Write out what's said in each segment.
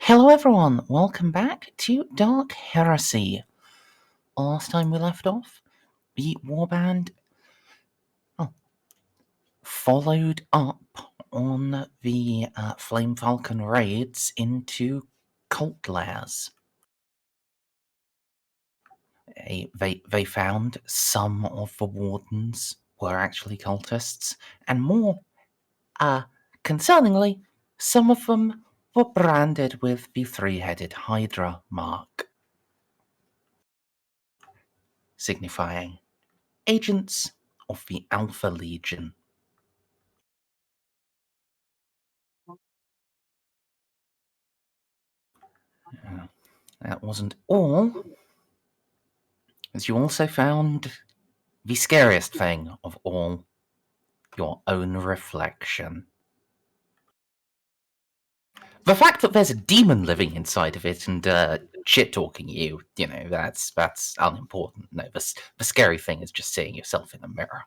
Hello everyone, welcome back to Dark Heresy. Last time we left off, the warband followed up on the Flame Falcon raids into cult lairs. They found some of the wardens were actually cultists, and more concerningly, some of them were branded with the three-headed hydra mark, signifying agents of the Alpha Legion. That wasn't all, as you also found the scariest thing of all, your own reflection. The fact that there's a demon living inside of it and shit-talking you, that's unimportant. No, the scary thing is just seeing yourself in a mirror.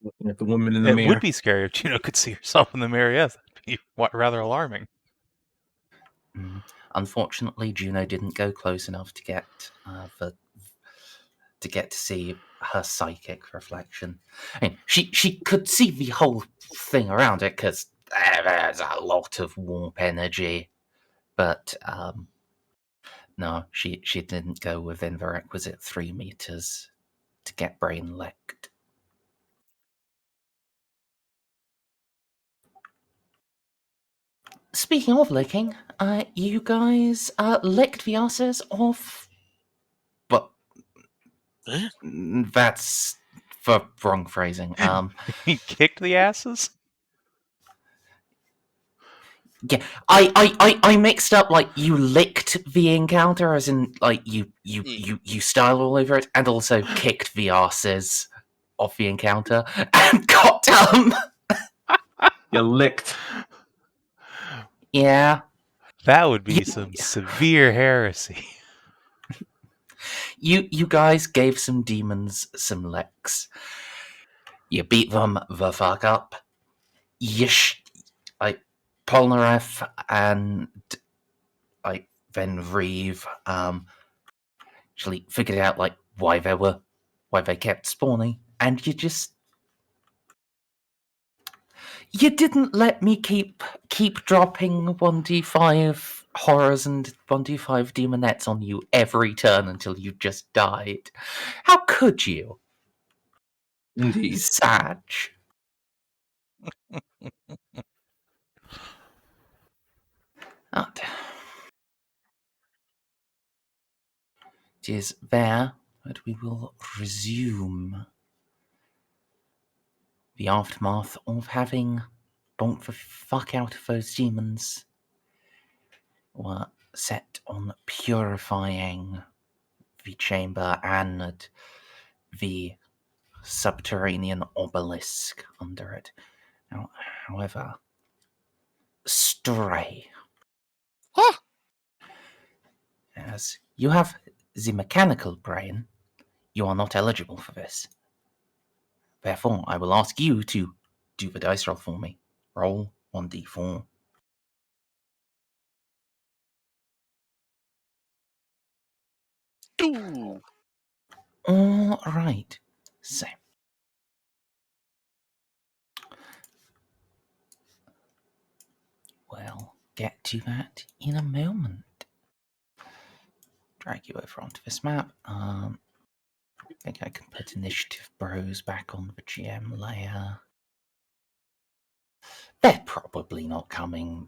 Looking at the woman in the mirror. It would be scary if Juno could see herself in the mirror, yes. That'd be rather alarming. Unfortunately, Juno didn't go close enough to get to see her psychic reflection. I mean, she could see the whole thing around it because there's a lot of warp energy, but no, she didn't go within the requisite 3 meters to get brain licked. Speaking of licking, you guys licked the asses of... But that's the wrong phrasing. He kicked the asses? Yeah, I mixed up, like, you licked the encounter, as in, like, you style all over it, and also kicked the asses of the encounter, and got You licked. Yeah. That would be some severe heresy. You guys gave some demons some licks. You beat them the fuck up. Polnareff and then Reeve actually figured out like why they kept spawning, and you didn't let me keep dropping 1d5 horrors and 1d5 demonettes on you every turn until you just died. How could you? Indeed. Sag. It is there that we will resume the aftermath of having bonked the fuck out of those demons. Were set on purifying the chamber and the subterranean obelisk under it. Now, however, Stray. As you have the mechanical brain, you are not eligible for this. Therefore, I will ask you to do the dice roll for me. Roll 1d4. All right. So, we'll get to that in a moment. Drag you over onto this map. I think I can put Initiative Bros back on the GM layer. They're probably not coming.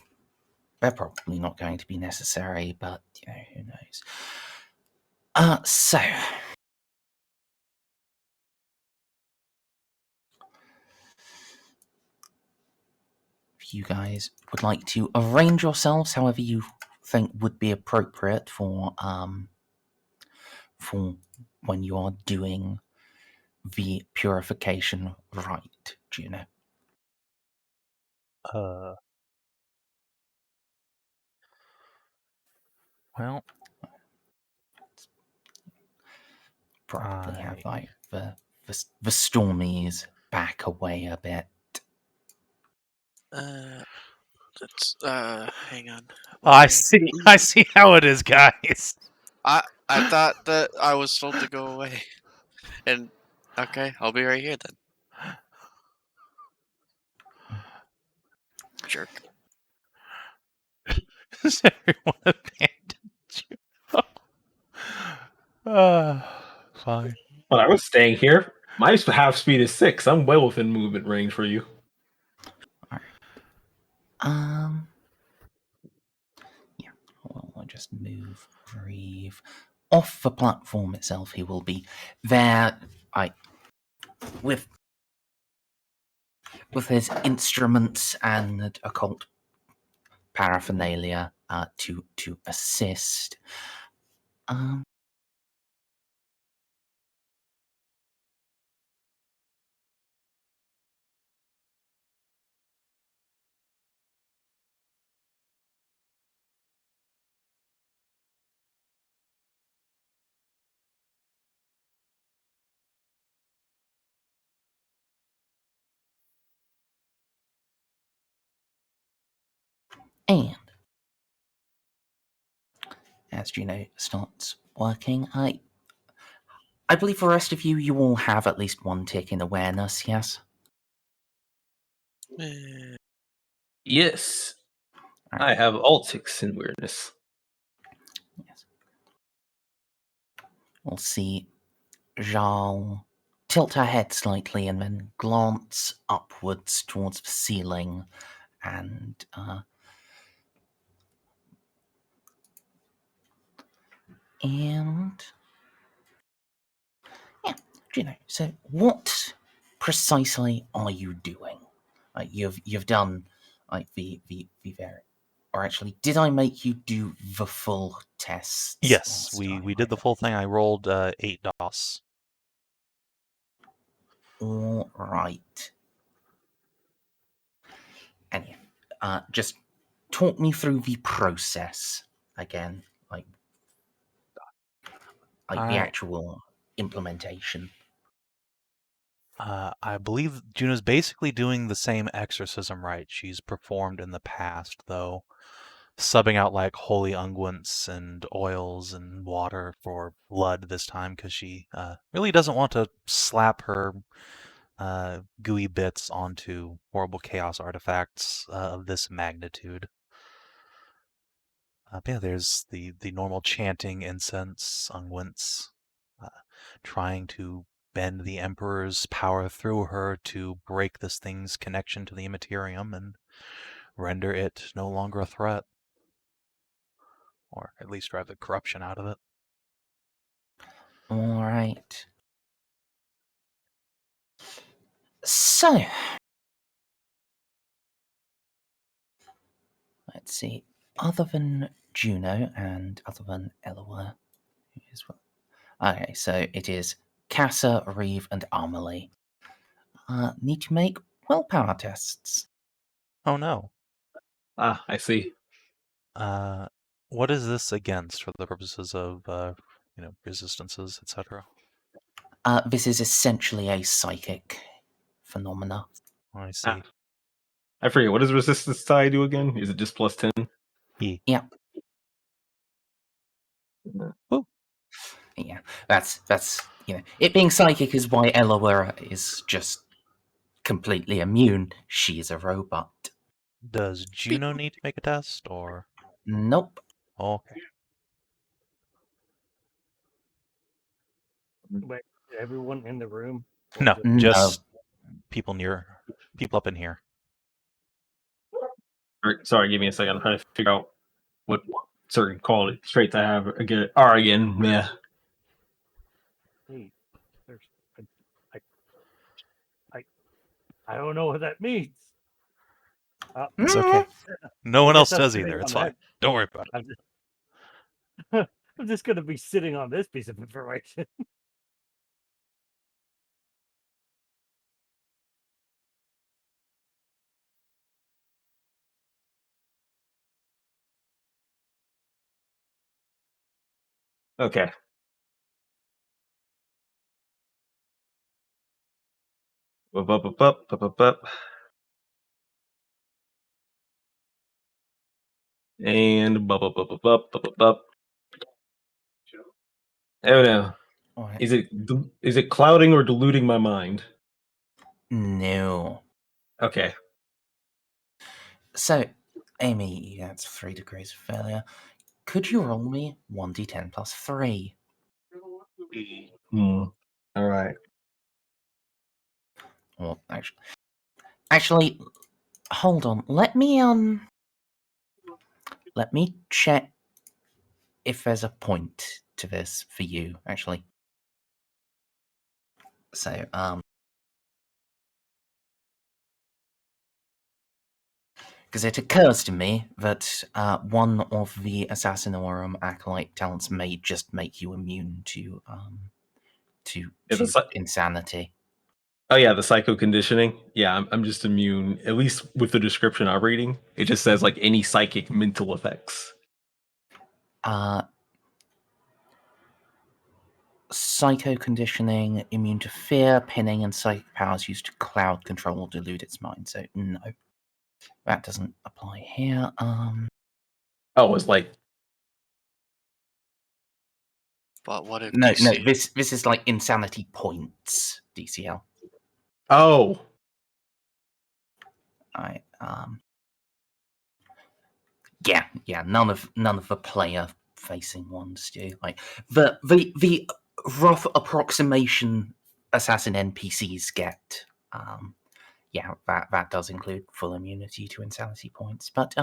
They're probably not going to be necessary, but who knows? So if you guys would like to arrange yourselves however you think would be appropriate for when you are doing the purification rite, Juno. Well, probably have like the stormies back away a bit. That's hang on. Oh, I see how it is, guys. I thought that I was told to go away. And okay, I'll be right here then. Jerk. Does everyone abandon you? Fine. Well, I was staying here. My half speed is 6. I'm well within movement range for you. Yeah. Well, I'll just move Reeve off the platform itself. He will be there. With his instruments and occult paraphernalia to assist. And as Juno starts working, I believe for the rest of you, you all have at least one tick in awareness, yes? Yes. All I right. have all ticks in weirdness. Yes. We'll see Jal tilt her head slightly and then glance upwards towards the ceiling and yeah, Juno. So what precisely are you doing? You've done like the very, or actually, did I make you do the full tests? Yes, last we time? did the full thing. I rolled 8 DOS. All right. And yeah, just talk me through the process again, like the actual implementation. I believe Juno's basically doing the same exorcism right she's performed in the past, though subbing out like holy unguents and oils and water for blood this time because she really doesn't want to slap her gooey bits onto horrible chaos artifacts of this magnitude. But yeah, there's the normal chanting, incense, unguents, trying to bend the Emperor's power through her to break this thing's connection to the Immaterium and render it no longer a threat. Or at least drive the corruption out of it. All right. So, let's see. Other than Juno and other than Eloa, who is what? Okay, so it is Cassa, Reeve, and Amelie. Need to make willpower tests. Oh no. Ah, I see. What is this against for the purposes of, resistances, etc.? This is essentially a psychic phenomena. I see. I forget, what does resistance tie do again? Is it just plus 10? E. Yeah. Woo. Yeah, that's it being psychic is why Eloa is just completely immune. She's a robot. Does Juno need to make a test, or? Nope. Okay. Wait, everyone in the room? Or No, just- just people up in here. Sorry, give me a second. I'm trying to figure out what certain quality traits I have are again. Yeah. Hey, there's, I don't know what that means. It's okay. No one I else guess I'm does sitting either. It's on fine. Don't worry about it. I'm just going to be sitting on this piece of information. Okay. Up. And bup, bup, bup, bup, bup, bup, bup, bup. Oh no. All right. Is it clouding or diluting my mind? No. Okay. So, Amy, that's 3 degrees of failure. Could you roll me 1d10 plus 3? All right. Or actually, hold on. Let me check if there's a point to this for you. Actually, so because it occurs to me that one of the Assassinorum Acolyte talents may just make you immune to insanity. Oh yeah, the psycho conditioning. Yeah, I'm just immune. At least with the description I'm reading, it just says like any psychic mental effects. Psycho conditioning, immune to fear, pinning, and psychic powers used to cloud control or delude its mind. So no, that doesn't apply here. Oh, it's like But what if no. DC? This is like insanity points. DCL. oh, Yeah. None of the player facing ones do. Like the rough approximation assassin NPCs get. Yeah, that does include full immunity to insanity points. But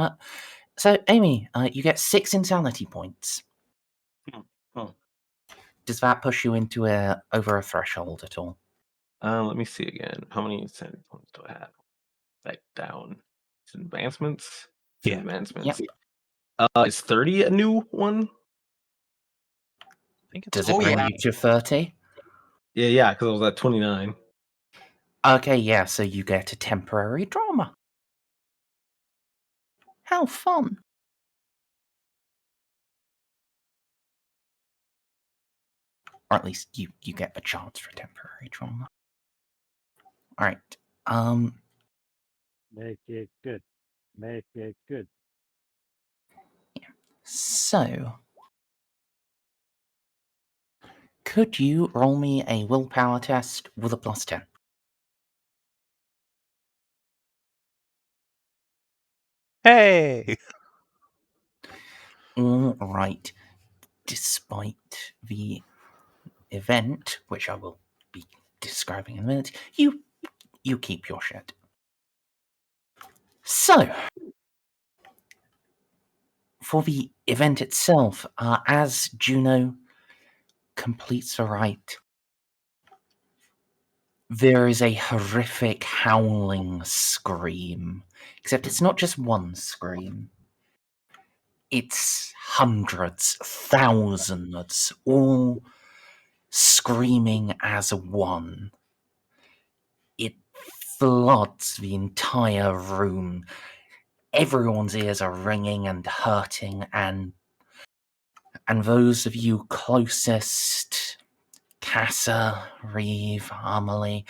so Amy, you get 6 insanity points. Oh. Does that push you into over a threshold at all? Let me see again. How many insanity points do I have? Back down. It's advancements. It's Yeah. advancements. Yep. Is 30 a new one? I think it's Does it bring you to 30? Yeah, because I was at 29. Okay, yeah, so you get a temporary drama. How fun. Or at least you get the chance for temporary drama. Alright. Make it good. Make it good. So could you roll me a willpower test with a +10? Hey! All right. Despite the event, which I will be describing in a minute, you keep your shit. So, for the event itself, as Juno completes the rite, there is a horrific howling scream. Except it's not just one scream. It's hundreds, thousands, all screaming as one. It floods the entire room. Everyone's ears are ringing and hurting, and those of you closest, Cassa, Reeve, Amelie,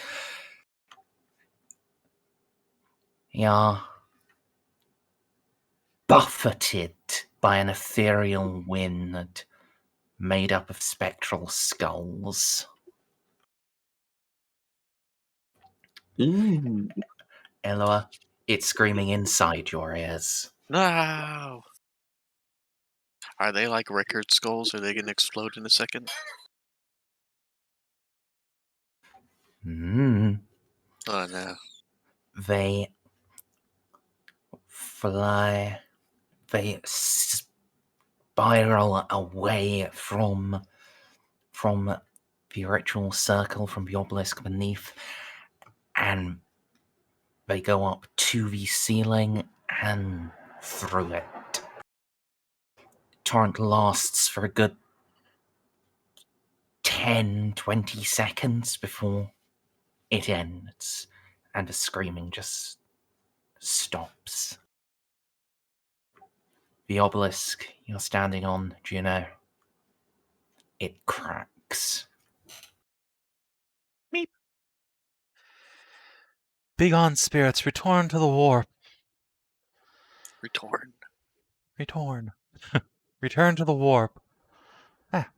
are buffeted by an ethereal wind made up of spectral skulls. Ooh. Eloa, it's screaming inside your ears. No. Are they like record skulls? Are they gonna explode in a second? Oh no. They fly. They spiral away from the ritual circle, from the obelisk beneath, and they go up to the ceiling and through it. Torrent lasts for a good 10-20 seconds before it ends, and the screaming just stops. The obelisk you're standing on, Juno, it cracks. Meep. Begone, spirits, return to the warp. Return. Return. Return to the warp. Ah.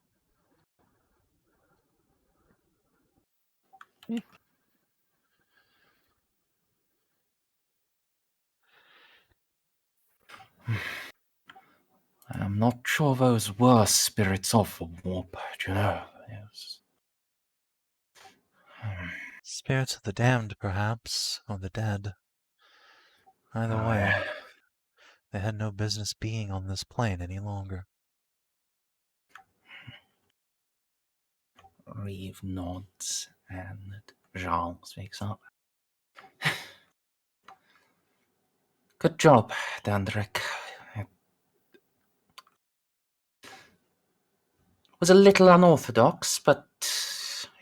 I'm not sure those were spirits of the warp, Juno. Yes. Spirits of the damned, perhaps, or the dead. Either way, they had no business being on this plane any longer. Reeve nods and Jean speaks up. Good job, Andric. It was a little unorthodox, but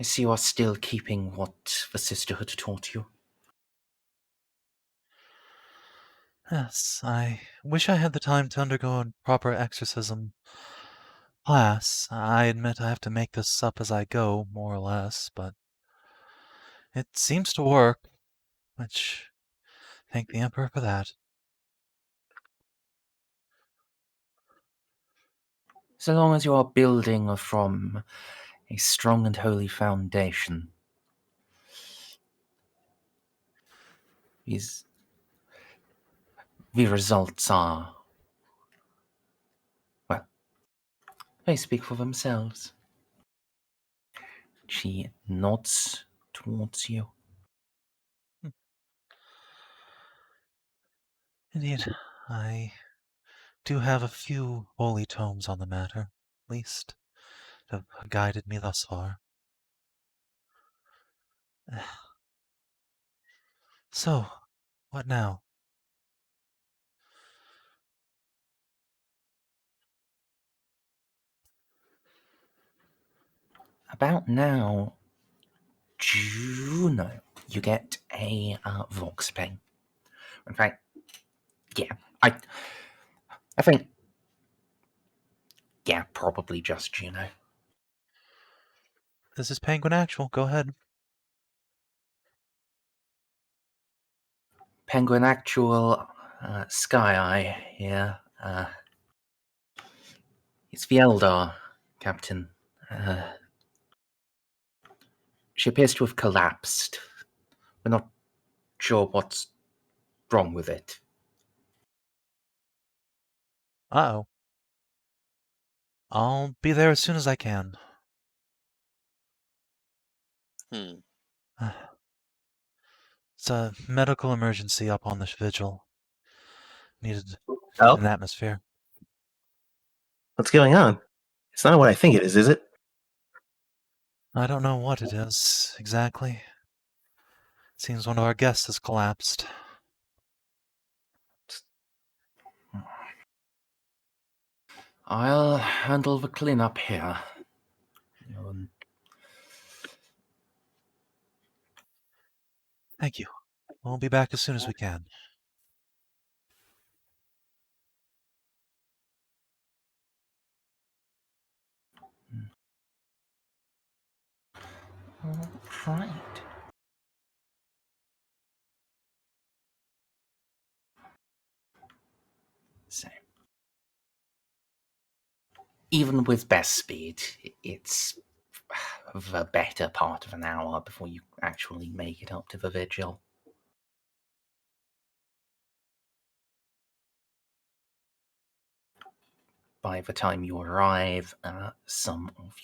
I see you are still keeping what the Sisterhood taught you. Yes, I wish I had the time to undergo a proper exorcism class. I admit I have to make this up as I go, more or less, but it seems to work, which thank the Emperor for that. So long as you are building from a strong and holy foundation, the results are, well, they speak for themselves. She nods towards you. Indeed, I do have a few holy tomes on the matter, at least, that have guided me thus far. So, what now? About now, Juno, you get a Vox ping. In fact, yeah, I think, yeah, probably just Juno. This is Penguin Actual, go ahead. Penguin Actual, Sky Eye here. It's the Eldar, Captain. She appears to have collapsed. We're not sure what's wrong with it. Uh-oh. I'll be there as soon as I can. It's a medical emergency up on the Vigil. Needed Oh, an atmosphere. what's going on? It's not what I think it is it? I don't know what it is, exactly. Seems one of our guests has collapsed. I'll handle the cleanup here. Thank you. We'll be back as soon as we can. Right. So, even with best speed, it's the better part of an hour before you actually make it up to the Vigil. By the time you arrive, some of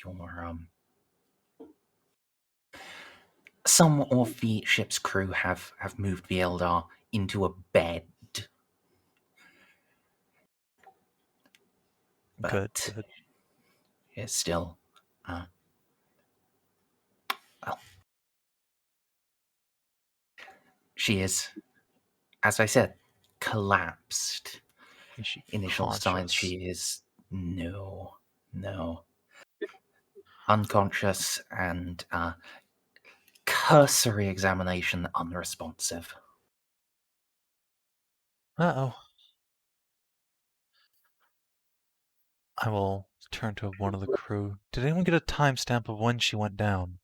the ship's crew have moved the Eldar into a bed. But Good. it's still, well, she is, as I said, collapsed. Is she Initial conscious? signs, she is no, unconscious and cursory examination unresponsive. Uh-oh. I will turn to one of the crew. Did anyone get a timestamp of when she went down?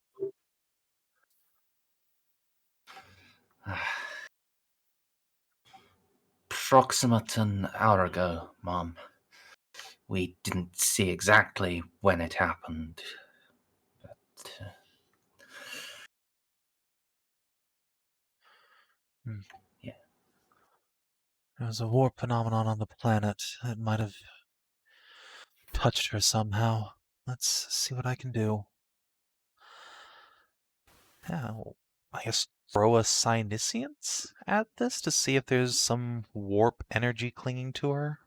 approximate an hour ago, Mom. We didn't see exactly when it happened. But, yeah. There was a warp phenomenon on the planet. It might have touched her somehow. Let's see what I can do. Yeah, I guess throw a Psyniscience at this to see if there's some warp energy clinging to her.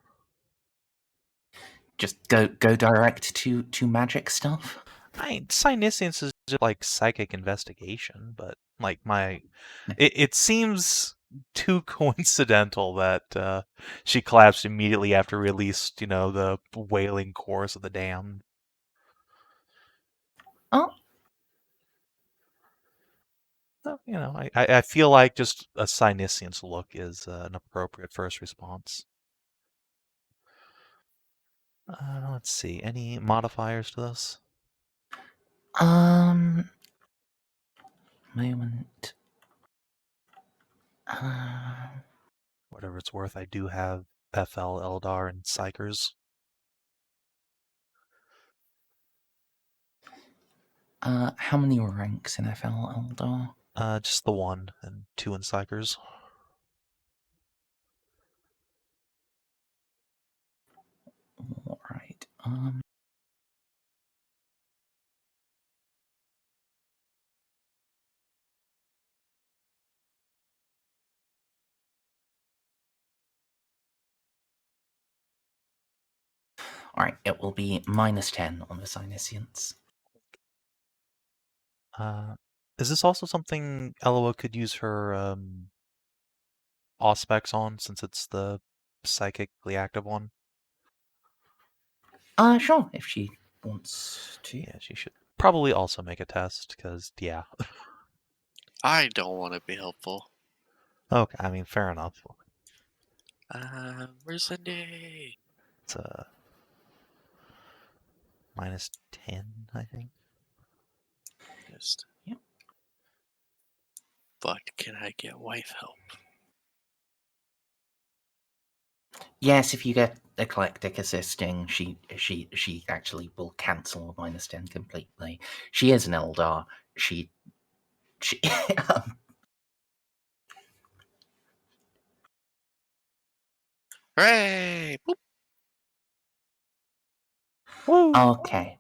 Just go direct to magic stuff? Psyniscience is just like psychic investigation, but like it seems too coincidental that she collapsed immediately after released, the wailing chorus of the damned. Oh. So, I feel like just a Psyniscience look is an appropriate first response. Let's see. Any modifiers to this? Moment. Whatever it's worth, I do have FL, Eldar, and Psychers. How many ranks in FL Eldar? Just the one, and 2 in Psychers. Alright, Alright, it will be -10 on the Psyniscience. Is this also something Eloa could use her Auspex on, since it's the psychically active one? Sure, if she wants to. Yeah, she should probably also make a test, because, yeah. I don't want to be helpful. Okay, I mean, fair enough. Merzendi. It's a -10, I think. Just. Yep. But can I get wife help? Yes, if you get eclectic assisting, she actually will cancel -10 completely. She is an Eldar. She Hooray! Boop. Woo! Okay.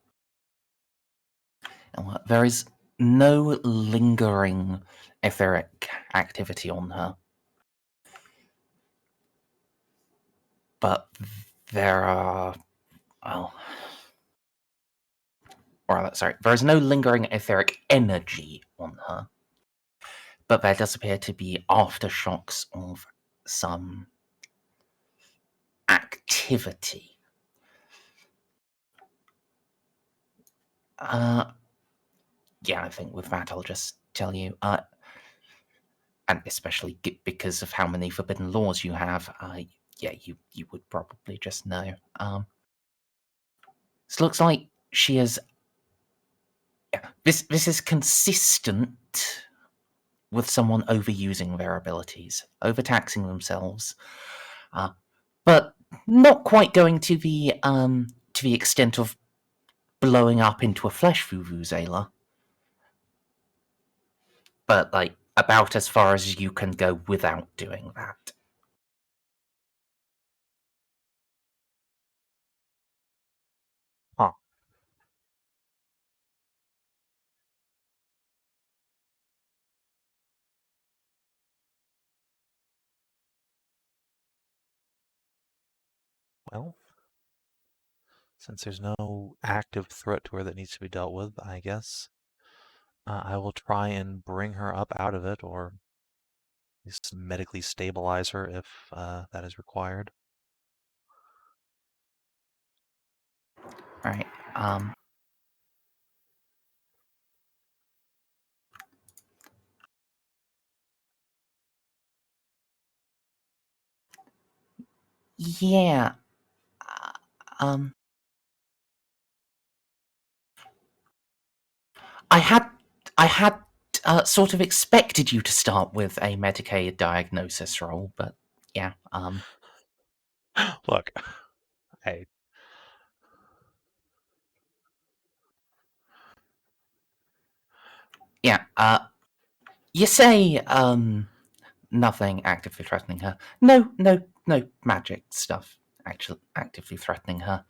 There is no lingering etheric activity on her. But there are... well... or, sorry, there is no lingering etheric energy on her. But there does appear to be aftershocks of some activity. Yeah, I think with that I'll just tell you. And especially because of how many forbidden laws you have, yeah, you would probably just know. This looks like she is... yeah, this is consistent with someone overusing their abilities, overtaxing themselves, but not quite going to the extent of blowing up into a flesh vuvuzela. But like about as far as you can go without doing that. Huh. Well, since there's no active threat to her that needs to be dealt with, I guess I will try and bring her up out of it, or at least medically stabilize her if that is required. Right. Yeah. I had sort of expected you to start with a Medicare diagnosis roll, but Yeah. Look, I Yeah. You say nothing actively threatening her. No magic stuff actually actively threatening her.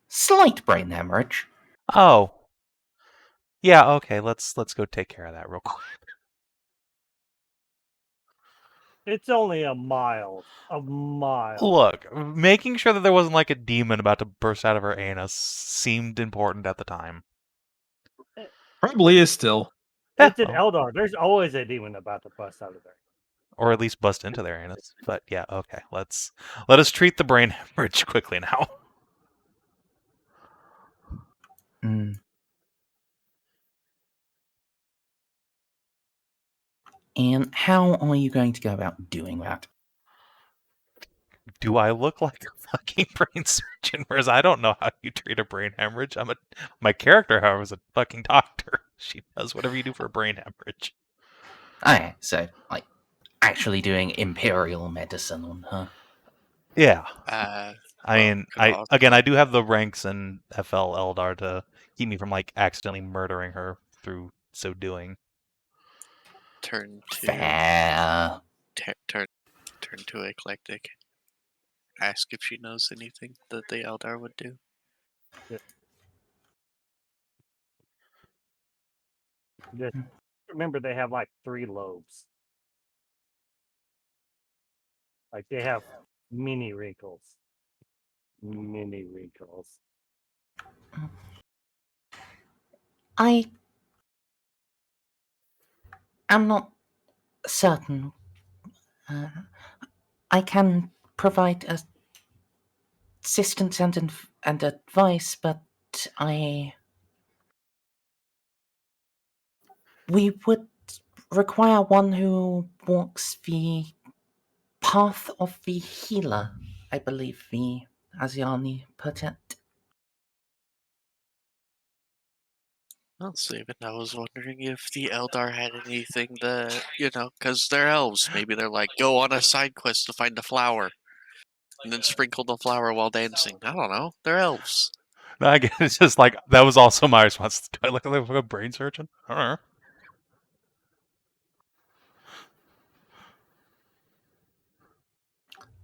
Slight brain hemorrhage. Oh. Yeah, okay, let's go take care of that real quick. It's only a mile. A mile. Look, making sure that there wasn't like a demon about to burst out of her anus seemed important at the time. Probably is still. Yeah, It's an well, Eldar. There's always a demon about to bust out of there. or at least bust into their anus. But yeah, okay, let us treat the brain hemorrhage quickly now. Mm. And how are you going to go about doing that? Do I look like a fucking brain surgeon? Whereas I don't know how you treat a brain hemorrhage. My character, however, is a fucking doctor. She does whatever you do for a brain hemorrhage. Okay, so like actually doing imperial medicine on her. Yeah. Uh, I well, mean, could also I do have the ranks in FL Eldar to keep me from like accidentally murdering her through so doing. turn to Fair. turn to eclectic. Ask if she knows anything that the Eldar would do. Just remember, they have like 3 lobes. Like they have mini wrinkles. Mini wrinkles. I am not certain. I can provide assistance and advice, but we would require one who walks the path of the healer, I believe the Asiani put it. Well, Savin, I was wondering if the Eldar had anything that, because they're elves. Maybe they're like, go on a side quest to find a flower, and then sprinkle the flower while dancing. I don't know. They're elves. No, I guess it's just like that was also my response. Do I look like a brain surgeon? I don't know.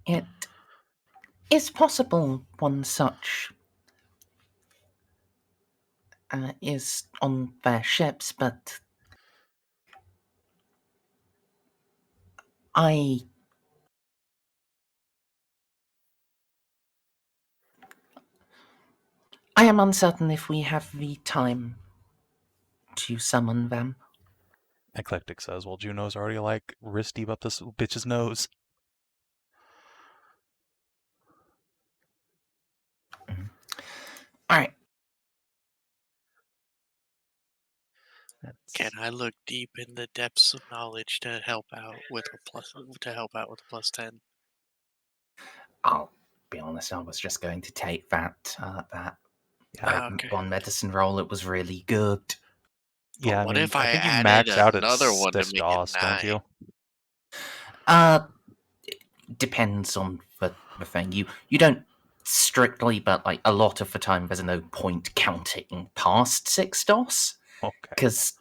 It is possible one such is on their ships, but I am uncertain if we have the time to summon them. Eclectic says, well, Juno's already like wrist deep up this bitch's nose. Alright. Can I look deep in the depths of knowledge to help out with a +10? I'll be honest, I was just going to take that Okay. on medicine roll. It was really good. Yeah, What I mean, if I I think you added max out at another one to make it DOS, don't 9? you? Depends on the thing. You don't strictly, but like a lot of the time, there's no point counting past 6 DOS. Okay. Because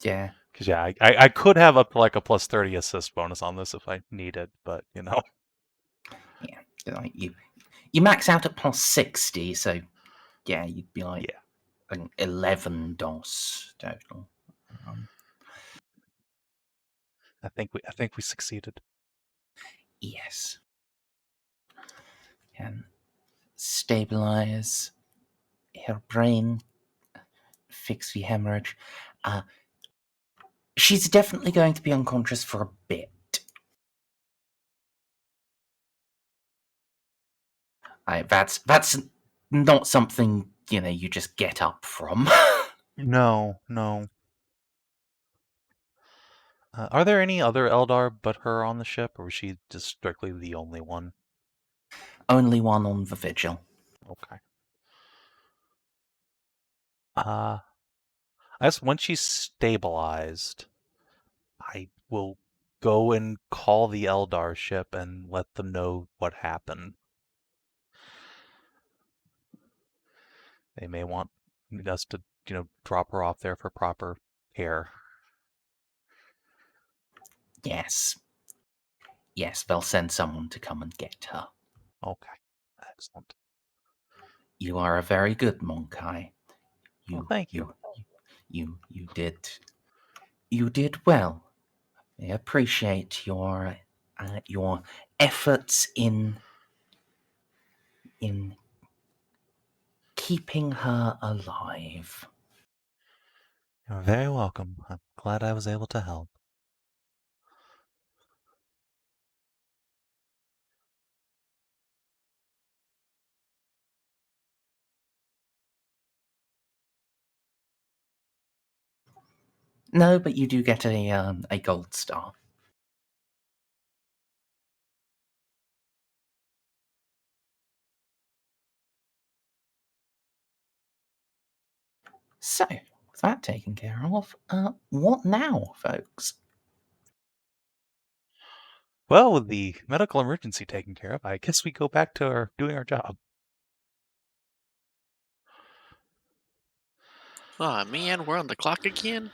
yeah. Because yeah, I could have up to like a +30 assist bonus on this if I needed, but you know. Yeah, like you max out at +60, so yeah, you'd be like an 11 DOS total. I think we succeeded. Yes. Can stabilize her brain, fix the hemorrhage. She's definitely going to be unconscious for a bit. That's not something you just get up from. No. Are there any other Eldar but her on the ship, or was she just strictly the only one? Only one on the Vigil. Okay. I guess once she's stabilized, I will go and call the Eldar ship and let them know what happened. They may want us to, drop her off there for proper care. Yes. Yes, they'll send someone to come and get her. Okay, excellent. You are a very good Monkai. Well, thank you. You did well. I appreciate your efforts in keeping her alive. You're very welcome. I'm glad I was able to help. No, but you do get a gold star. So, with that taken care of, what now, folks? Well, with the medical emergency taken care of, I guess we go back to doing our job. Aw, man, we're on the clock again?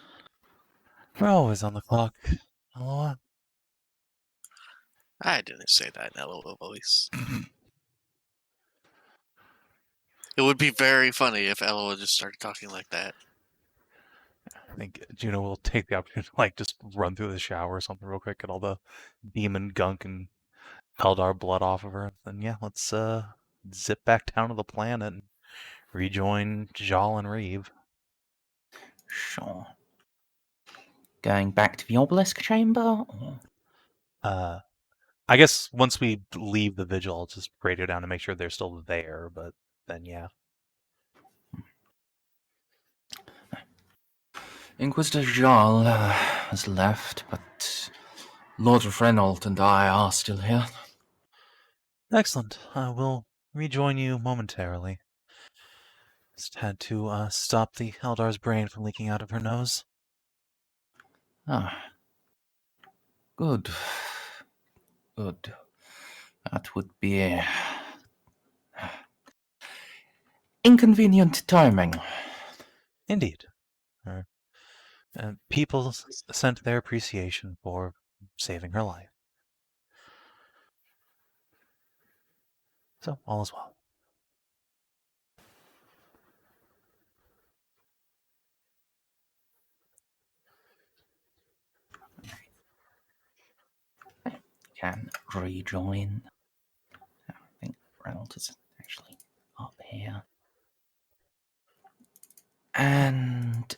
We're always on the clock. Eloa. I didn't say that in Eloa voice. It would be very funny if Eloa just started talking like that. I think Juno will take the opportunity to just run through the shower or something real quick, get all the demon gunk and Eldar blood off of her. Then yeah, let's zip back down to the planet and rejoin Jal and Reeve. Sure. Going back to the obelisk chamber? Or... I guess once we leave the Vigil, I'll just radio down to make sure they're still there, but then yeah. Inquisitor Jarl has left, but Lord Renault and I are still here. Excellent. I will rejoin you momentarily. Just had to stop the Eldar's brain from leaking out of her nose. Ah. Good. Good. That would be inconvenient timing. Indeed. People sent their appreciation for saving her life. So, all is well. Can rejoin. I think Reynolds is actually up here. And,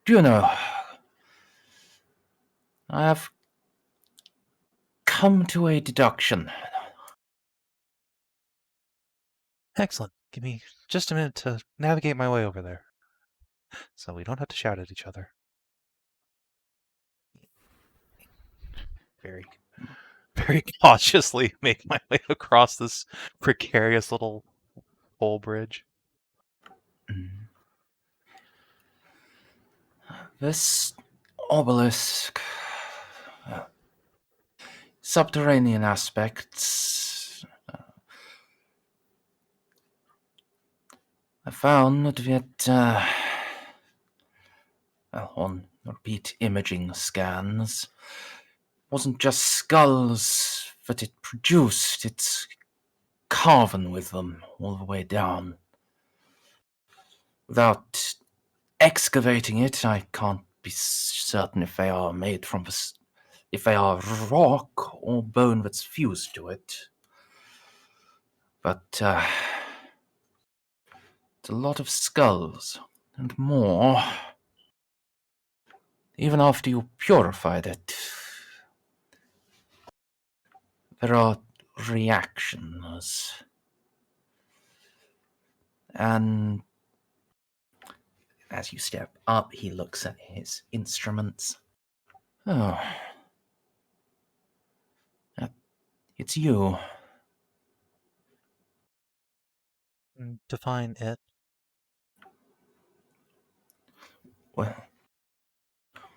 Juno, I have come to a deduction. Excellent. Give me just a minute to navigate my way over there, so we don't have to shout at each other. Very, very cautiously make my way across this precarious little pole bridge. This obelisk, subterranean aspects, I found that on repeat imaging scans, wasn't just skulls that it produced, it's carven with them all the way down. Without excavating it, I can't be certain if they are made from if they are rock or bone that's fused to it. But it's a lot of skulls and more. Even after you purified it, there are reactions. And as you step up, he looks at his instruments. Oh. It's you. Define it. Well,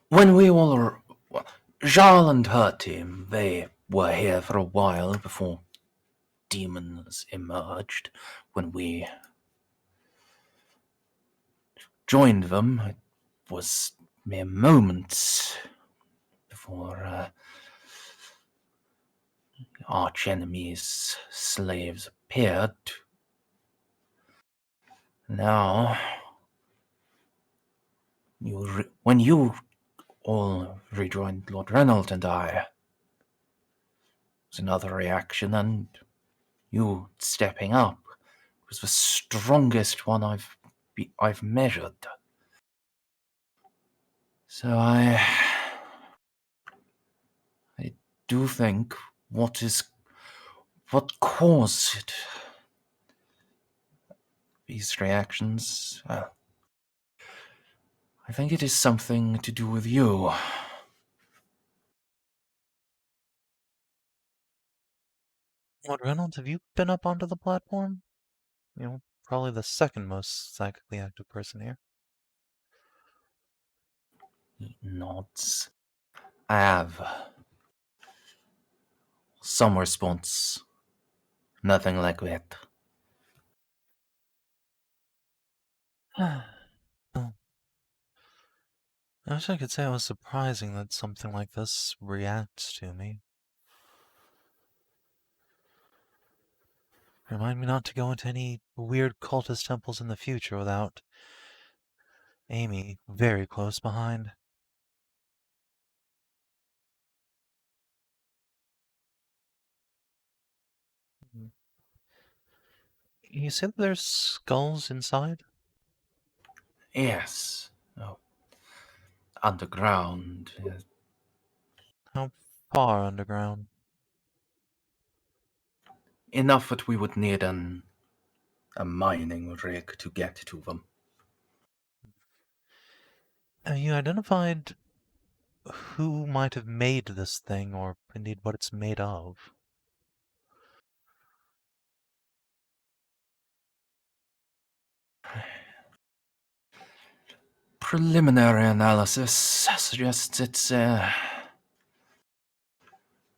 when we all... Well, Jarl and her team, they were here for a while before demons emerged. When we joined them, it was mere moments before arch enemies' slaves appeared. Now, when you all rejoined Lord Reynolds and I, it was another reaction, and you stepping up was the strongest one I've measured. So I do think what caused these reactions, well, I think it is something to do with you. Lord Reynolds, have you been up onto the platform? You know, probably the second most psychically active person here. He nods. I have some response. Nothing like that. Oh. I wish I could say it was surprising that something like this reacts to me. Remind me not to go into any weird cultist temples in the future without Amy very close behind. You said there's skulls inside? Yes. Oh. Underground. How far underground? Enough that we would need a mining rig to get to them. Have you identified who might have made this thing, or indeed what it's made of? Preliminary analysis suggests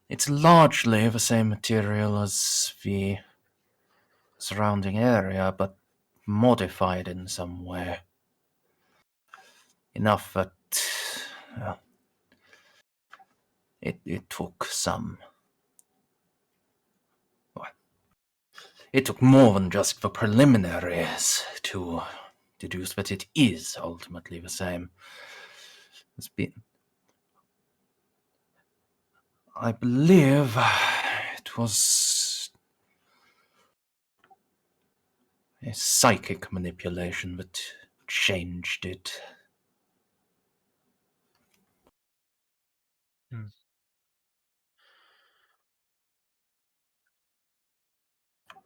it's largely the same material as the surrounding area, but modified in some way. Enough that it took some. Well, it took more than just the preliminaries to deduce that it is ultimately the same. I believe it was a psychic manipulation that changed it.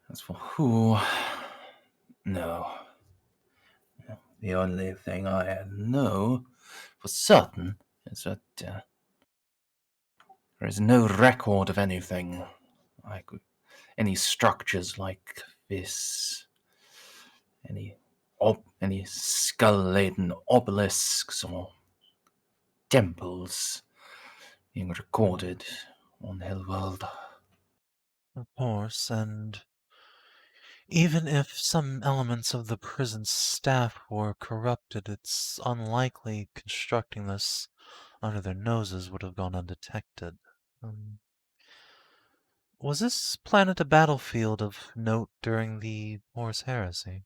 As for who, no. The only thing I know for certain is that there is no record of anything any structures like this, any skull-laden obelisks or temples being recorded on Helwurld. Of course, and even if some elements of the prison staff were corrupted, it's unlikely constructing this under their noses would have gone undetected. Was this planet a battlefield of note during the Horus Heresy?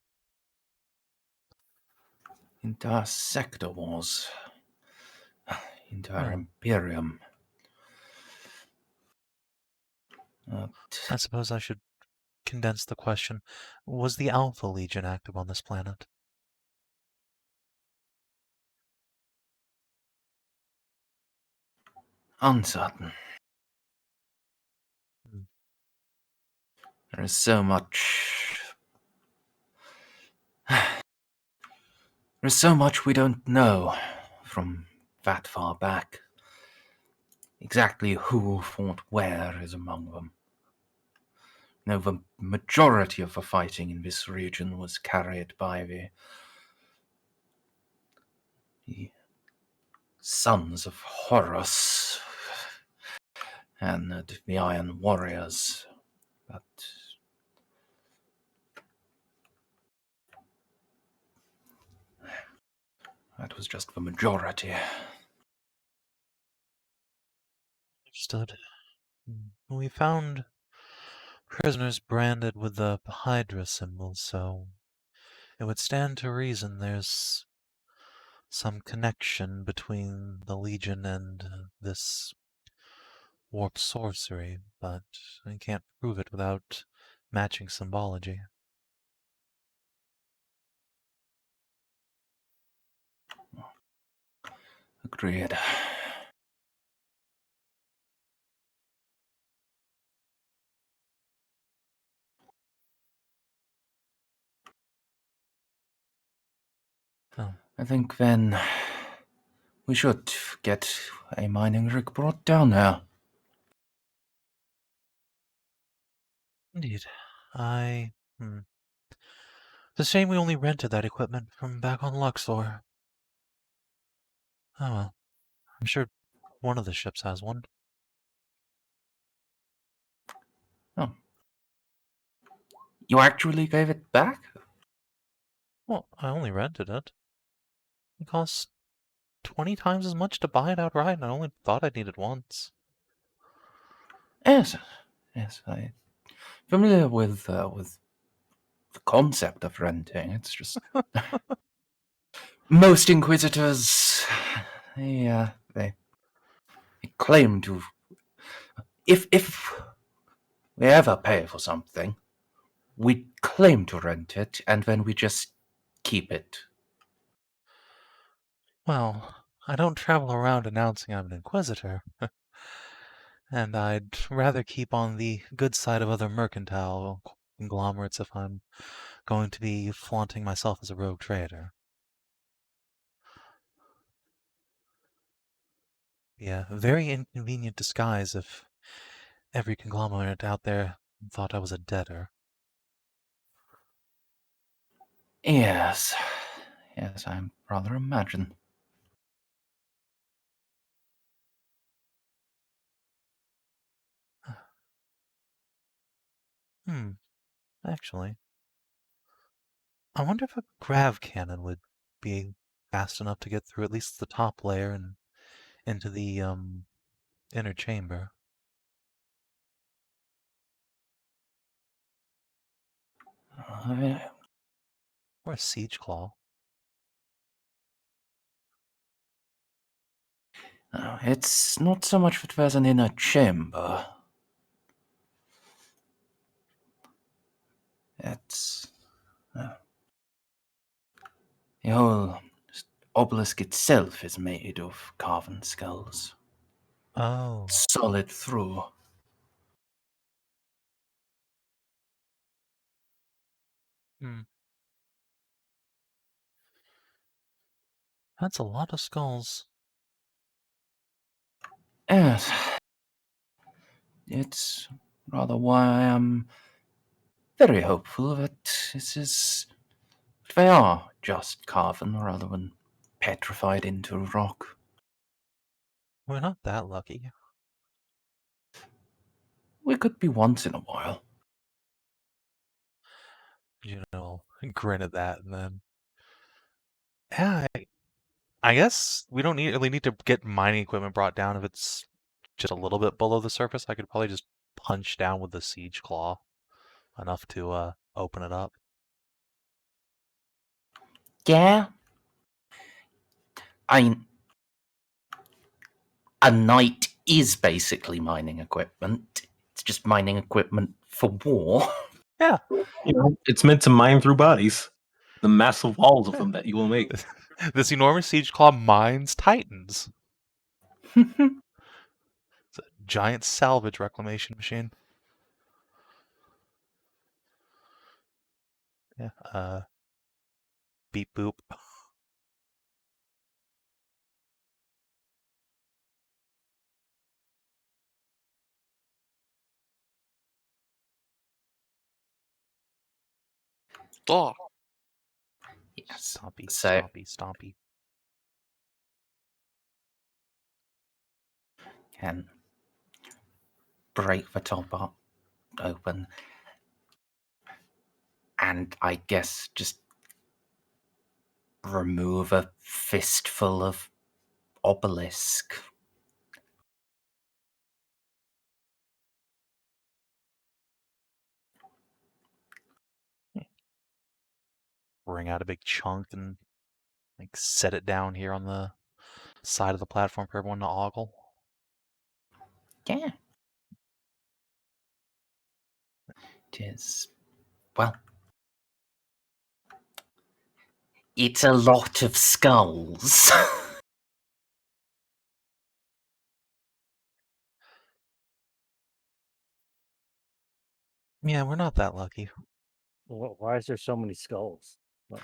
Entire sector was. Entire Imperium. I suppose I should condense the question. Was the Alpha Legion active on this planet? Uncertain. There is so much... There's so much we don't know from that far back. Exactly who fought where is among them. No, the majority of the fighting in this region was carried by the the Sons of Horus and the Iron Warriors, but that was just the majority. Understood. We found prisoners branded with the hydra symbol, so it would stand to reason there's some connection between the Legion and this warp sorcery, but I can't prove it without matching symbology. Agreed. Oh. I think then we should get a mining rig brought down here. Indeed. It's a shame we only rented that equipment from back on Luxor. Oh well. I'm sure one of the ships has one. Oh. You actually gave it back? Well, I only rented it. It cost 20 times as much to buy it outright, and I only thought I'd need it once. Yes, I'm familiar with the concept of renting. It's just most Inquisitors, they claim to. If we ever pay for something, we claim to rent it, and then we just keep it. Well, I don't travel around announcing I'm an Inquisitor. And I'd rather keep on the good side of other mercantile conglomerates if I'm going to be flaunting myself as a rogue trader. Yeah, a very inconvenient disguise if every conglomerate out there thought I was a debtor. Yes, I'm rather imagine. Actually, I wonder if a grav cannon would be fast enough to get through at least the top layer and into the inner chamber. Or a siege claw. It's not so much that there's an inner chamber. It's the whole obelisk itself is made of carven skulls, Oh. solid through. That's a lot of skulls. Yes, it's rather why I am very hopeful that they are just carven rather than petrified into rock. We're not that lucky. We could be once in a while. Juno grin at that, and then yeah, I guess we don't really need to get mining equipment brought down if it's just a little bit below the surface. I could probably just punch down with the siege claw enough to open it up. Yeah. A knight is basically mining equipment. It's just mining equipment for war. Yeah. It's meant to mine through bodies. The massive walls of them that you will make. This enormous siege claw mines titans. It's a giant salvage reclamation machine. Yeah. Beep boop. Oh, Yes. Stompy, So- stompy, stompy. can break the top open, and I guess just remove a fistful of obelisk. Bring out a big chunk and like set it down here on the side of the platform for everyone to ogle. Yeah. It is. Well, it's a lot of skulls. Yeah, we're not that lucky. Why is there so many skulls? What?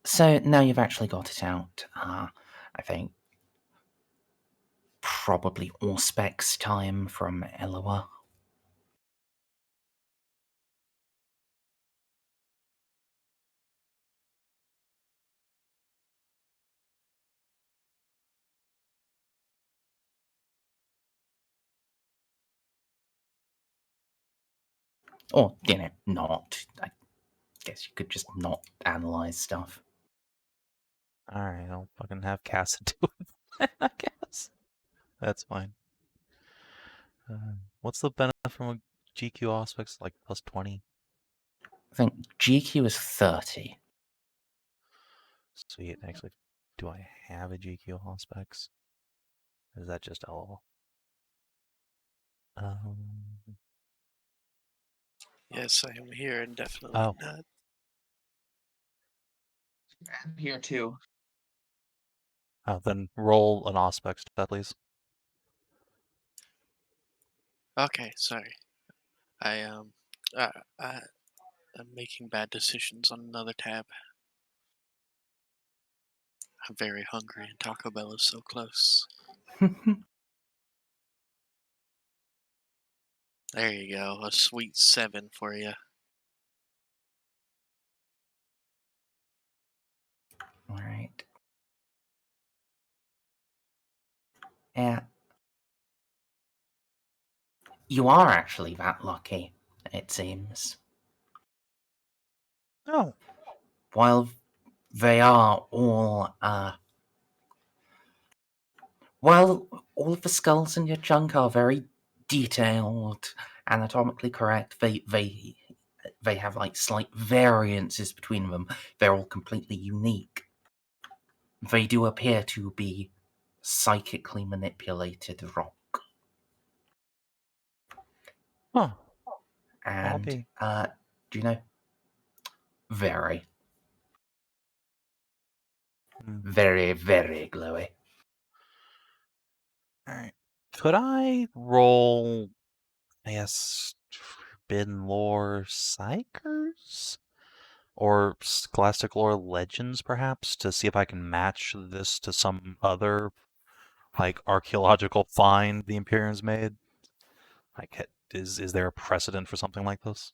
So now you've actually got it out. I think probably Auspex time from Eloa. Or, not. I guess you could just not analyze stuff. Alright, I'll fucking have Casa do it, I guess. That's fine. What's the benefit from a GQ aspects? Like plus 20? I think GQ is 30. Sweet. Actually, do I have a GQ aspects? Or is that just all? Yes, I am here and definitely Oh. not. I'm here too. Oh, then roll an aspects, please. Okay, sorry. I'm making bad decisions on another tab. I'm very hungry and Taco Bell is so close. There you go, a sweet 7 for you. Alright. Yeah. You are actually that lucky, it seems. Oh. While they are all, well, all of the skulls in your chunk are very detailed, anatomically correct. They have like slight variances between them. They're all completely unique. They do appear to be psychically manipulated rock. Huh. And be. do you know? Very. Very, very glowy. Alright. Could I roll, I guess, Forbidden Lore Psychers? Or Scholastic Lore Legends, perhaps, to see if I can match this to some other, like, archaeological find the Imperium's made? Like, is there a precedent for something like this?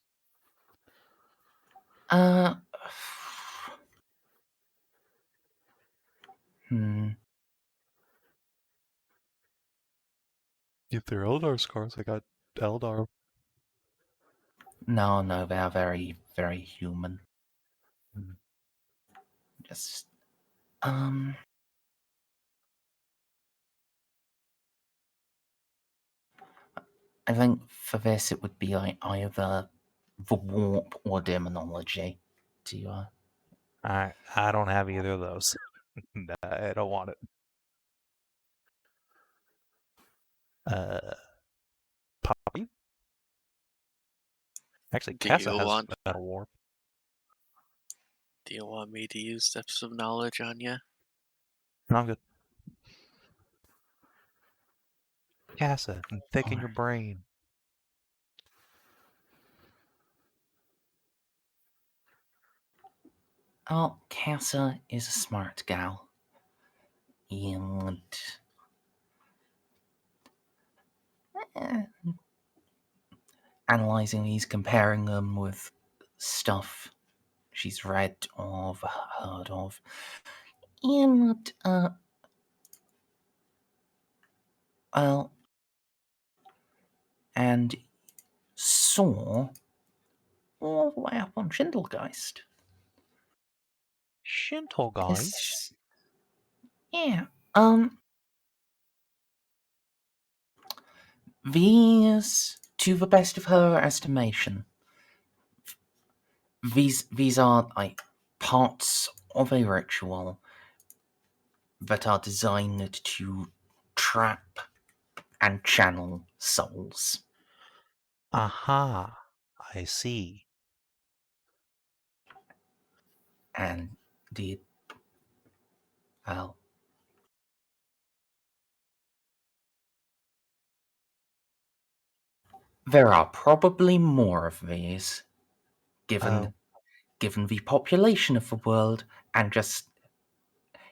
If they're Eldar scars, I got Eldar. No, they are very, very human. Just, I think for this it would be like either the warp or demonology. Do you? I don't have either of those. I don't want it. Poppy? Actually, Do Casa you has want- Metal Warp. Do you want me to use Depths of Knowledge on you? No, I'm good. Casa, thicken your brain. Oh, Casa is a smart gal. And analyzing these, comparing them with stuff she's read of, heard of, And, well, and saw all the way up on Schindelgeist. Schindelgeist? This, yeah, these, to the best of her estimation, these are like parts of a ritual that are designed to trap and channel souls. Aha, I see. And the, well, there are probably more of these, given the population of the world, and just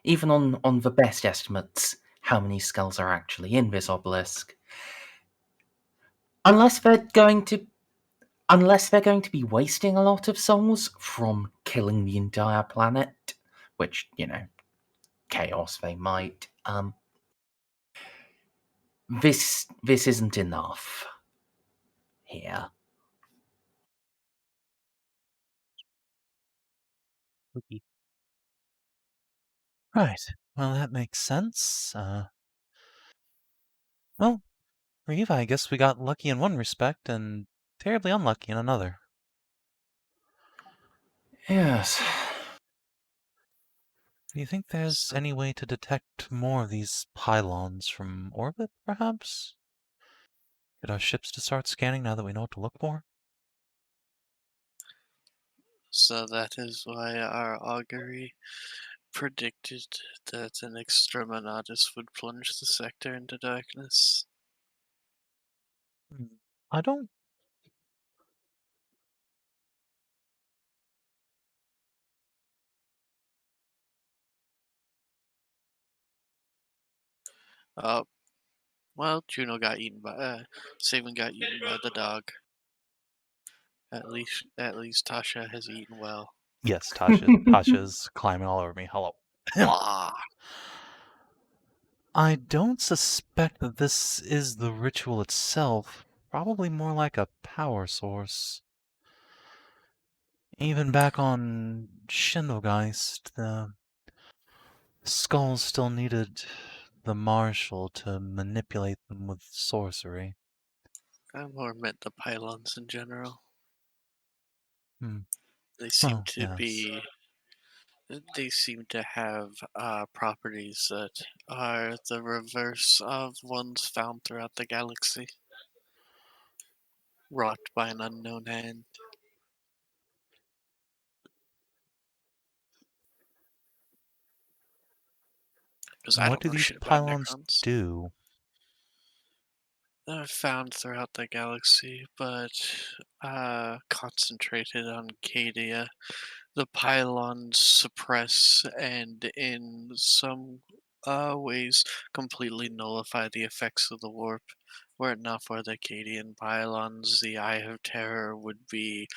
even on the best estimates, how many skulls are actually in this obelisk. Unless they're going to be wasting a lot of souls from killing the entire planet, which, chaos they might. This isn't enough here. Spooky. Right. Well, that makes sense. Well, Reeve, I guess we got lucky in one respect and terribly unlucky in another. Yes. Do you think there's any way to detect more of these pylons from orbit, perhaps? Get our ships to start scanning now that we know what to look for? So that is why our augury predicted that an exterminatus would plunge the sector into darkness. I don't... Well, Juno got eaten by, Savin got eaten by the dog. At least Tasha has eaten well. Yes, Tasha's climbing all over me. Hello. Blah. I don't suspect that this is the ritual itself. Probably more like a power source. Even back on Schindelgeist, the skulls still needed the marshal to manipulate them with sorcery. I more meant the pylons in general. Hmm. They seem Oh, to yes. be. They seem to have properties that are the reverse of ones found throughout the galaxy, wrought by an unknown hand. Because I What don't do know these shit about pylons Necrons. do? They're found throughout the galaxy, but concentrated on Cadia. The pylons suppress and, in some ways, completely nullify the effects of the warp. Were it not for the Cadian pylons, the Eye of Terror would be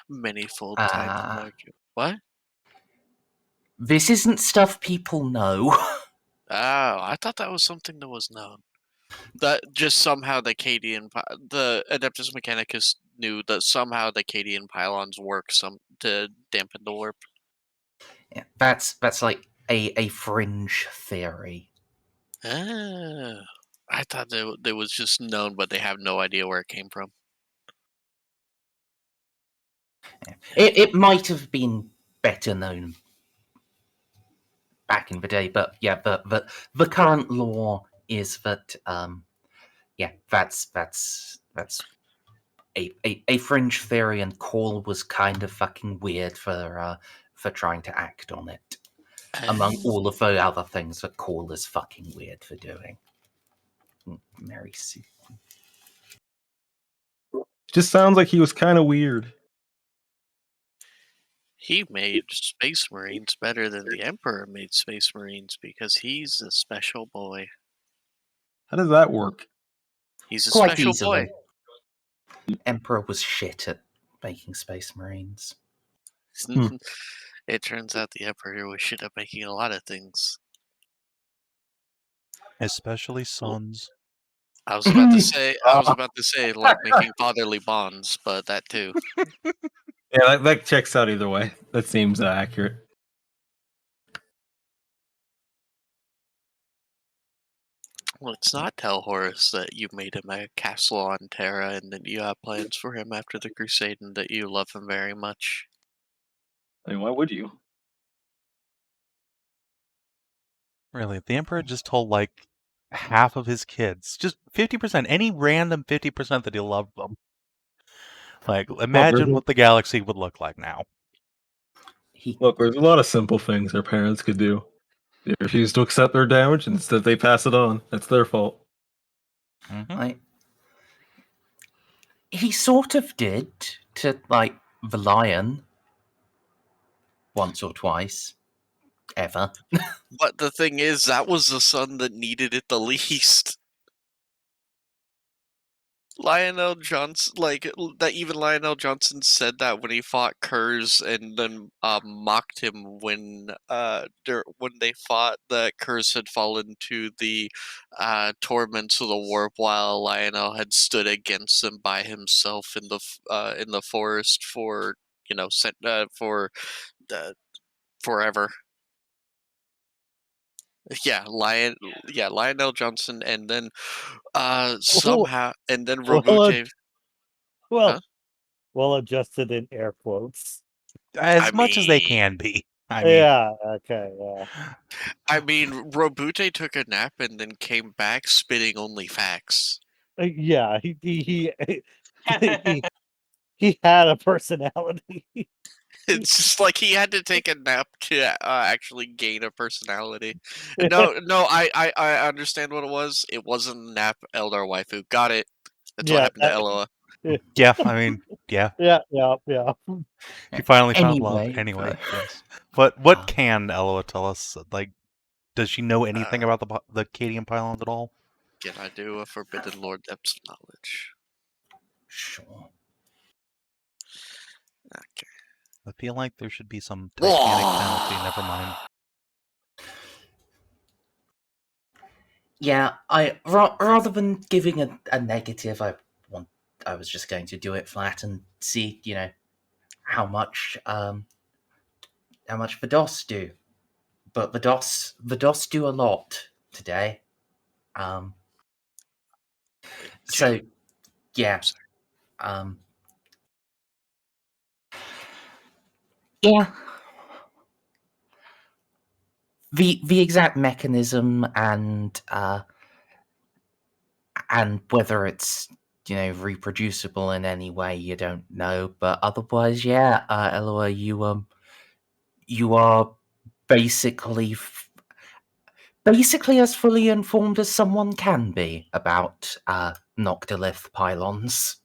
many-fold times larger. What? This isn't stuff people know. Oh, I thought that was something that was known. That just somehow the the Adeptus Mechanicus knew that somehow the Cadian pylons work to dampen the warp. Yeah, that's like a fringe theory. Ah, I thought that was just known, but they have no idea where it came from. Yeah. It might have been better known back in the day, but yeah, the current law is that that's a fringe theory, and Call was kind of fucking weird for trying to act on it. Among all of the other things that Call is fucking weird for doing. Mary Sue. Just sounds like he was kind of weird. He made Space Marines better than the Emperor made Space Marines because he's a special boy. How does that work? He's a Quite special easily. boy. Emperor was shit at making Space Marines. It turns out the Emperor was shit at making a lot of things. Especially sons. I was about to say, like making fatherly bonds, but that too. Yeah, that checks out either way. That seems accurate. Let's not tell Horus that you made him a castle on Terra and that you have plans for him after the Crusade and that you love him very much. I mean, why would you? Really, if the Emperor just told like half of his kids, just 50%, any random 50% that he loved them. Like, imagine what the galaxy would look like now. Look, there's a lot of simple things our parents could do. They refuse to accept their damage, and instead they pass it on. That's their fault. He sort of did to, like, the lion once or twice. Ever. But the thing is, that was the son that needed it the least. Lionel Johnson, even Lionel Johnson said that when he fought Kurz, and then mocked him when they fought, that Kurz had fallen to the torments of the warp while Lionel had stood against them by himself in the forest for forever. Lionel Johnson, and then somehow, and then Robute. Well adjusted in air quotes. As much as they can be. Yeah, okay, yeah. I mean, Robute took a nap and then came back spitting only facts. Yeah, he had a personality. It's just like he had to take a nap to actually gain a personality. No, I understand what it was. It wasn't a nap, Eldar waifu. Got it. That's what happened to Eloa. Yeah, I mean, yeah. Yeah. He finally found love. Anyway, yes. But what can Eloa tell us? Like, does she know anything about the Cadian pylons at all? Can I do a Forbidden Lore depths of knowledge? Sure. Okay. I feel like there should be some Titanic penalty. Never mind. Yeah, rather than giving a negative, I was just going to do it flat and see, how much the DOS do. But the DOS do a lot today. So yeah. Yeah. The exact mechanism and whether it's reproducible in any way, you don't know. But otherwise, yeah, Eloa, you are basically as fully informed as someone can be about Noctilith pylons.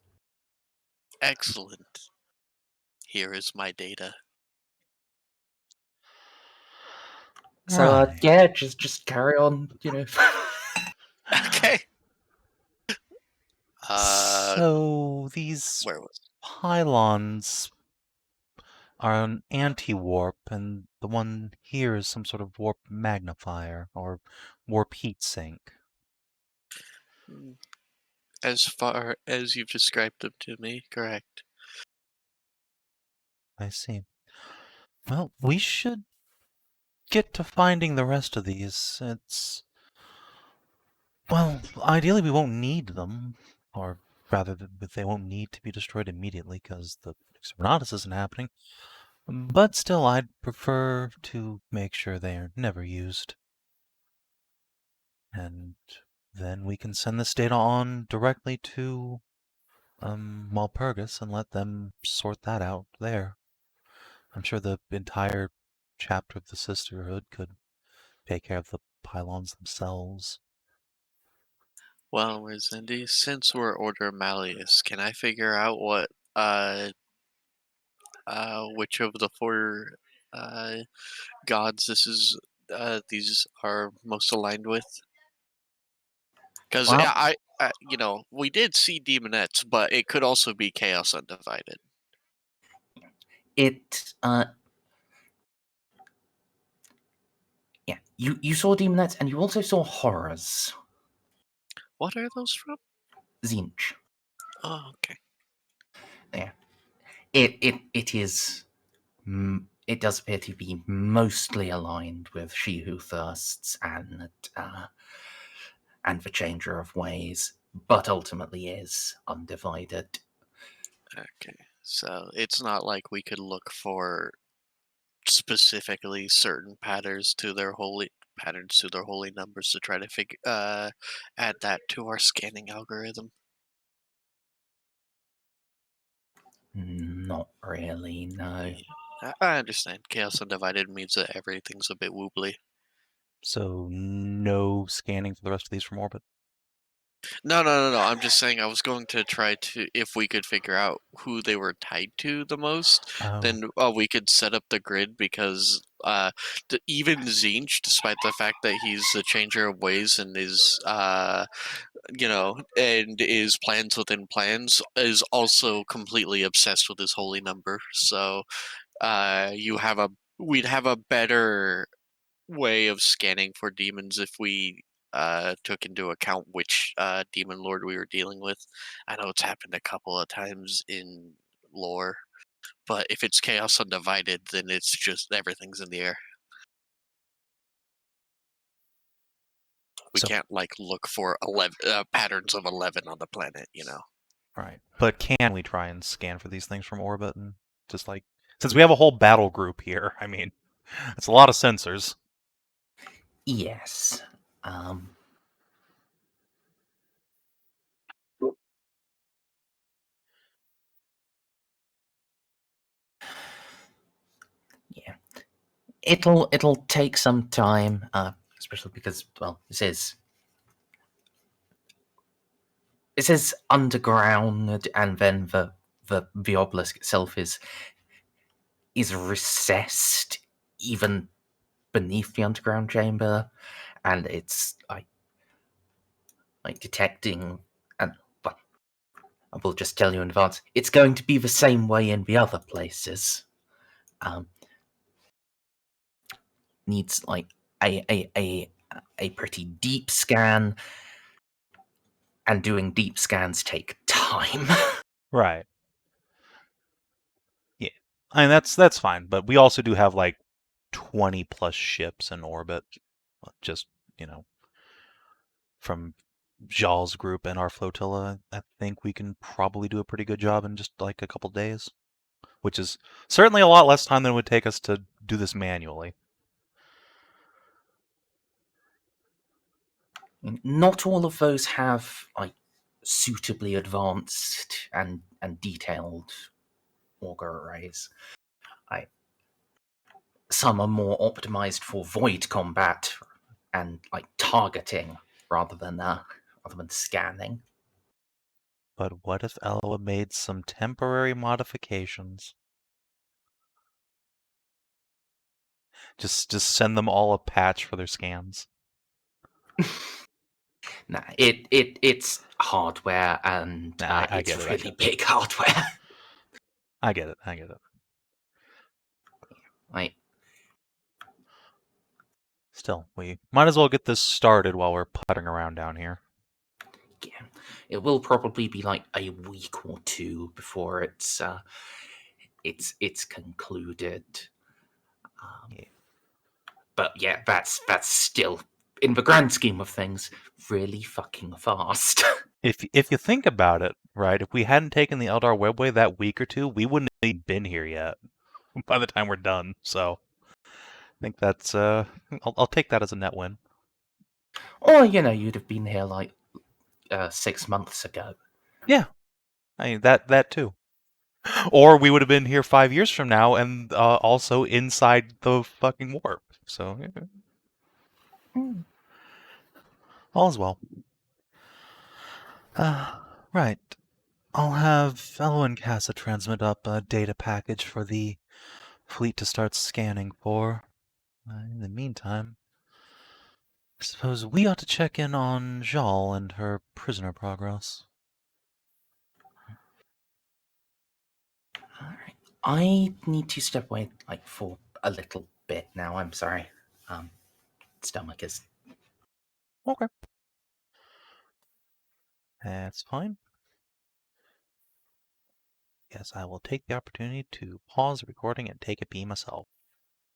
Excellent. Here is my data. So yeah, just carry on, Okay. So these pylons are an anti-warp, and the one here is some sort of warp magnifier or warp heat sink. As far as you've described them to me, correct. I see. Well, we should get to finding the rest of these. Well, ideally we won't need them, or rather, they won't need to be destroyed immediately because the Exterminatus isn't happening. But still, I'd prefer to make sure they are never used. And then we can send this data on directly to Walpurgis and let them sort that out there. I'm sure the entire chapter of the Sisterhood could take care of the pylons themselves. Well, Merzendi, since we're Order Malleus, can I figure out what which of the four gods these are most aligned with? Because we did see demonettes, but it could also be Chaos Undivided. Yeah, you saw demonettes, and you also saw horrors. What are those from? Zinch. Oh, okay. Yeah, it is. It does appear to be mostly aligned with She Who Thirsts and the Changer of Ways, but ultimately is undivided. Okay. So it's not like we could look for specifically certain patterns to their holy numbers to try to add that to our scanning algorithm. Not really, no. I understand. Chaos Undivided means that everything's a bit wobbly. So no scanning for the rest of these from orbit? No. I'm just saying I was going to try to, if we could figure out who they were tied to the most, then we could set up the grid because even Zinch, despite the fact that he's a changer of ways and is, and is plans within plans, is also completely obsessed with his holy number. So we'd have a better way of scanning for demons if we took into account which demon lord we were dealing with. I know it's happened a couple of times in lore, but if it's Chaos Undivided, then it's just everything's in the air. We can't look for 11 patterns of 11 on the planet, Right. But can we try and scan for these things from orbit? And just since we have a whole battle group here, I mean, it's a lot of sensors. Yes. Yeah. It'll take some time, especially because, well, this is underground, and then the obelisk itself is recessed even beneath the underground chamber, and it's like detecting, and well, I will just tell you in advance, it's going to be the same way in the other places. Needs like a pretty deep scan, and doing deep scans take time. Right. Yeah. I mean, that's fine, but we also do have 20 plus ships in orbit. Just, from Jal's group and our flotilla, I think we can probably do a pretty good job in just a couple days, which is certainly a lot less time than it would take us to do this manually. Not all of those have suitably advanced and detailed auger arrays. Some are more optimized for void combat and targeting rather than scanning. But what if Eloa made some temporary modifications? Just send them all a patch for their scans. Nah, it's hardware, and I it's get it, really big hardware. I get it. Still, we might as well get this started while we're puttering around down here. Yeah, it will probably be a week or two before it's concluded. Yeah. But yeah, that's still, in the grand scheme of things, really fucking fast. If you think about it, right, if we hadn't taken the Eldar Webway that week or two, we wouldn't have even been here yet by the time we're done. So I think that's I'll take that as a net win. Or you'd have been here 6 months ago. Yeah, I mean that too. Or we would have been here 5 years from now and also inside the fucking warp. So all's well. Right. I'll have Eloa and Casa transmit up a data package for the fleet to start scanning for. In the meantime, I suppose we ought to check in on Jal and her prisoner progress. All right. I need to step away for a little bit now. I'm sorry. Stomach is. Okay. That's fine. Yes, I will take the opportunity to pause the recording and take a pee myself.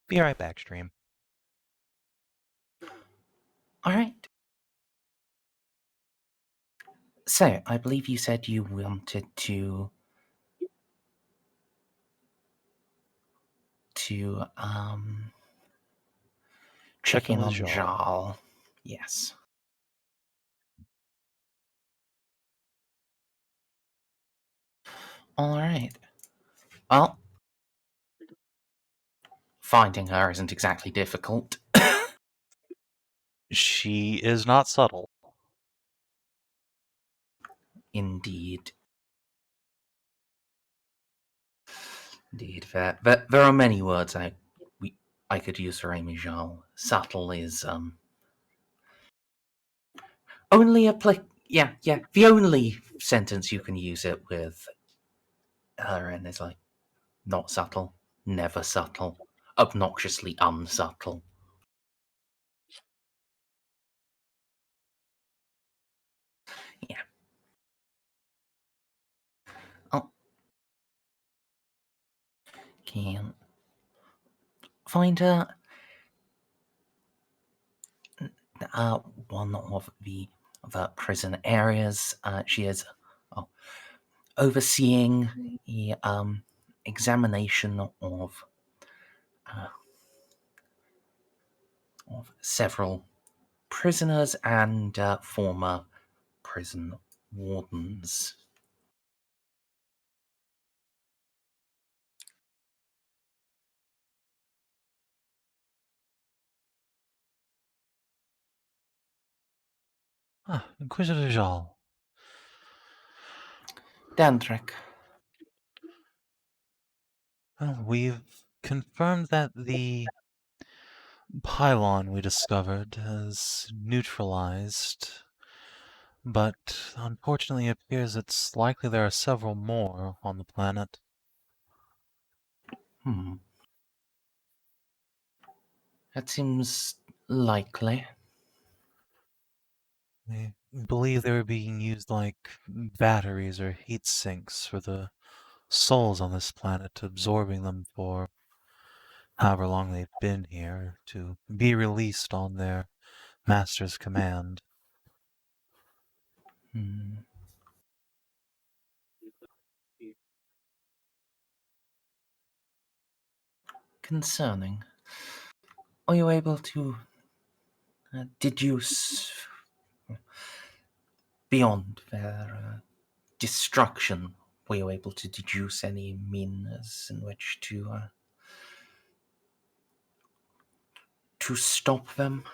Be right back, stream. All right. So, I believe you said you wanted to check in on Jal. Yes. All right. Well, finding her isn't exactly difficult. She is not subtle. Indeed. Indeed. There are many words I could use for Amy Jal. Subtle is only the only sentence you can use it with her in is not subtle, never subtle, obnoxiously unsubtle. Yeah. Oh. Can't find her. One of the prison areas. She is overseeing the examination of several prisoners and former prison wardens. Inquisitor Jal. Andric. Well, we've confirmed that the pylon we discovered has neutralized, but unfortunately it appears it's likely there are several more on the planet. That seems likely. I believe they were being used like batteries or heat sinks for the souls on this planet, absorbing them for however long they've been here to be released on their master's command. Concerning. Are you able to deduce beyond their destruction? Were you able to deduce any means in which to stop them?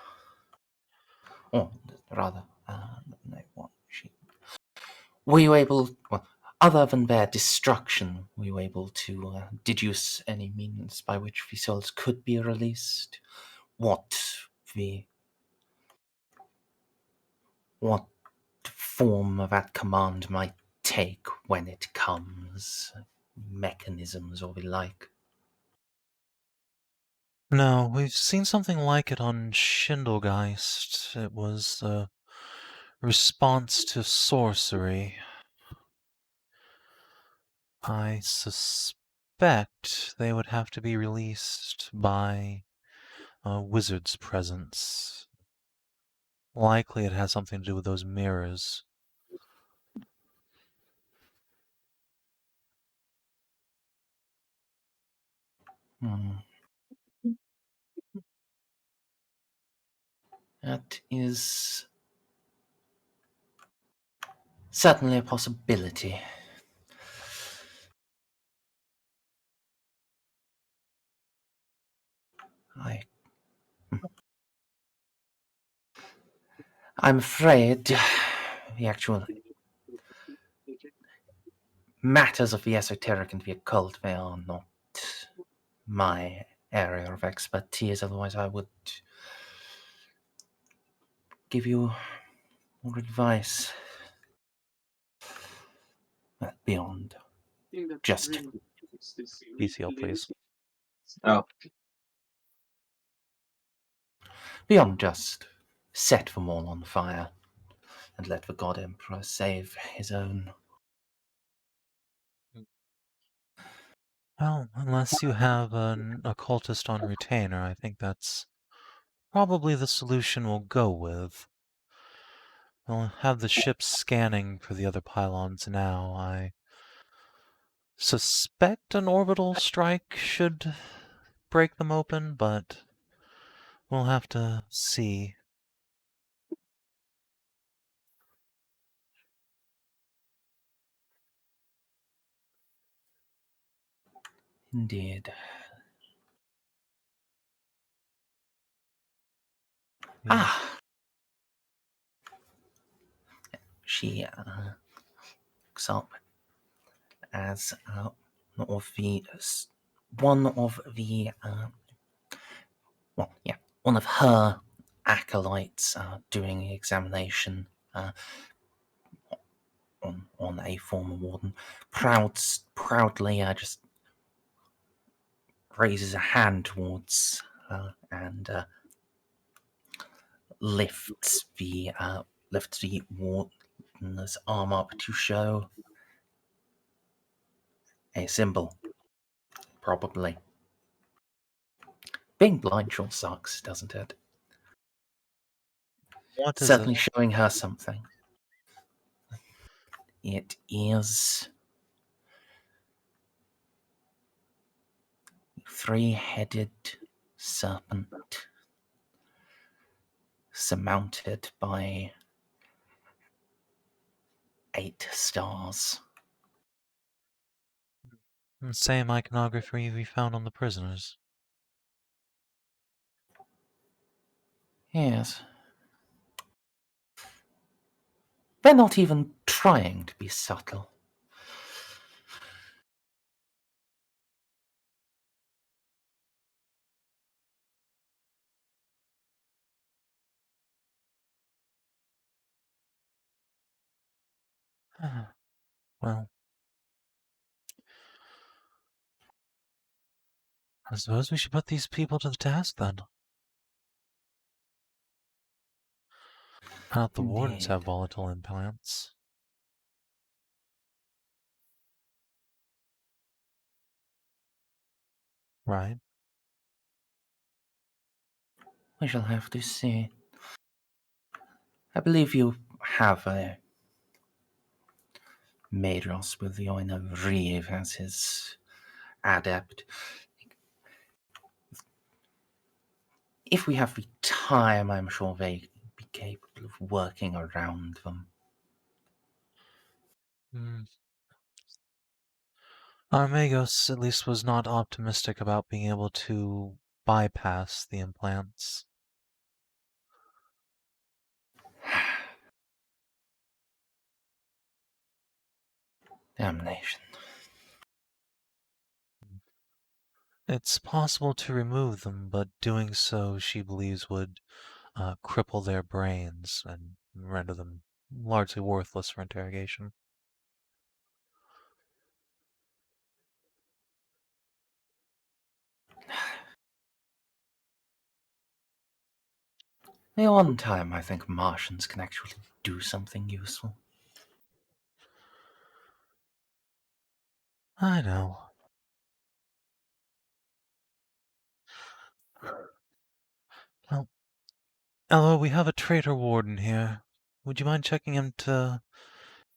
Or rather, no, what she. Were you able, other than their destruction, were you able to deduce any means by which the souls could be released? What form that command might take when it comes? Mechanisms or the like? No, we've seen something like it on Schindelgeist. It was a response to sorcery. I suspect they would have to be released by a wizard's presence. Likely it has something to do with those mirrors. That is certainly a possibility. I'm afraid the actual matters of the esoteric and the occult, they are not my area of expertise. Otherwise, I would give you more advice. Beyond just PCL, please. Oh, Beyond just set them all on fire and let the God Emperor save his own. Well, unless you have an occultist on retainer, I think that's probably the solution we'll go with. We'll have the ships scanning for the other pylons now. I suspect an orbital strike should break them open, but we'll have to see. Indeed. Yeah. Ah! She looks up as one of one of her acolytes doing the examination on a former warden, proudly just raises a hand towards her and lifts the warden's arm up to show a symbol. Probably. Being blind sure sucks, doesn't it? What is Certainly it? showing her something. It is a three-headed serpent surmounted by 8 stars. The same iconography we found on the prisoners. Yes. They're not even trying to be subtle. Well, I suppose we should put these people to the task then. Not the wardens Indeed. have volatile implants. Right? We shall have to see. I believe you have a Madros with the Oina Reeve as his adept. If we have the time, I'm sure they'd be capable of working around them. Our Magos at least was not optimistic about being able to bypass the implants. Damnation. It's possible to remove them, but doing so, she believes, would cripple their brains and render them largely worthless for interrogation. The one time I think Martians can actually do something useful. I know. Well, Eloa, we have a traitor warden here. Would you mind checking him to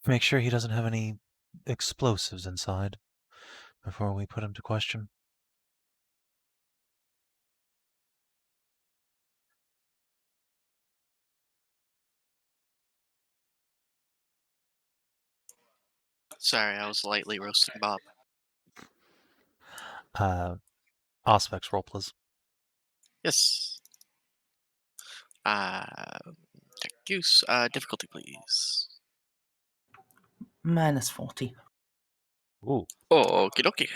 make sure he doesn't have any explosives inside before we put him to question? Sorry, I was lightly roasting Bob. Osvex roll, please. Yes. Tech use. Difficulty, please. -40. Ooh. Okie dokie.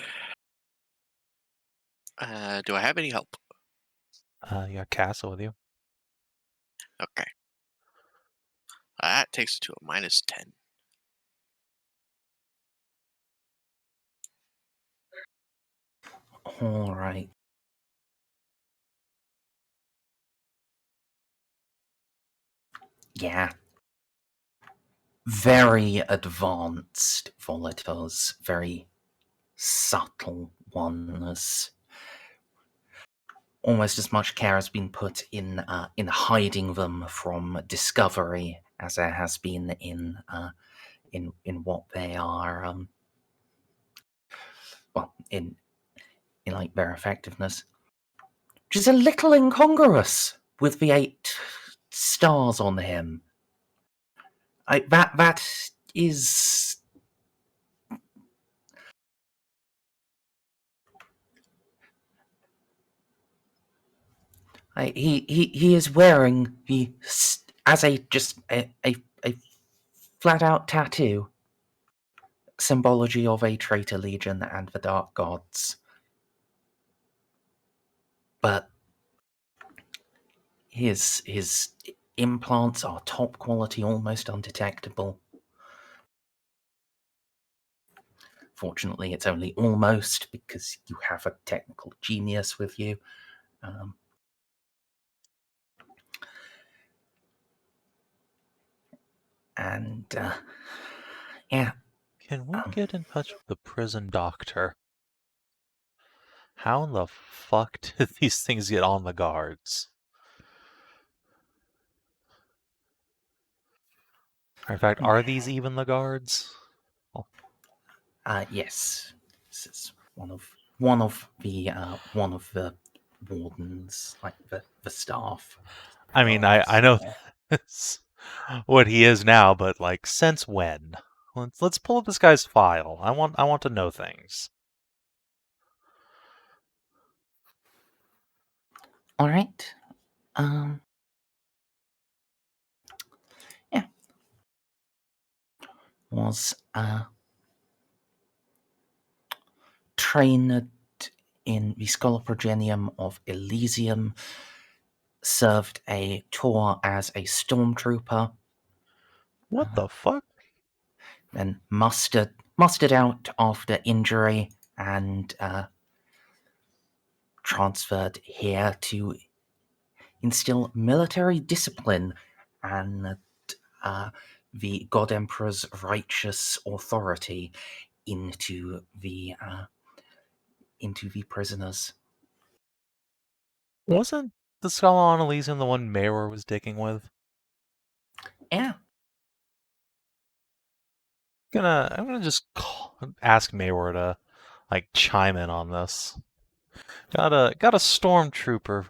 Do I have any help? You got Castle with you. Okay. That takes it to a -10. All right. Yeah. Very advanced volators, very subtle ones. Almost as much care has been put in hiding them from discovery as there has been in what they are. In like their effectiveness, which is a little incongruous with the 8 stars on him. That is. He is wearing the as a flat out tattoo symbology of a traitor legion and the dark gods, but his implants are top quality, almost undetectable. Fortunately, it's only almost because you have a technical genius with you. And yeah. Can we get in touch with the prison doctor? How in the fuck did these things get on the guards? In fact, are these even the guards? Yes. This is one of the wardens, like the staff. I mean, I know that's what he is now, but like, since when? Let's pull up this guy's file. I want to know things. All right. Yeah. Was trained in the Scoloprogenium of Elysium, served a tour as a stormtrooper. What the fuck? Then mustered out after injury and transferred here to instill military discipline and the God Emperor's righteous authority into the prisoners. Wasn't the skull on Elysium the one Mayor was digging with? Yeah. I'm gonna just ask Mayor to like chime in on this. Got a stormtrooper.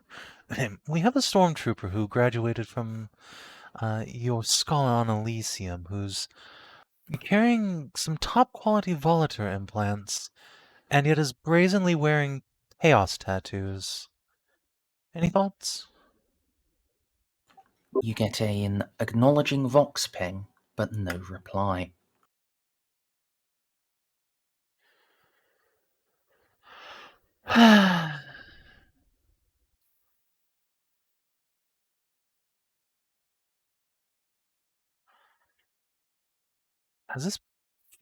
We have a stormtrooper who graduated from your skull on Elysium, who's carrying some top quality Volator implants, and yet is brazenly wearing chaos tattoos. Any thoughts? You get an acknowledging Vox ping, but no reply.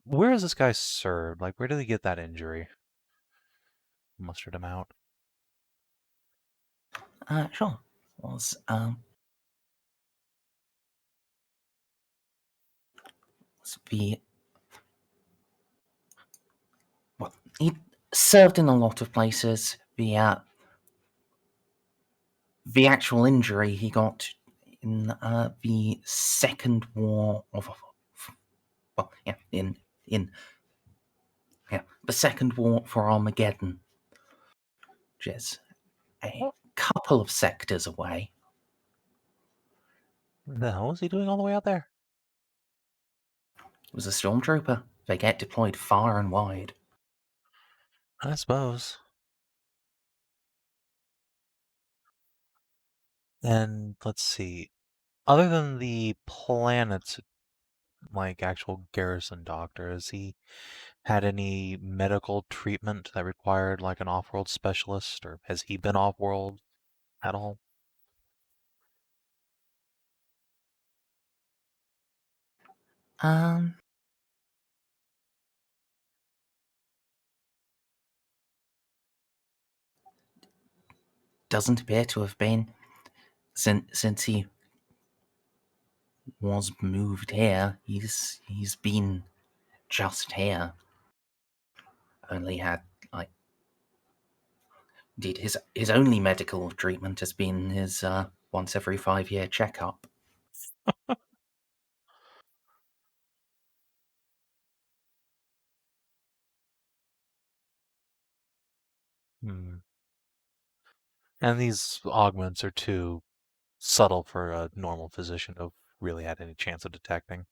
Where is this guy served? Like, where did he get that injury? Mustered him out. Sure. Was the well, he served in a lot of places. The actual injury he got in the Second War of the Second War for Armageddon, which is a couple of sectors away. What the hell was he doing all the way out there? It was a stormtrooper. They get deployed far and wide. I suppose. And let's see. Other than the planet's like actual garrison doctor, has he had any medical treatment that required like an off-world specialist, or has he been off-world at all? doesn't appear to have been since he was moved here. He's been just here. Only had indeed his only medical treatment has been his once every 5-year checkup. And these augments are too subtle for a normal physician to have really had any chance of detecting.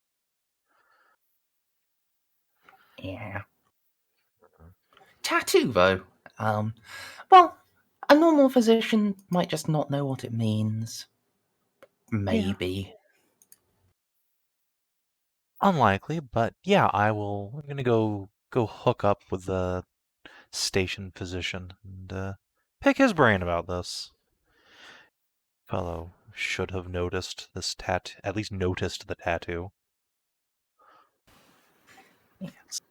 Yeah. Tattoo, though. Well, a normal physician might just not know what it means. Maybe. Unlikely, but yeah, I'm gonna go hook up with the station physician and pick his brain about this. Fellow should have noticed this at least noticed the tattoo. Yes.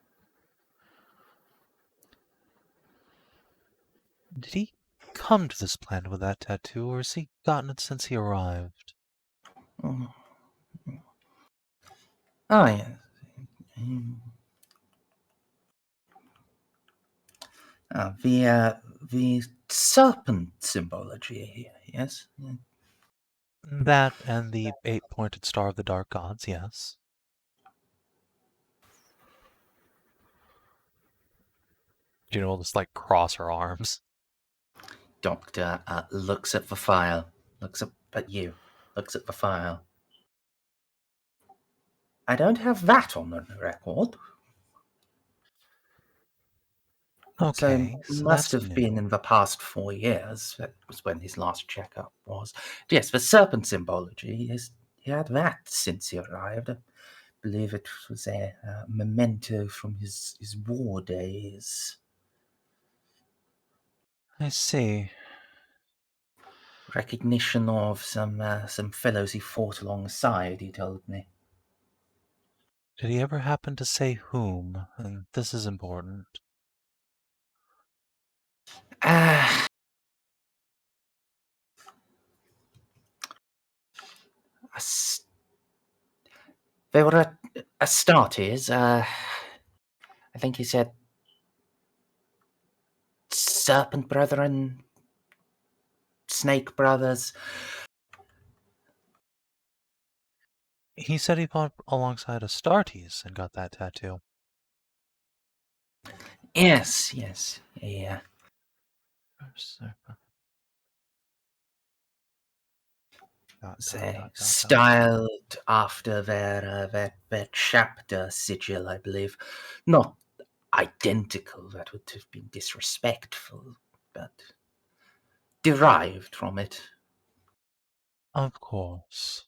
Did he come to this planet with that tattoo, or has he gotten it since he arrived? Oh, yes. The serpent symbology, yes? That and the 8-pointed star of the dark gods, yes. Juno will just cross her arms. Doctor looks at the file, looks up at you, looks at the file. I don't have that on the record. Okay, So so must that's have new. been in the past 4 years. That was when his last checkup was. Yes, the serpent symbology, he had that since he arrived. I believe it was a memento from his war days. I see. Recognition of some fellows he fought alongside, he told me. Did he ever happen to say whom? And this is important. They were Astartes. I think he said Serpent Brethren, Snake Brothers. He said he fought alongside Astartes and got that tattoo. Yes, yeah. Styled after their chapter sigil, I believe. Not identical, that would have been disrespectful, but derived from it. Of course.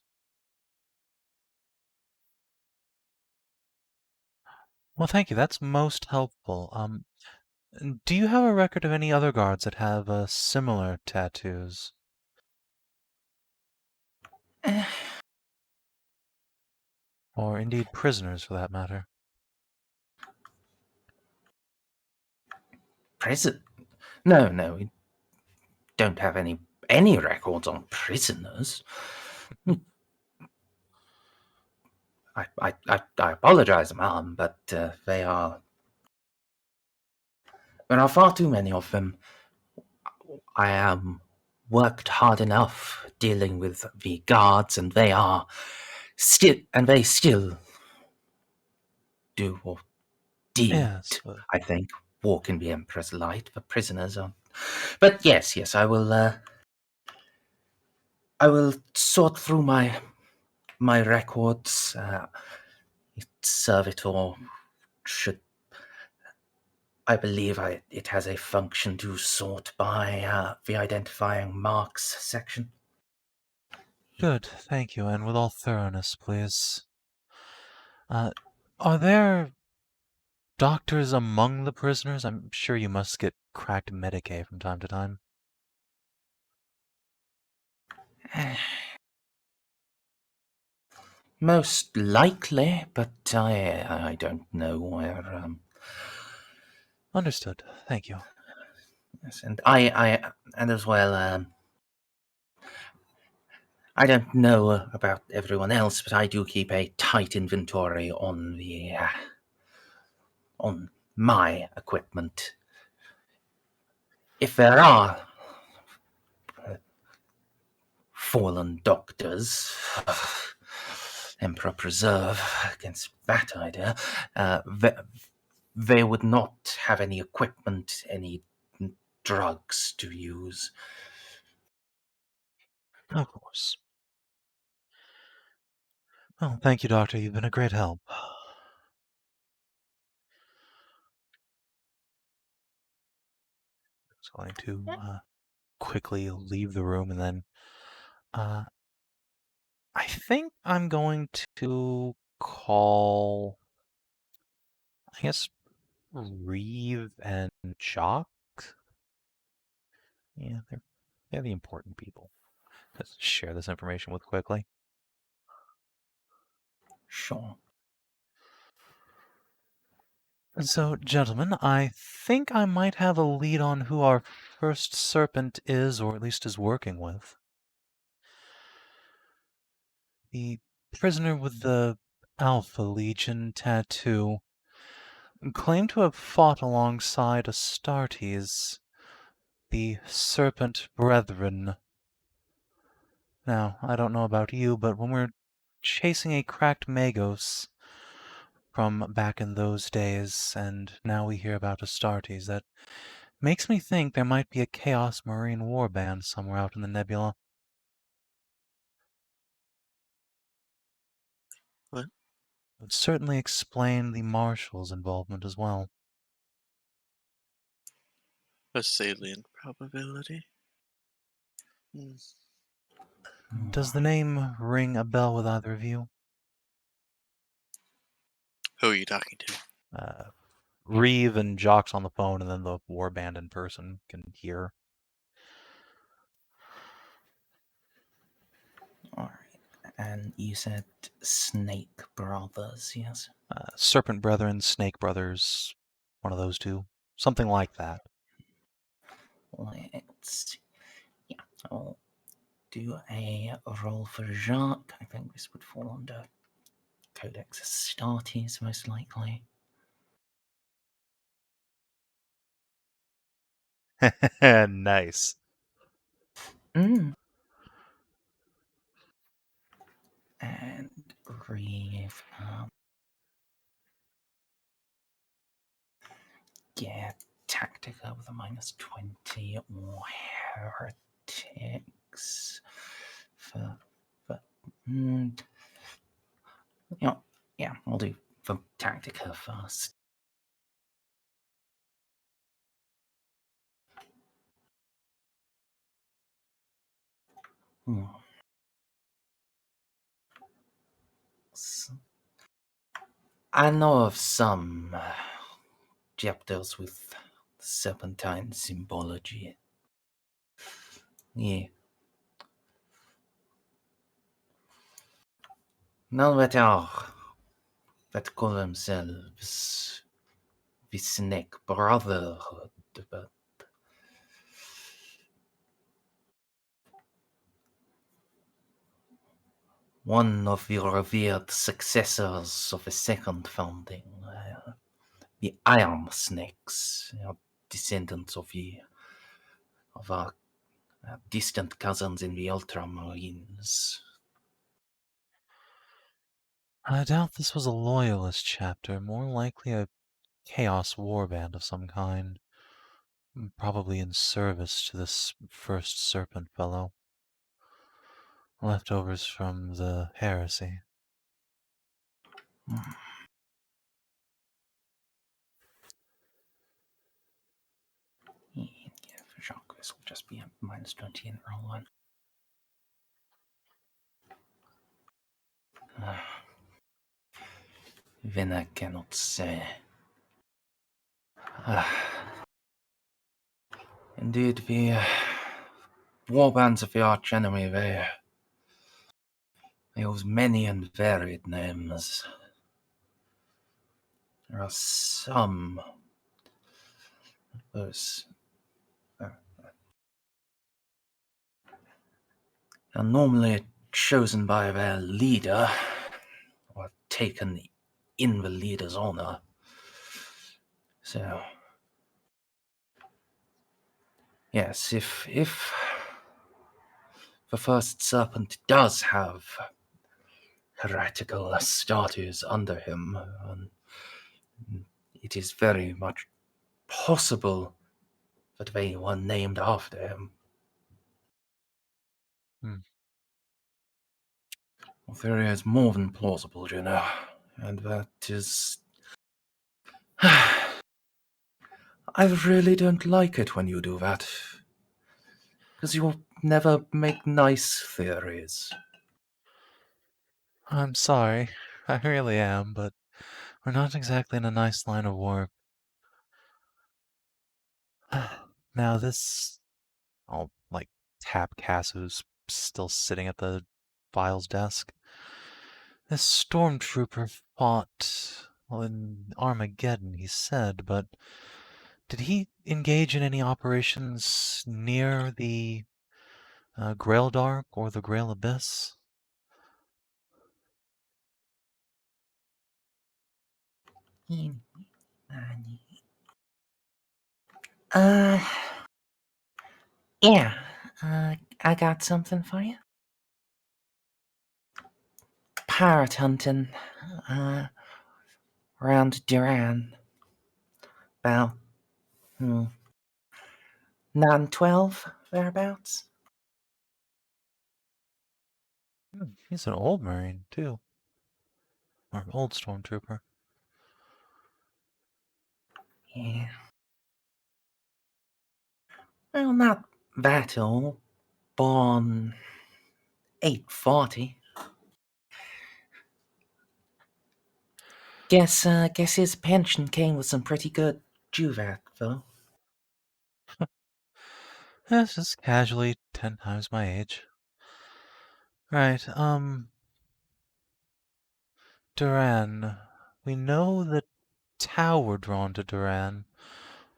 Well, thank you. That's most helpful. Do you have a record of any other guards that have similar tattoos? Or indeed prisoners, for that matter? Prison? No, we don't have any records on prisoners. I apologize, ma'am, but there are far too many of them. I worked hard enough dealing with the guards, and they still do or did, Yes. I think, walk in the Emperor's light. The prisoners are. But yes, I will sort through my records. Servitor should. I believe it has a function to sort by the identifying marks section. Good, thank you, and with all thoroughness, please. Are there doctors among the prisoners? I'm sure you must get cracked Mediguerre from time to time. Most likely, but I don't know where. Understood. Thank you. Yes, and and as well, I don't know about everyone else, but I do keep a tight inventory on on my equipment. If there are fallen doctors, Emperor preserve against that idea, they would not have any equipment, any drugs to use. Of course. Well, thank you, Doctor. You've been a great help. Just going to quickly leave the room, and then I think I'm going to call, I guess, Reeve and Jock. Yeah, they're the important people to share this information with quickly. Sure. So, gentlemen, I think I might have a lead on who our first serpent is, or at least is working with. The prisoner with the Alpha Legion tattoo claimed to have fought alongside Astartes, the Serpent Brethren. Now, I don't know about you, but when we're chasing a cracked Magos from back in those days, and now we hear about Astartes, that makes me think there might be a Chaos Marine warband somewhere out in the nebula. What? It would certainly explain the Marshal's involvement as well. A salient probability. Does the name ring a bell with either of you? Who are you talking to? Reeve and Jock's on the phone, and then the warband in person can hear. Alright. And you said Snake Brothers, yes? Serpent Brethren, Snake Brothers, one of those two. Something like that. Let's see. Yeah, I'll do a roll for Jacques. I think this would fall under Codex Astartes, most likely. Nice. And Reeve. Yeah, Tactica with a -20 or Heretics. Yeah, I'll do the Tactica first. I know of some chapters with serpentine symbology. Yeah. None that call themselves the Snake Brotherhood, but one of the revered successors of the second founding, the Iron Snakes, descendants of our distant cousins in the Ultramarines. I doubt this was a loyalist chapter, more likely a chaos warband of some kind. Probably in service to this first serpent fellow. Leftovers from the Heresy. Yeah, for Jacques, this will just be a -20 in roll 1. Then I cannot say. Indeed, the warbands of the archenemy, they use many and varied names. There are some those are normally chosen by their leader, or taken in the leader's honor. So, yes, if the first serpent does have heretical statues under him, it is very much possible that they were named after him. Well, there is more than plausible, Juno, and that is... I really don't like it when you do that, because you never make nice theories. I'm sorry. I really am, but we're not exactly in a nice line of work. Now this... I'll, tap Cass, who's still sitting at the files desk. This stormtrooper fought, well, in Armageddon, he said, but did he engage in any operations near the Grail Dark or the Grail Abyss? Yeah, I got something for you. Pirate hunting, around Duran. About, 9-12, thereabouts. He's an old Marine, too. Or an old Stormtrooper. Yeah. Well, not that old. Born 840. Guess his pension came with some pretty good juvat, though. That's just casually 10 times my age. Right, Duran. We know that Tau were drawn to Duran,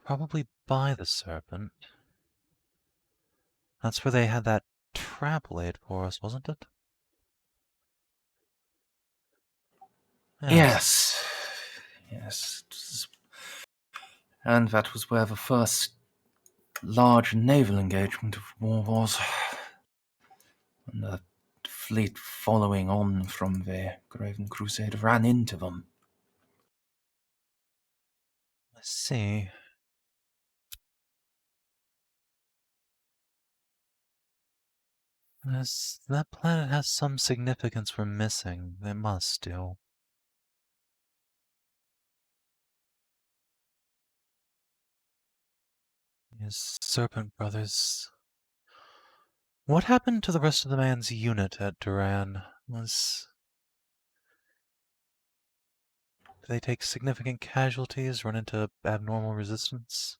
probably by the Serpent. That's where they had that trap laid for us, wasn't it? Yes. And that was where the first large naval engagement of war was. And the fleet following on from the Graven Crusade ran into them. I see. That planet has some significance we're missing. It must do. His Serpent Brothers. What happened to the rest of the man's unit at Duran? Did they take significant casualties, run into abnormal resistance?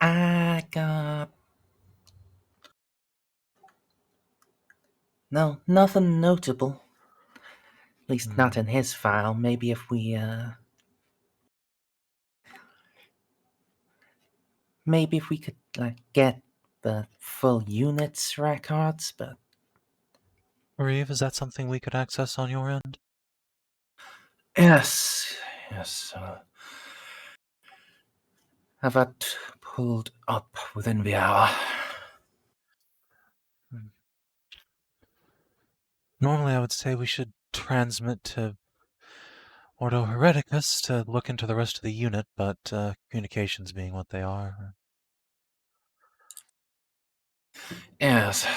I got... No, nothing notable. At least not in his file. Maybe if we, maybe if we could, get the full units records, but... Reeve, is that something we could access on your end? Yes. Have that pulled up within the hour. Normally I would say we should transmit to Ordo Hereticus to look into the rest of the unit, but communications being what they are. Yes,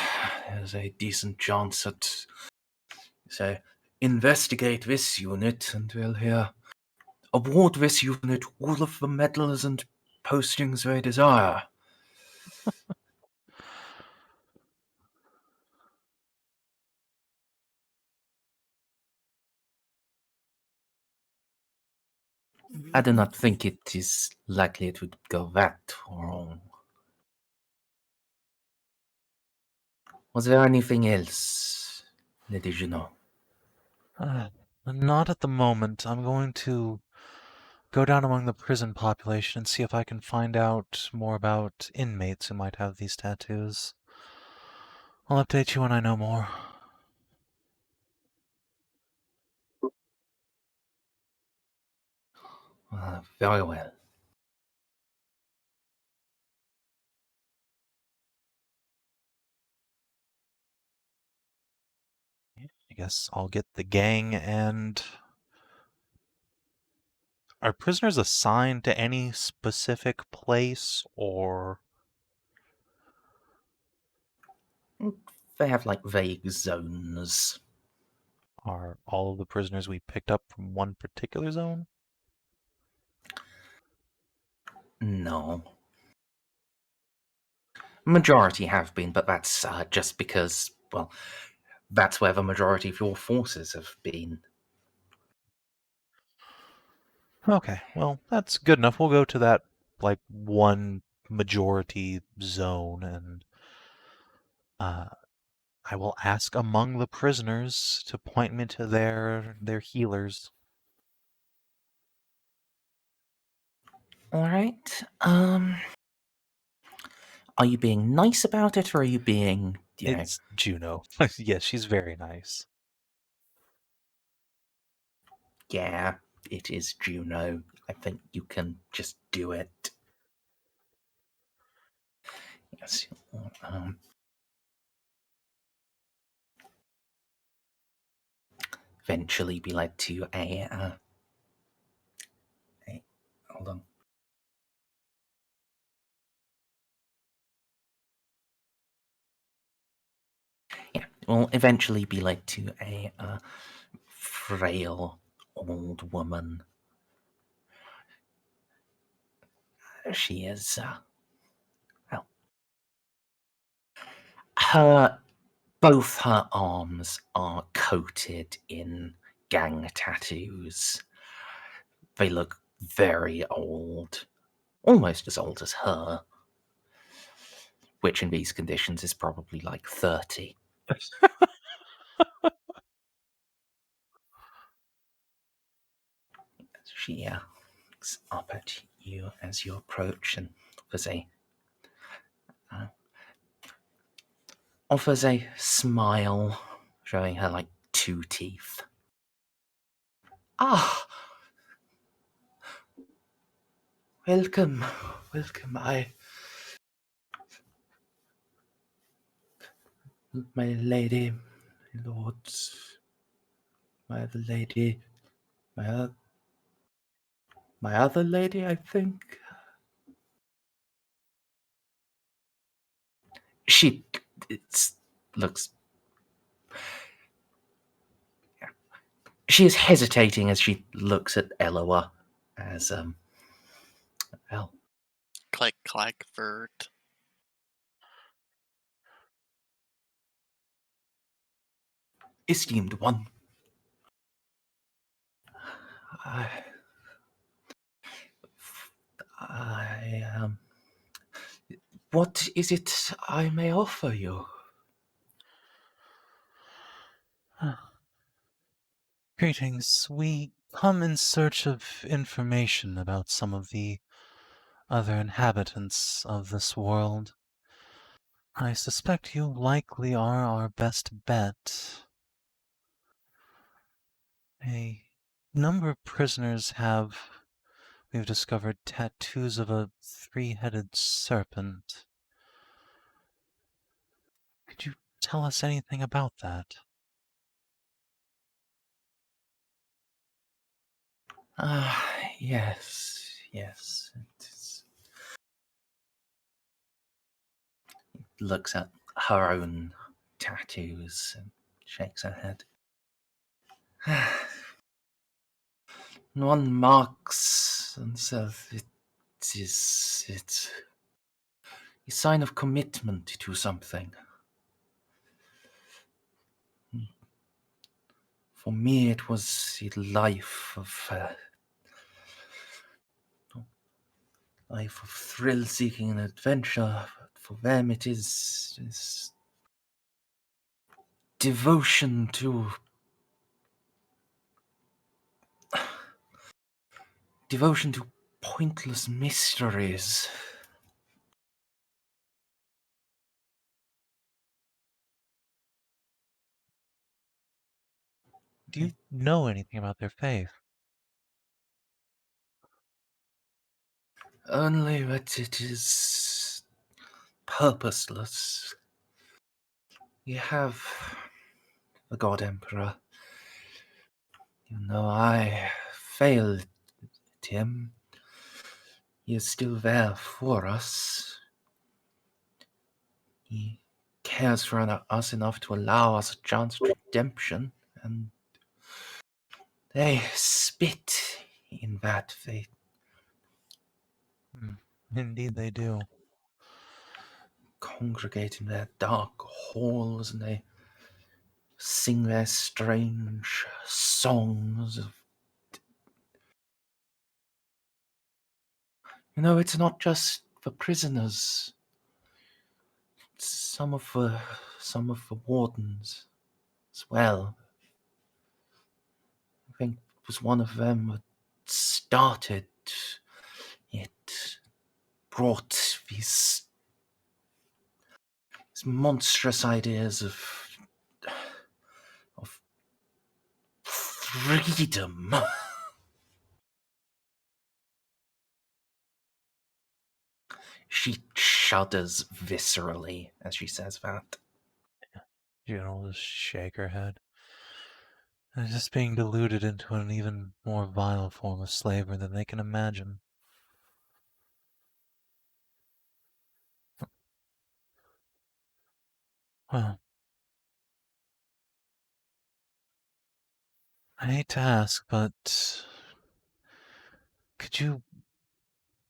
there's a decent chance that... Say, investigate this unit and we'll hear... Award this unit all of the medals and postings they desire. I do not think it is likely it would go that wrong. Was there anything else, Lady Juno? Not at the moment. I'm going to go down among the prison population and see if I can find out more about inmates who might have these tattoos. I'll update you when I know more. Very well. I guess I'll get the gang and... Are prisoners assigned to any specific place, or... They have, like, vague zones. Are all of the prisoners we picked up from one particular zone? No. Majority have been, but that's just because, well, that's where the majority of your forces have been. Okay, well, that's good enough. We'll go to that, like, one majority zone, and I will ask among the prisoners to point me to their healers. Alright, are you being nice about it, or are you being, It's Juno. Yes, she's very nice. Yeah, it is Juno. I think you can just do it. Yes. Eventually be led to a hold on. Yeah, will eventually be led to a frail old woman. She is, well, both her arms are coated in gang tattoos. They look very old, almost as old as her, which in these conditions is probably like 30. She looks up at you as you approach and offers a smile, showing her like 2 teeth. Ah, welcome. My lady, my lords, my other lady, my other lady, I think. She looks. She is hesitating as she looks at Eloa as well. Click, clack, vert. Esteemed one. What is it I may offer you? Greetings. We come in search of information about some of the other inhabitants of this world. I suspect you likely are our best bet. A number of prisoners we've discovered, tattoos of a 3-headed serpent. Could you tell us anything about that? Yes. Looks at her own tattoos and shakes her head. One marks himself. It's a sign of commitment to something. For me, it was a life of thrill-seeking and adventure. For them, it is devotion to devotion to pointless mysteries. Do you know anything about their faith? Only that it is purposeless. You have the God Emperor. You know, I failed him. He is still there for us. He cares for us enough to allow us a chance at redemption, and they spit in that faith. Indeed they do. Congregate in their dark halls, and they sing their strange songs of... You know, it's not just for prisoners. It's some of the wardens as well. I think it was one of them that started it, brought these monstrous ideas of freedom. She shudders viscerally as she says that. Juno will just shake her head. They're just being deluded into an even more vile form of slavery than they can imagine. Well, I hate to ask, but could you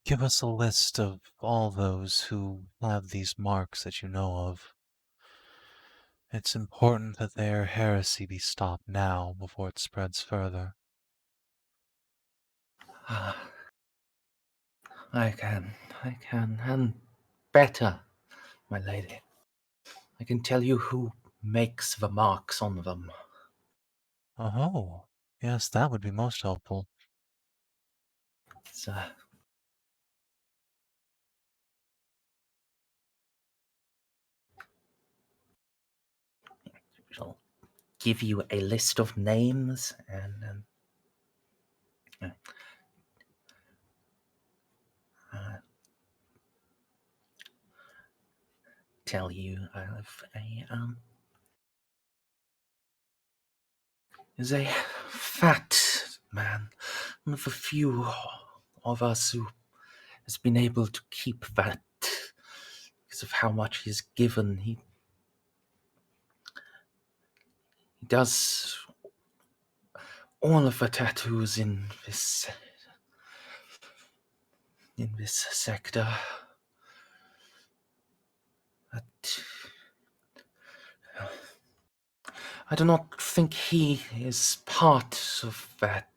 give us a list of all those who have these marks that you know of? It's important that their heresy be stopped now before it spreads further. I can, and better, my lady. I can tell you who makes the marks on them. Oh, yes, that would be most helpful. It's, she'll give you a list of names and tell you of is a fat man, one of the few of us who has been able to keep that because of how much he's given. He does all of the tattoos in this sector. But I do not think he is part of that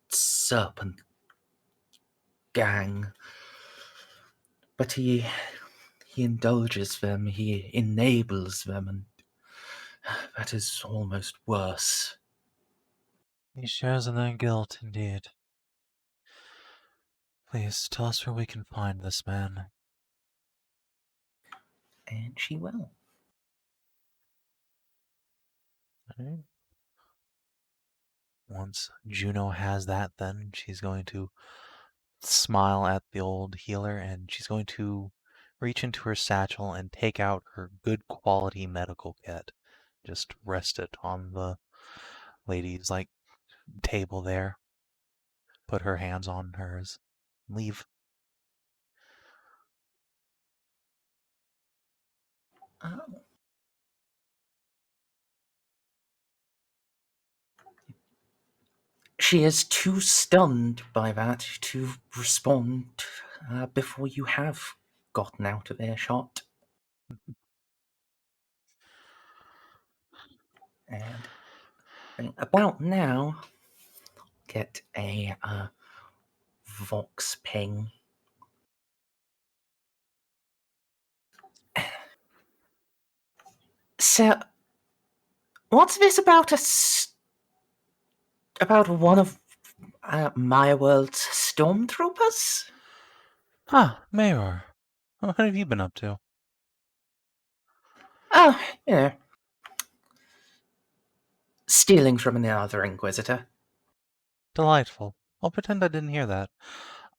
serpent gang. But he indulges them, he enables them, and that is almost worse. He shares in their guilt, indeed. Please, tell us where we can find this man. And she will. Okay. Once Juno has that, then she's going to smile at the old healer, and she's going to reach into her satchel and take out her good quality medical kit. Just rest it on the lady's table there. Put her hands on hers. Leave. Oh. She is too stunned by that to respond before you have gotten out of earshot. And about now, get a Vox ping. So, what's this about about one of My World's stormtroopers? Ah, Mayor. What have you been up to? Oh, stealing from another Inquisitor. Delightful. I'll pretend I didn't hear that.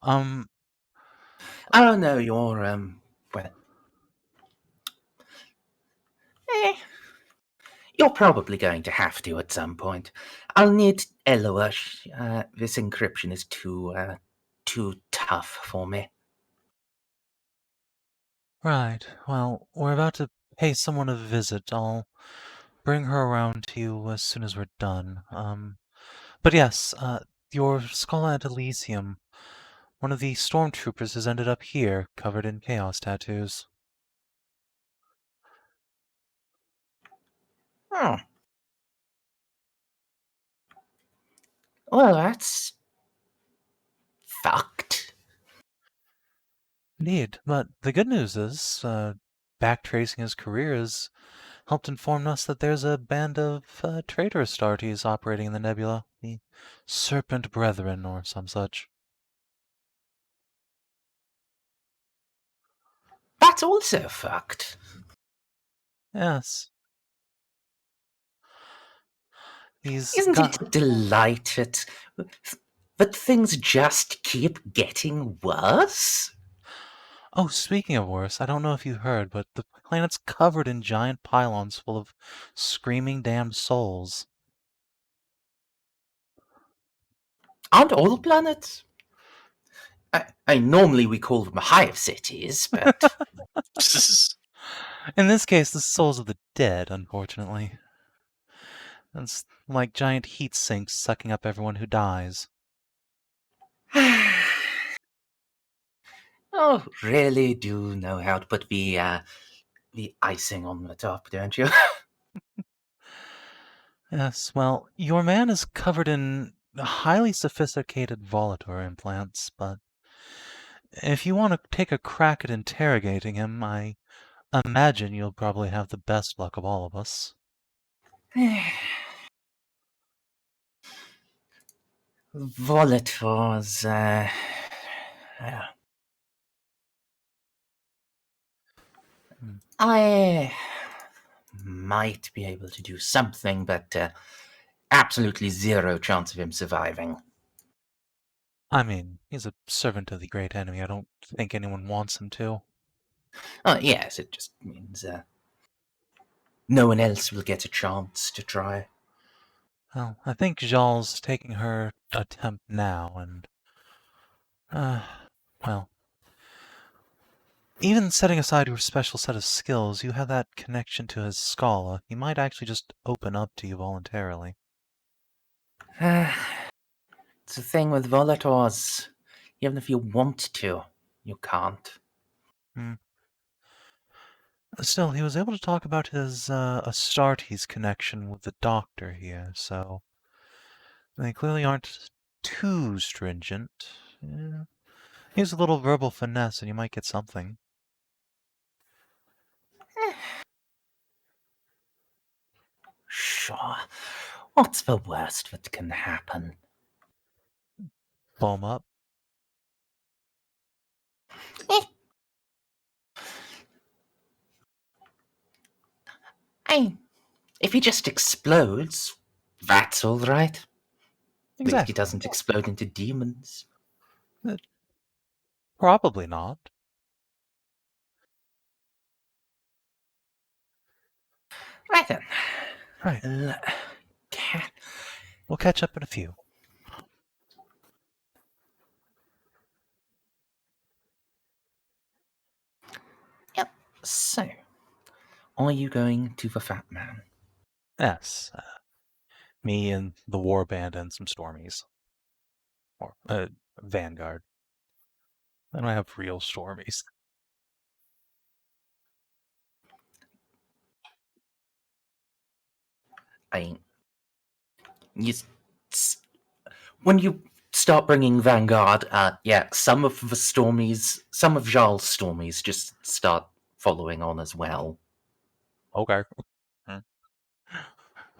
Oh no, you're well, you're probably going to have to at some point. I'll need Eloa. This encryption is too tough for me. Right. Well, we're about to pay someone a visit. I'll bring her around to you as soon as we're done. But yes, your Schola at Elysium. One of the stormtroopers has ended up here, covered in chaos tattoos. Oh. Well, that's fucked. Indeed, but the good news is, backtracing his career has helped inform us that there's a band of traitorous Astartes operating in the nebula, the Serpent Brethren or some such. That's also fucked. Yes. Isn't it a delight that things just keep getting worse? Oh, speaking of worse, I don't know if you heard, but the planet's covered in giant pylons full of screaming damned souls. Aren't all planets? Normally we call them hive cities, but In this case, the souls of the dead, unfortunately. It's like giant heat sinks sucking up everyone who dies. oh, really do know how to put the icing on the top, don't you? Yes, well, your man is covered in highly sophisticated Volator implants, but if you want to take a crack at interrogating him, I imagine you'll probably have the best luck of all of us. Volators, I might be able to do something, but absolutely zero chance of him surviving. I mean, he's a servant of the great enemy. I don't think anyone wants him to. Oh, yes, it just means no one else will get a chance to try. Well, I think Jal's taking her attempt now, and... well... Even setting aside your special set of skills, you have that connection to his Scala. He might actually just open up to you voluntarily. It's the thing with Volators. Even if you want to, you can't. Still, he was able to talk about his Astartes connection with the doctor here, so they clearly aren't too stringent. Yeah. Use a little verbal finesse and you might get something. Sure. What's the worst that can happen? Blow him up. If he just explodes, that's all right. If Exactly. he doesn't explode into demons. Probably not. Right then. Right. We'll catch up in a few. Yep. So, are you going to the Fat Man? Yes. Me and the Warband and some Stormies. Or, Vanguard. I don't have real Stormies. When you start bringing Vanguard, some of the Stormies, some of Jarl's Stormies just start following on as well. Okay.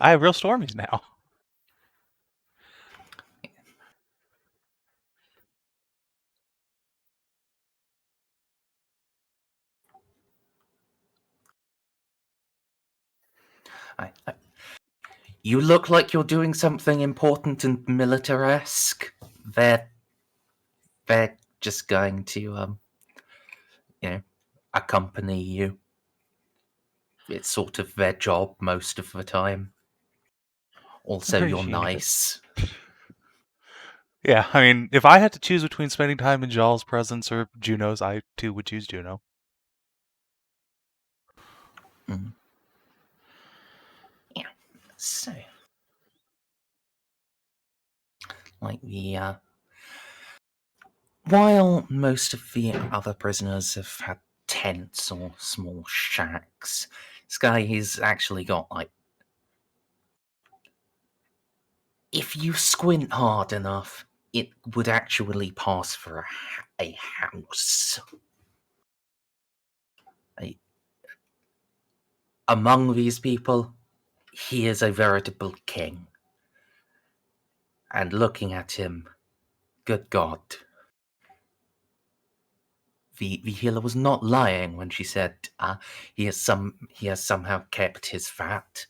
I have real Stormies now. You look like you're doing something important and militaresque. They're just going to accompany you. It's sort of their job most of the time. Also, you're Appreciate it. nice. Yeah, I mean, if I had to choose between spending time in Jaal's presence or Juno's, I too would choose Juno. Mm. Yeah. So, like while most of the other prisoners have had tents or small shacks, this guy he's actually got if you squint hard enough, it would actually pass for a house. Among these people, he is a veritable king. And looking at him, good God. The healer was not lying when she said he has somehow kept his fat.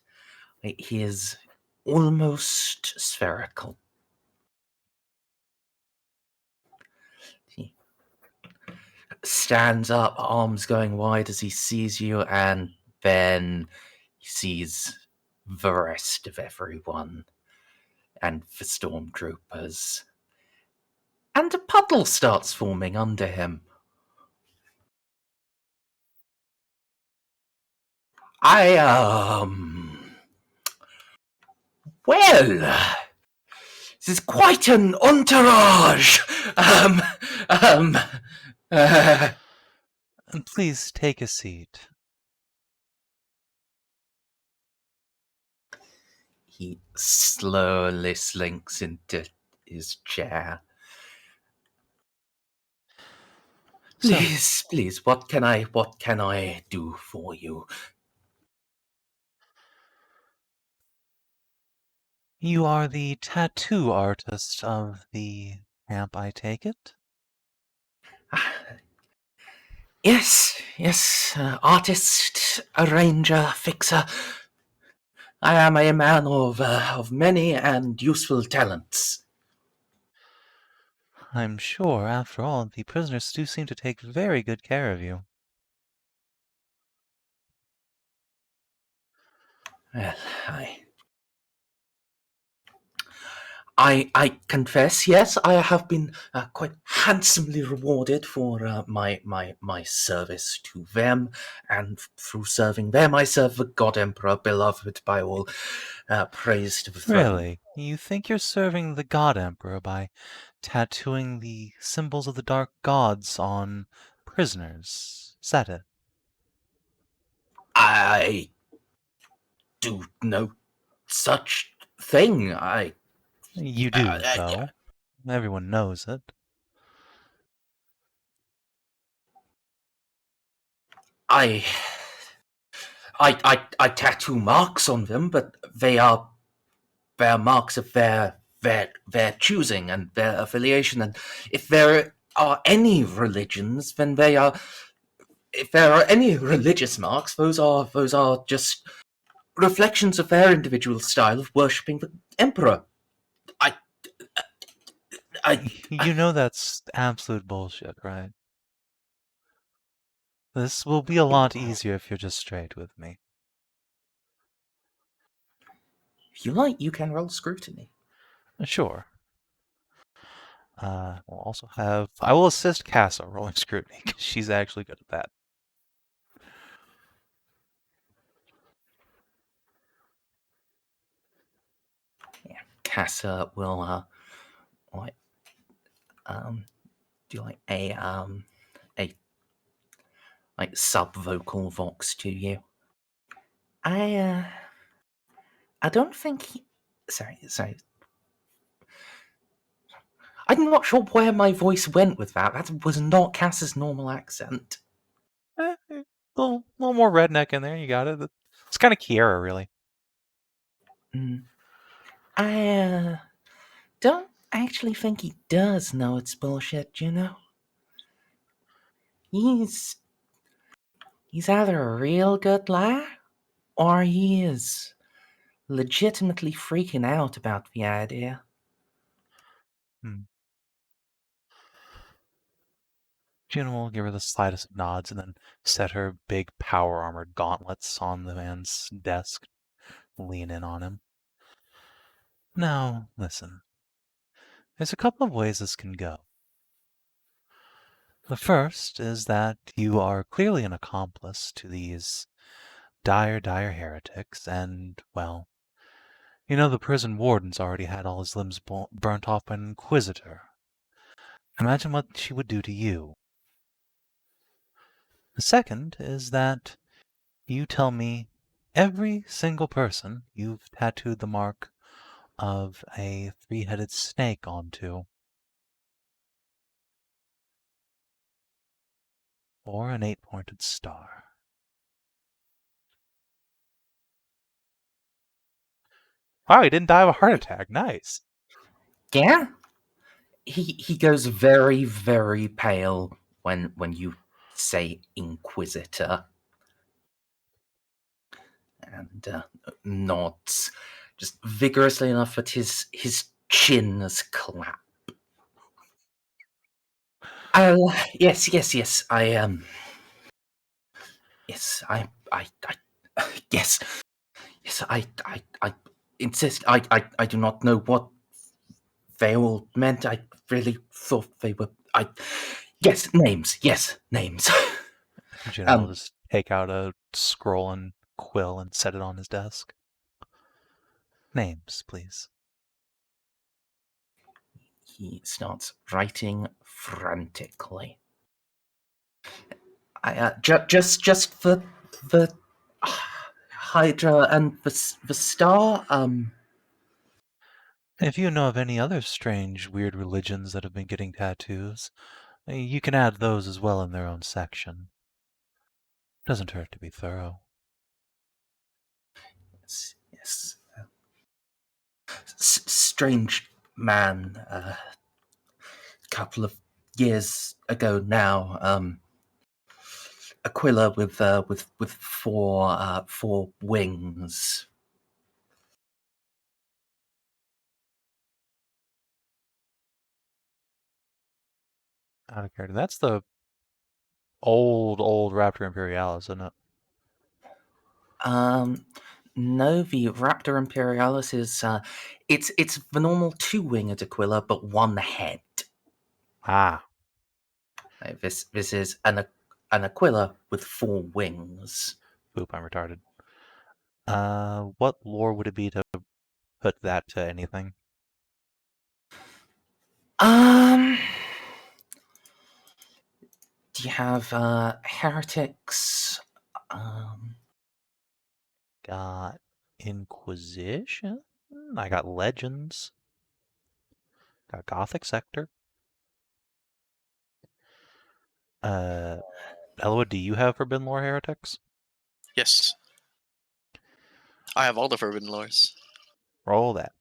He is almost spherical. He stands up, arms going wide as he sees you, and then he sees the rest of everyone and the stormtroopers. And a puddle starts forming under him. Well, this is quite an entourage. Please take a seat. He slowly slinks into his chair. Please, what can I do for you? You are the tattoo artist of the camp, I take it? Yes, artist, arranger, fixer. I am a man of many and useful talents. I'm sure, after all, the prisoners do seem to take very good care of you. Well, I confess, yes, I have been quite handsomely rewarded for my service to them, and through serving them, I serve the God Emperor, beloved by all, praised to the throne. Really? You think you're serving the God Emperor by tattooing the symbols of the Dark Gods on prisoners? Is that it? I do no such thing. You do, though. Everyone knows it. I tattoo marks on them, but they're marks of their choosing and their affiliation. And if there are any religions, then they are. If there are any religious marks, those are just reflections of their individual style of worshipping the emperor. You know that's absolute bullshit, right? This will be a lot easier if you're just straight with me. If you like, you can roll scrutiny. Sure. We'll also have... I will assist Casa rolling scrutiny, because she's actually good at that. Yeah, Casa will do a sub vocal vox to you. I don't think sorry. I'm not sure where my voice went with that. That was not Cass's normal accent. A little more redneck in there, you got it. It's kind of Kiera, really. I don't actually think he does know it's bullshit, you know? He's either a real good liar, or he is legitimately freaking out about the idea. Juno will give her the slightest of nods and then set her big power armored gauntlets on the man's desk, lean in on him. Now, listen. There's a couple of ways this can go. The first is that you are clearly an accomplice to these dire heretics, and, well, you know the prison warden's already had all his limbs burnt off by an inquisitor. Imagine what she would do to you. The second is that you tell me every single person you've tattooed the mark of a three-headed snake onto. Or an 8-pointed star. Wow, he didn't die of a heart attack. Nice. Yeah? He goes very, very pale when you say Inquisitor. And nods just vigorously enough that his chin is clapped. Yes, I yes, I insist. I do not know what they all meant. I really thought they were. Names. Yes, names. Juno will just take out a scroll and quill and set it on his desk. Names, please. He starts writing frantically. Just the hydra and the star. If you know of any other strange, weird religions that have been getting tattoos, you can add those as well in their own section. Doesn't hurt to be thorough. Yes. Strange man. A couple of years ago now. Aquila with four wings. Out of character. That's the old Raptor Imperialis, isn't it? No, the Raptor Imperialis is it's the normal 2-winged Aquila, but one head. Ah. This is an Aquila with 4 wings. Oop, I'm retarded. What lore would it be to put that to anything? Do you have heretics? Got Inquisition. I got Legends. Got Gothic Sector. Eloa, do you have Forbidden Lore Heretics? Yes. I have all the forbidden lores. Roll that.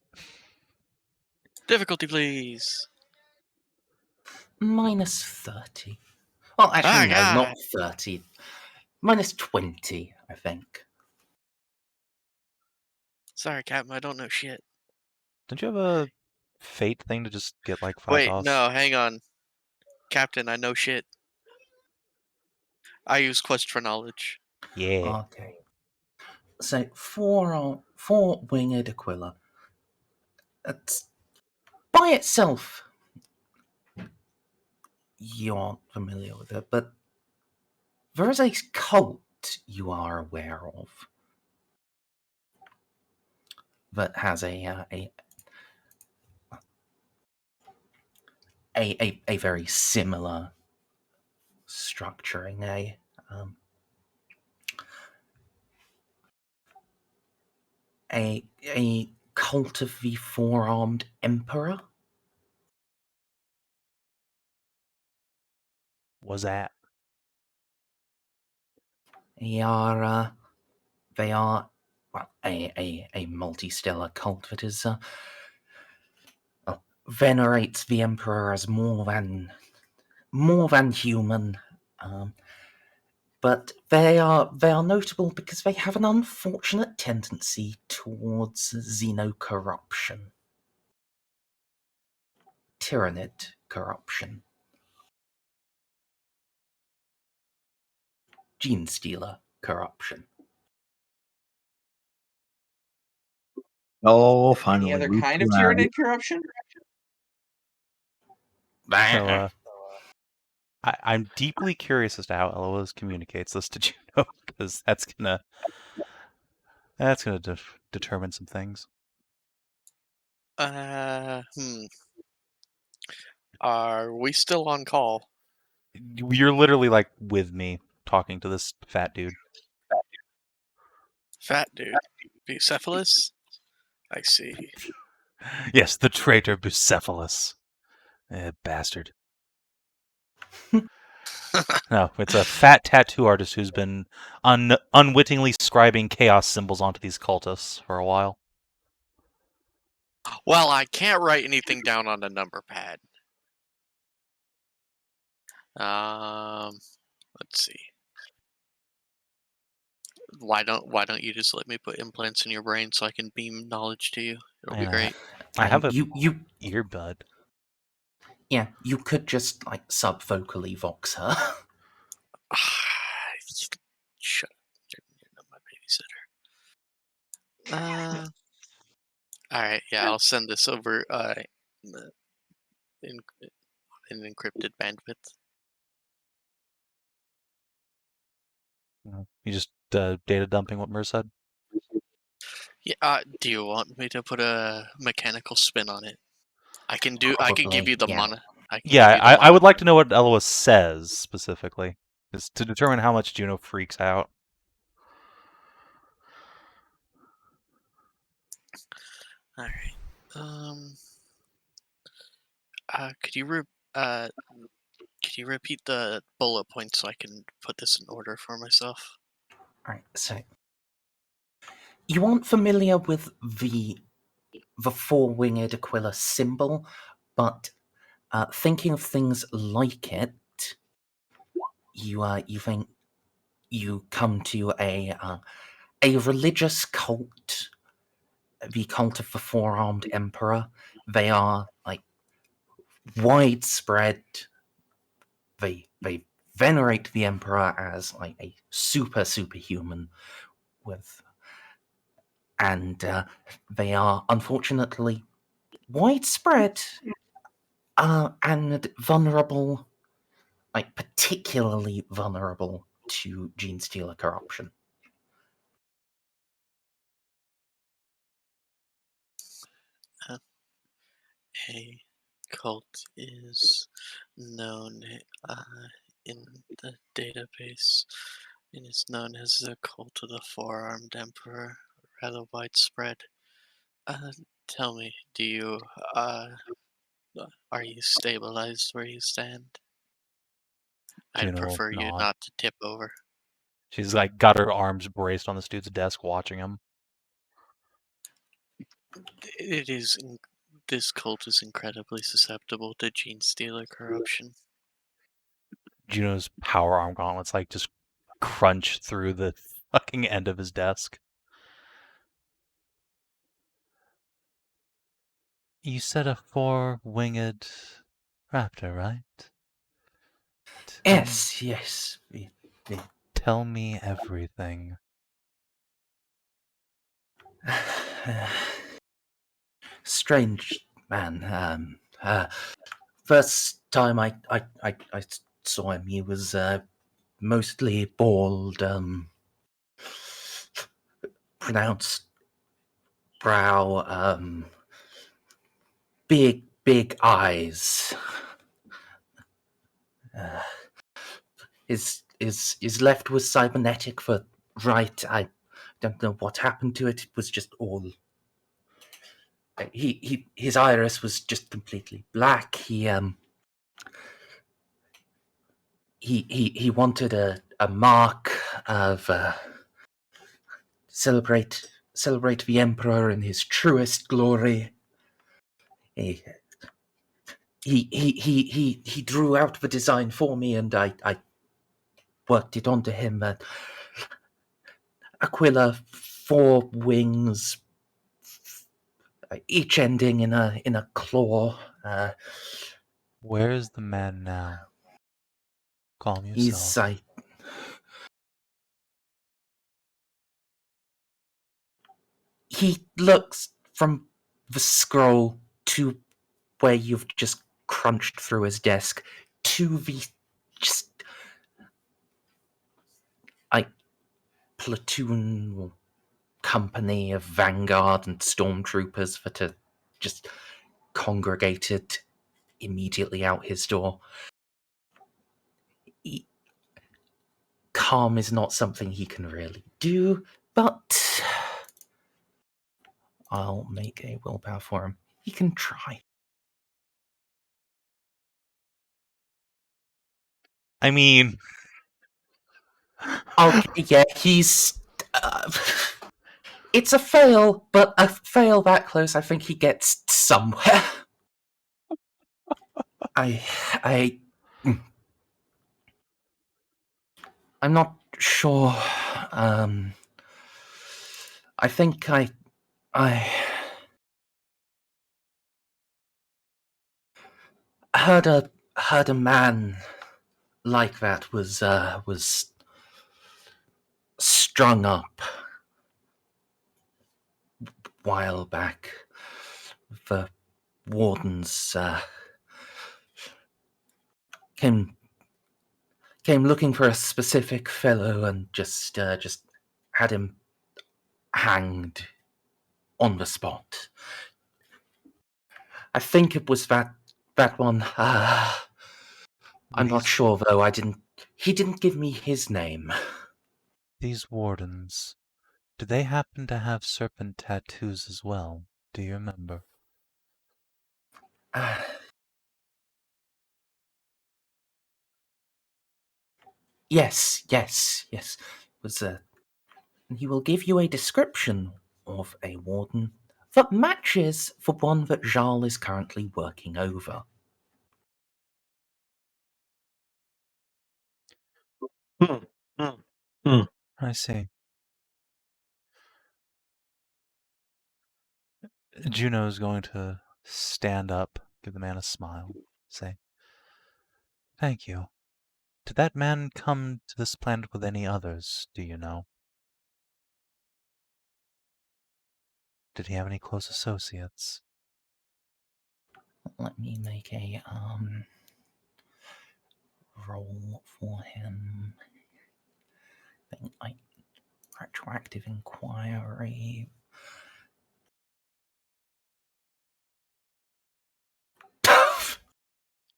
Difficulty, please. Minus 30. Well, actually, no, God. not 30. Minus 20, I think. Sorry, Captain, I don't know shit. Don't you have a fate thing to just get like 5 Wait, costs? no, hang on. Captain, I know shit. I use Quest for Knowledge. Yeah. Okay. So, 4 winged Aquila. It's by itself. You aren't familiar with it, but there is a cult you are aware of that has a very similar structuring. A cult of the 4-armed emperor. Was that? They are well, a multi-stellar cult that is venerates the emperor as more than human. but they are notable because they have an unfortunate tendency towards xenocorruption. Tyrannid corruption. Gene stealer corruption. Oh, finally. Any other we kind of arrived. tyranid corruption? So, I'm deeply curious as to how Eloa communicates this to Juno, because that's gonna determine some things. Are we still on call? You're literally like with me talking to this fat dude. Fat dude. Bucephalus? I see. Yes, the traitor Bucephalus. Bastard. No, it's a fat tattoo artist who's been unwittingly scribing chaos symbols onto these cultists for a while. Well, I can't write anything down on the number pad. Let's see. Why don't you just let me put implants in your brain so I can beam knowledge to you? It'll be great. I have a you earbud. Yeah, you could just like subvocally vox her. Shut up. You're not my babysitter. Alright, yeah, I'll send this over in encrypted bandwidth. You just data dumping what Merz said? Yeah, do you want me to put a mechanical spin on it? I can give you the yeah. mana. I would like to know what Eloa says specifically, is to determine how much Juno freaks out. Alright. Could you repeat the bullet points so I can put this in order for myself? Alright, so you aren't familiar with the four-winged Aquila symbol, but thinking of things like it, you think you come to a religious cult, the cult of the Four-Armed Emperor. They are like widespread. They venerate the Emperor as like a superhuman and they are unfortunately widespread and vulnerable, like particularly vulnerable to gene stealer corruption. A cult is known in the database. It is known as the cult of the Four-Armed Emperor, rather widespread. Tell me, do you are you stabilized where you stand? I'd Juno will prefer you nod. not to tip over. She's like got her arms braced on this dude's desk, watching him. This cult is incredibly susceptible to gene stealer corruption. Juno's power arm gauntlets like just crunch through the fucking end of his desk. You said a four-winged raptor, right? Yes. Tell me everything. Strange man. First time I saw him, he was mostly bald, pronounced brow, big eyes. His left was cybernetic, the right, I don't know what happened to it. It was just all. His iris was just completely black. He wanted a mark of celebrate the Emperor in his truest glory. He drew out the design for me, and I worked it onto him. Aquila, 4 wings, each ending in a claw. Where is the man now? Calm He's yourself. He looks from the scroll to where you've just crunched through his desk to the just platoon company of Vanguard and stormtroopers that are just congregated immediately out his door. Calm is not something he can really do, but I'll make a willpower for him. He can try. I mean... Okay, yeah, he's... it's a fail, but a fail that close, I think he gets somewhere. I'm not sure. I think I heard a man like that was strung up a while back. The wardens came looking for a specific fellow and just had him hanged on the spot. I think it was that one. I'm not sure though. He didn't give me his name. These wardens, do they happen to have serpent tattoos as well? Do you remember? Yes. Was he will give you a description of a warden that matches the one that Jarl is currently working over. I see. Juno's going to stand up, give the man a smile, say, "Thank you. Did that man come to this planet with any others, do you know? Did he have any close associates?" Let me make a roll for him. Retroactive inquiry.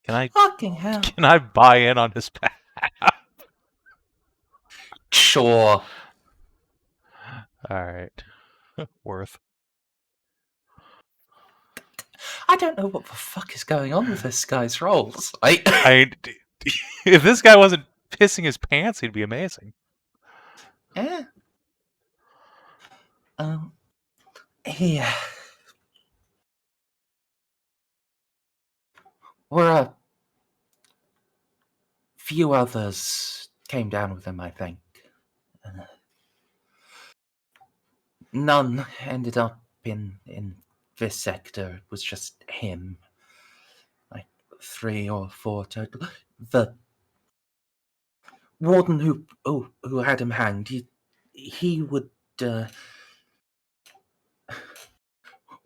Fucking hell. Can I buy in on his path? Sure. Alright. Worth. I don't know what the fuck is going on with this guy's rolls. If this guy wasn't pissing his pants, he'd be amazing. Yeah. Yeah. A few others came down with him, I think. None ended up in this sector. It was just him. 3 or 4 total. The warden who had him hanged, he would.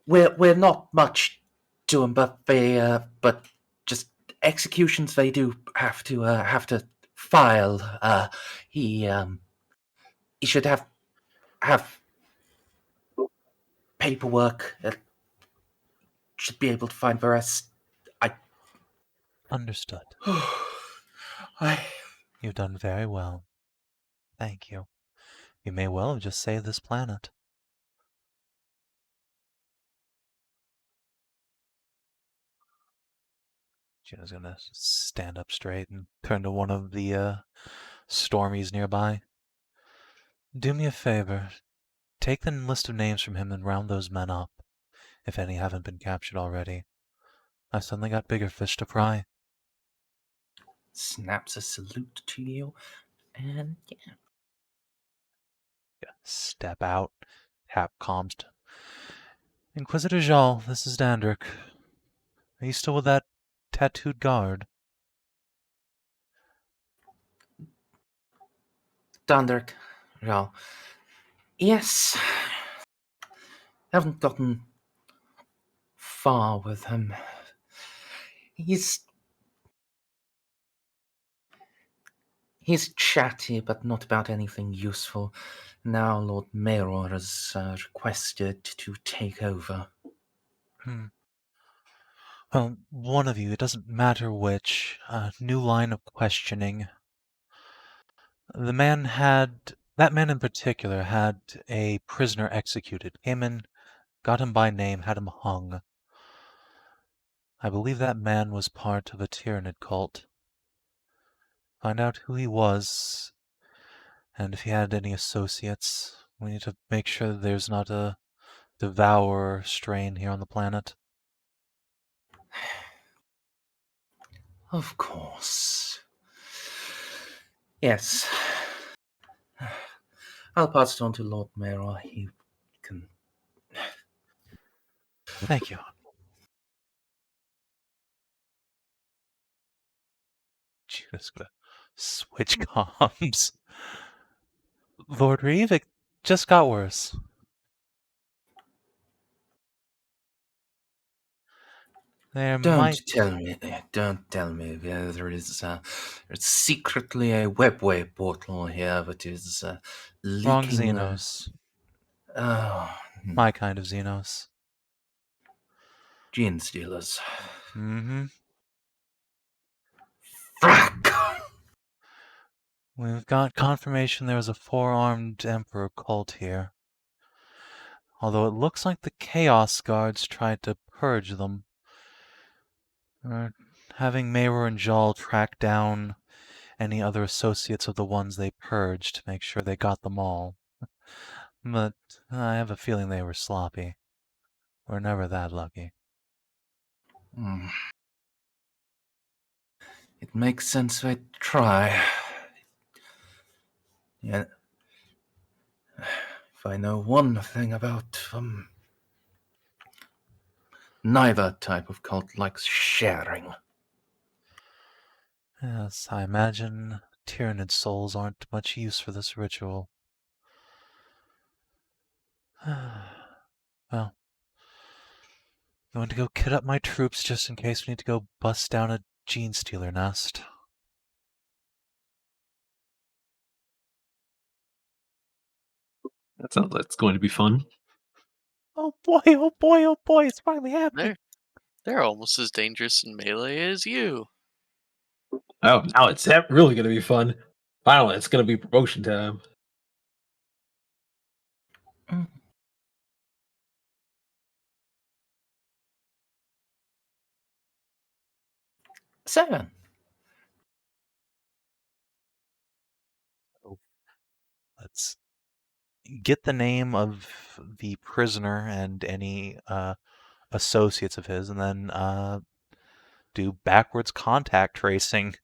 We're not much to him, but but just executions they do have to file. He should have paperwork. Should be able to find the rest. Understood. I You've done very well. Thank you. You may well have just saved this planet. Gina's gonna stand up straight and turn to one of the Stormies nearby. Do me a favor. Take the list of names from him and round those men up, if any haven't been captured already. I've suddenly got bigger fish to fry. snaps a salute to you And yeah. Step out. Tap comms. Inquisitor Jal, this is Andric. Are you still with that tattooed guard? Dandrick, well, yes. Haven't gotten far with him. He's chatty, but not about anything useful. Now Lord Mayor has requested to take over. Well, one of you, it doesn't matter which. New line of questioning. That man in particular had a prisoner executed. Came in, got him by name, had him hung. I believe that man was part of a Tyranid cult. Find out who he was, and if he had any associates. We need to make sure that there's not a devourer strain here on the planet. Of course. Yes. I'll pass it on to Lord Mayor. He can... Thank you. Just gonna switch comms. Lord Reeve, it just got worse. Don't tell me there is there's secretly a webway portal here that is leaking... Wrong Xenos. My kind of Xenos. Gene stealers. Mm-hmm. Frack! We've got confirmation there was a four-armed Emperor cult here. Although it looks like the Chaos Guards tried to purge them. We're having Mayra and Jal track down any other associates of the ones they purged to make sure they got them all. But I have a feeling they were sloppy. We're never that lucky. It makes sense they try. Yeah. If I know one thing about neither type of cult likes sharing. Yes, I imagine Tyranid souls aren't much use for this ritual. Well, going to go kit up my troops just in case we need to go bust down a gene stealer nest. That sounds like it's going to be fun. Oh boy, oh boy, oh boy, it's finally happening. They're almost as dangerous in melee as you. Oh, now it's really going to be fun. Finally, it's going to be promotion time. Savin. Let's get the name of the prisoner and any associates of his, and then do backwards contact tracing.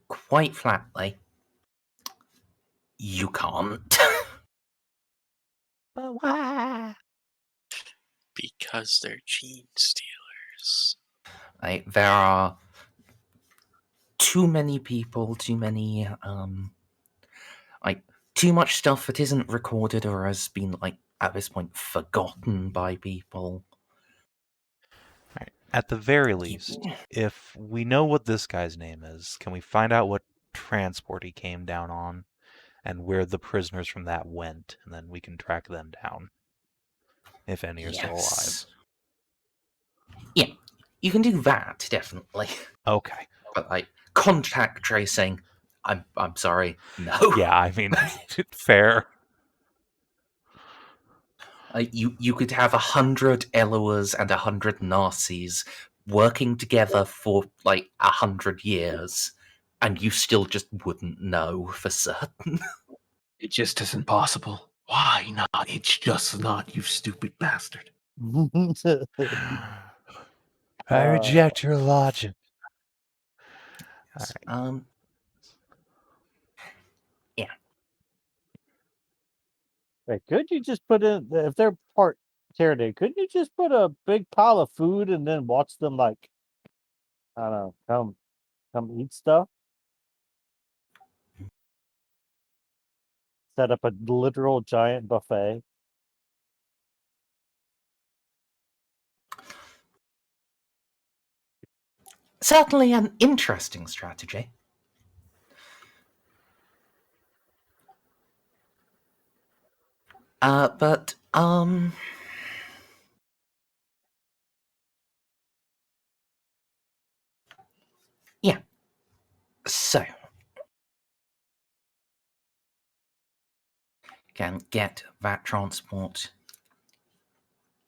Quite flatly, you can't. But why? Because they're gene stealers. There are too many people, too many, too much stuff that isn't recorded or has been, at this point, forgotten by people. Right. At the very least, if we know what this guy's name is, can we find out what transport he came down on and where the prisoners from that went, and then we can track them down, if any are still alive. Yeah, you can do that, definitely. Okay. But, contact tracing, I'm sorry, no. Yeah, I mean, fair. You could have 100 Eloas and 100 Narcies working together for 100 years, and you still just wouldn't know for certain. It just isn't possible. Why not? It's just not, you stupid bastard. I reject your logic. Hey, could you just put in if they're part Tyranny? Couldn't you just put a big pile of food and then watch them like I don't know, come eat stuff? Set up a literal giant buffet. Certainly an interesting strategy. But yeah. So can get that transport,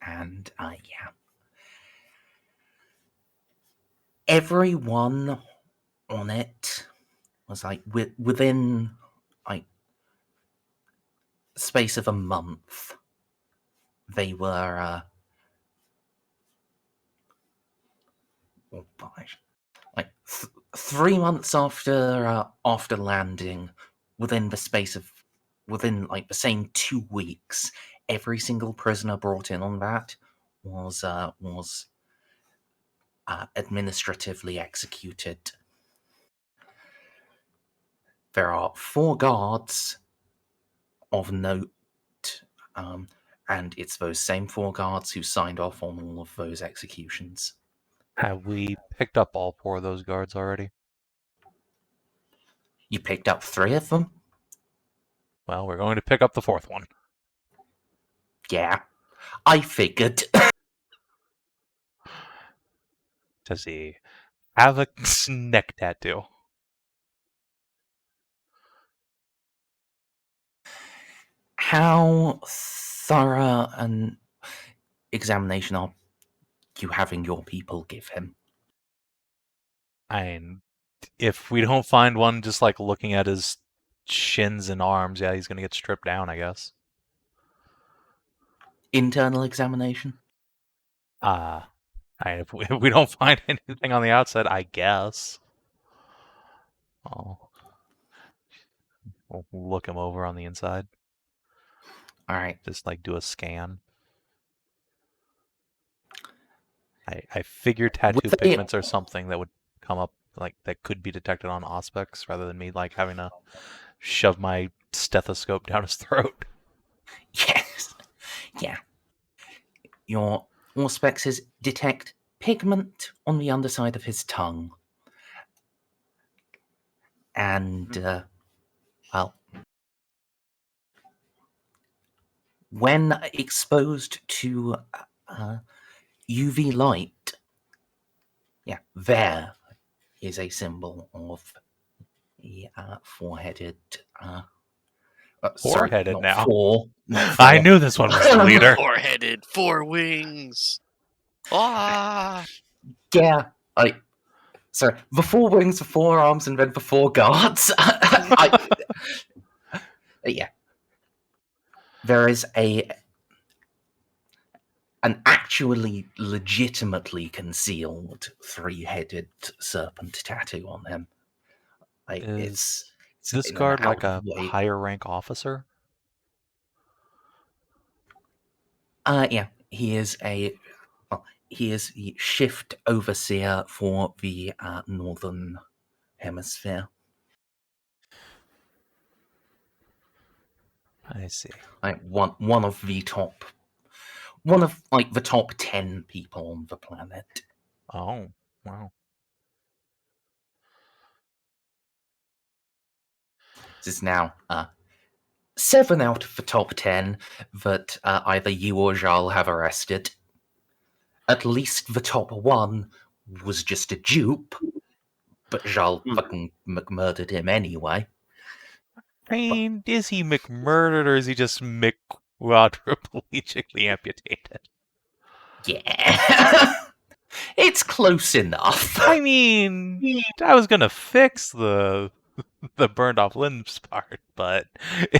and yeah, everyone on it was like within like space of a month. They were oh gosh, like 3 months after landing, within like the same 2 weeks, every single prisoner brought in on that was administratively executed. There are 4 guards of note, and it's those same 4 guards who signed off on all of those executions. Have we picked up all 4 of those guards already? You picked up 3 of them? Well, we're going to pick up the 4th one. Yeah, I figured. Does he have a neck tattoo? How thorough an examination are you having your people give him? And if we don't find one just like looking at his shins and arms, yeah, he's going to get stripped down, I guess. Internal examination? If we don't find anything on the outside, I guess. We'll look him over on the inside. All right. Just like do a scan. I figure tattoo pigments are something that would come up, like that could be detected on Auspex, rather than me like having to shove my stethoscope down his throat. Yes. Yeah. Your Auspexes detect pigment on the underside of his tongue. And, well, when exposed to UV light, yeah, there is a symbol of the four-headed... Four-headed now. Not I knew this one was the leader. 4-headed, 4 wings. Ah! Yeah, sorry, the 4 wings, the 4 arms, and then the 4 guards. Yeah. There is an actually legitimately concealed 3-headed serpent tattoo on him. Like, Is it's this guard like a higher rank officer? Yeah, he is the shift overseer for the northern hemisphere. I see. Like one of the top 10 people on the planet. Oh, wow. This is now 7 out of the top 10 that either you or Jarl have arrested. At least the top 1 was just a dupe, but Jarl fucking McMurdered him anyway. I mean, is he McMurdered or is he just quadriplegically amputated? Yeah. It's close enough. I mean, I was gonna fix the burned off limbs part. but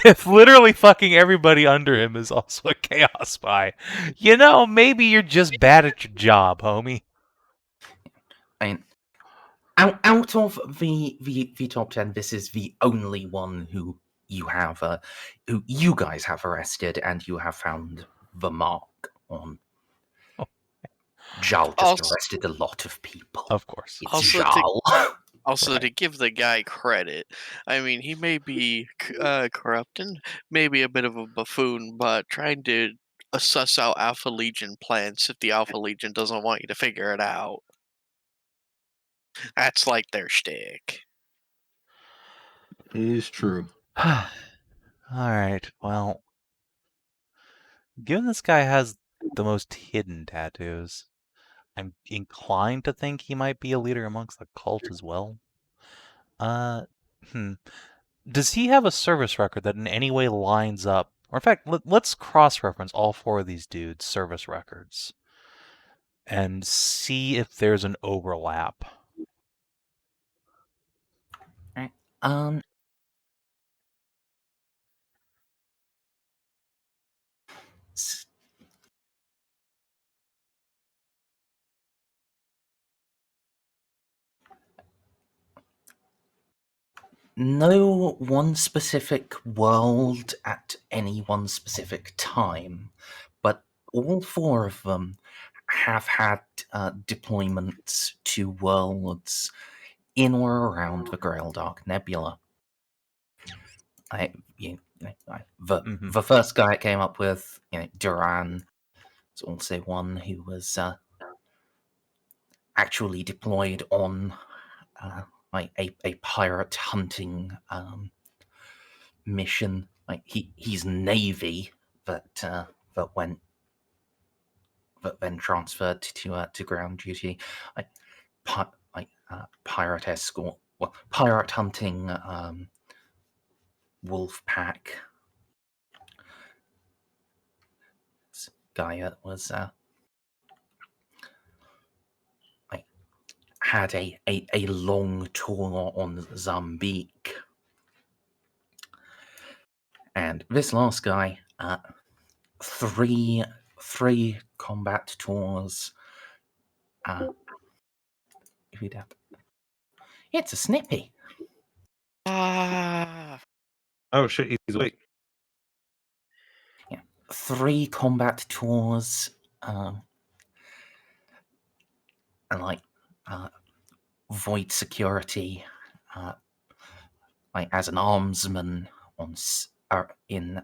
if literally fucking everybody under him is also a chaos spy, maybe you're just bad at your job, homie. I mean, out of the top 10, this is the only one who you guys have arrested, and you have found the mark on. Jal just arrested a lot of people. Of course. It's Jal. Also, to give the guy credit, I mean, he may be corrupt and maybe a bit of a buffoon, but trying to suss out Alpha Legion plans if the Alpha Legion doesn't want you to figure it out. That's like their shtick. It is true. Alright, well, given this guy has the most hidden tattoos, I'm inclined to think he might be a leader amongst the cult as well. Does he have a service record that in any way lines up? Or in fact, let's cross-reference all four of these dudes' service records and see if there's an overlap. No one specific world at any one specific time, but all four of them have had deployments to worlds in or around the Graildark Nebula. The first guy I came up with, Duran, is also one who was actually deployed on a pirate hunting mission. He's Navy, that then transferred to ground duty. Pirate escort, pirate hunting wolf pack. This guy was had a long tour on Zambique. And this last guy, three combat tours. It's a snippy. Oh shit, he's awake. Yeah, 3 combat tours, and void security, as an armsman in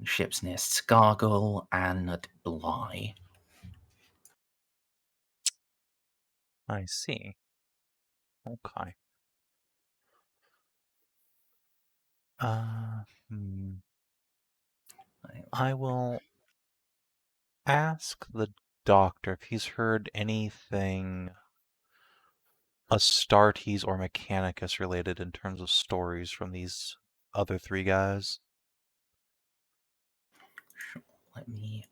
ships near Scargill and Bly. I see. Okay. I will ask the doctor if he's heard anything Astartes or Mechanicus related in terms of stories from these other 3 guys. Sure, let me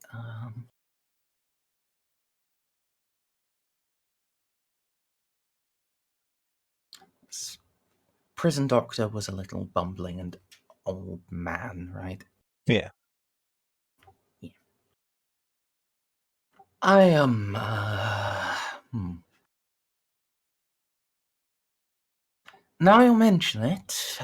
Prison doctor was a little bumbling and old man, right? Yeah. I am now you mention it,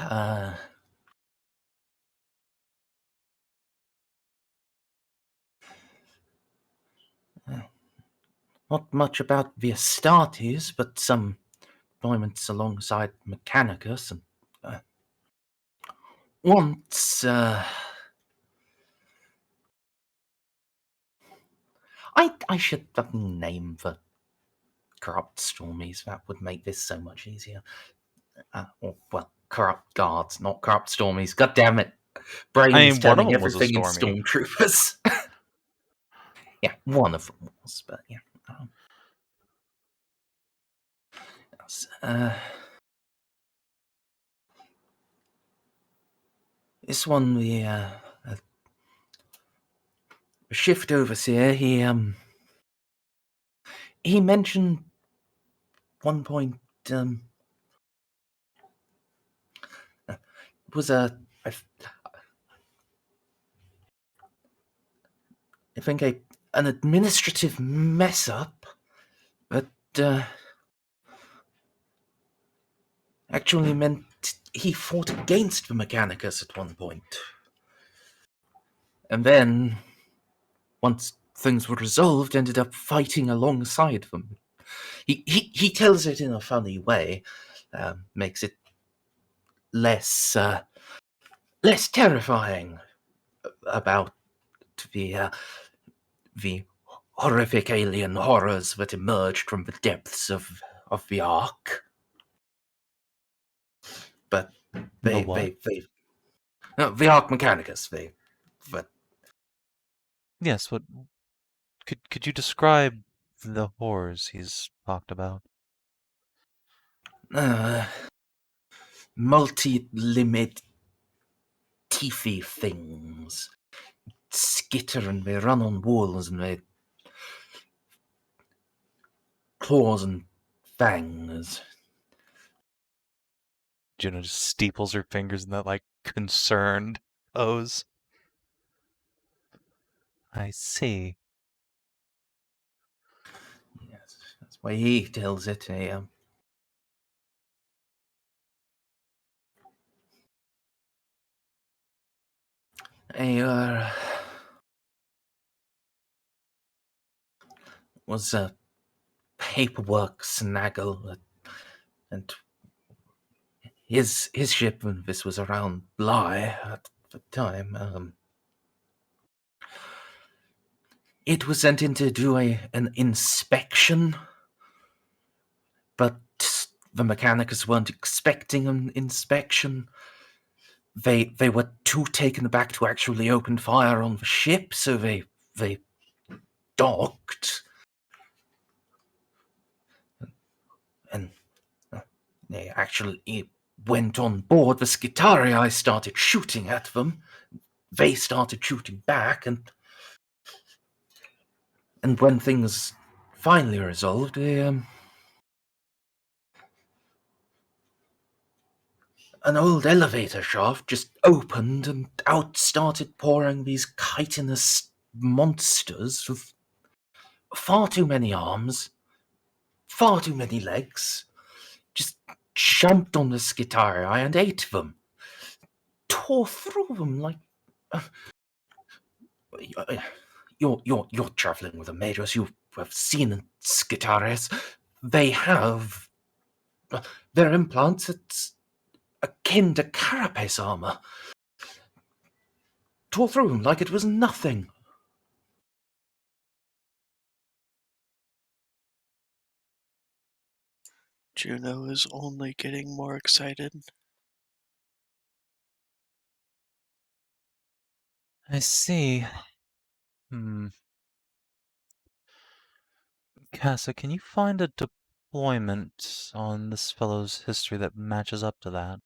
not much about the Astartes, but some deployments alongside Mechanicus, and once I should name the corrupt stormies. That would make this so much easier. Corrupt guards, not corrupt stormies. God damn it! Brain's one of turning them was a everything in stormy. stormtroopers. Yeah, one of them was, but yeah. This one, the shift overseer, he mentioned one point, was I think an administrative mess up, but actually meant he fought against the Mechanicus at one point. And then, once things were resolved, ended up fighting alongside them. He tells it in a funny way, makes it less terrifying about the horrific alien horrors that emerged from the depths of the Ark. But the Ark Mechanicus, but Yes, what could you describe the horrors he's talked about? Multi-limit teethy things skitter and they run on walls and they claws and fangs. Juno just steeples her fingers in that, like, concerned pose. I see. Yes, that's why he tells it. Was a paperwork snaggle, and his ship, and this was around Bly at the time. It was sent in to do an inspection, but the Mechanicus weren't expecting an inspection. They were too taken aback to actually open fire on the ship, so they docked. And they actually went on board the Skitarii, started shooting at them. They started shooting back, and when things finally resolved, an old elevator shaft just opened, and out started pouring these chitinous monsters with far too many arms, far too many legs, just jumped on the Skitarii and ate them. Tore through them like... You're traveling with the Magos. You have seen Skitaris. They have their implants. It's akin to carapace armor. Tore through them like it was nothing. Juno is only getting more excited. I see. Casa, can you find a deployment on this fellow's history that matches up to that?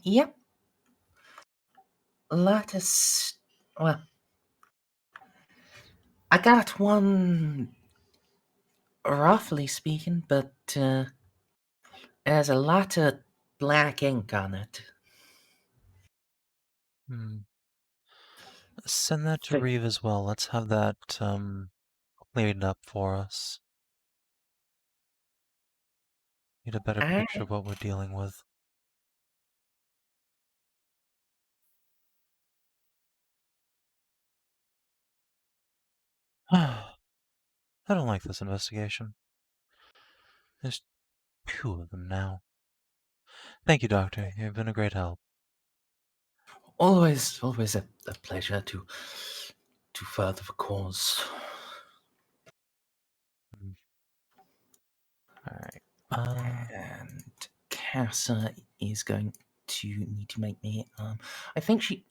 Yep. Well, I got one, roughly speaking, but there's a lot of black ink on it. Send that to Reeve as well. Let's have that cleared up for us. Get a better picture of what we're dealing with. I don't like this investigation. There's 2 of them now. Thank you, Doctor. You've been a great help. Always a pleasure to further the cause. Alright. And Casa is going to need to make me. I think she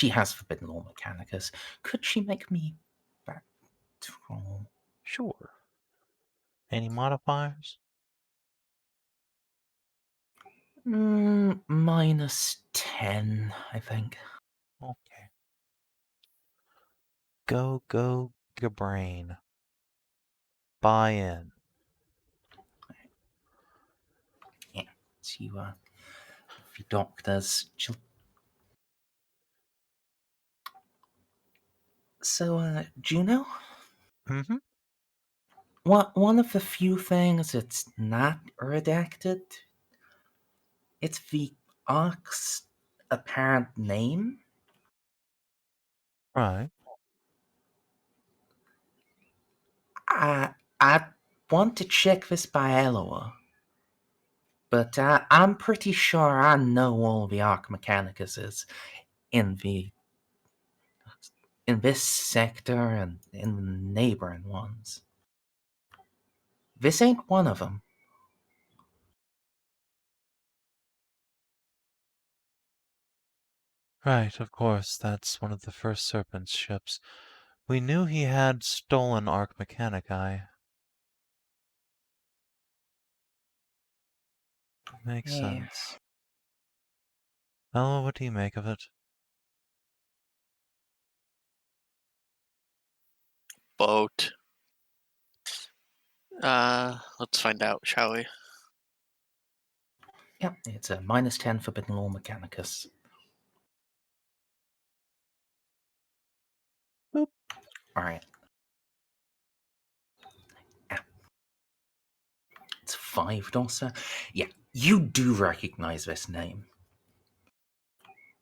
has Forbidden Law Mechanicus. Could she make me back roll? Sure. Any modifiers? -10, I think. Okay. Go, a brain. Buy in. Yeah. So you if your doctors. So, Juno? Mm-hmm. One of the few things that's not redacted, it's the Ark's apparent name. Right. I want to check this by Eloa, but I'm pretty sure I know all the Arc Mechanicus in this sector and in the neighboring ones. This ain't one of them. Right, of course, that's one of the first Serpent's ships. We knew he had stolen Arc Mechanici. Makes Yeah. sense. Oh, what do you make of it? Boat. Let's find out, shall we? Yep, it's a -10 Forbidden Law Mechanicus. Boop. Alright. It's 5 Dossa. Yeah, you do recognize this name.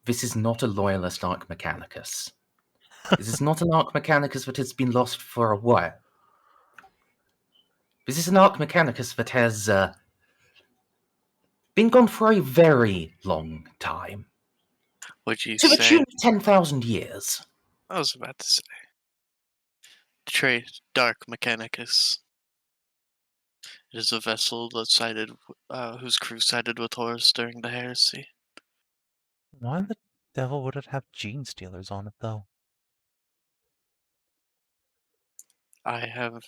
This is not a Loyalist Arc Mechanicus. This is not an Arc Mechanicus that has been lost for a while. This is an Arc Mechanicus that has been gone for a very long time. Would you To the say? tune of 10,000 years. I was about to say. Trade Dark Mechanicus. It is a vessel that sided, whose crew sided with Horus during the Heresy. Why the devil would it have gene stealers on it, though? I have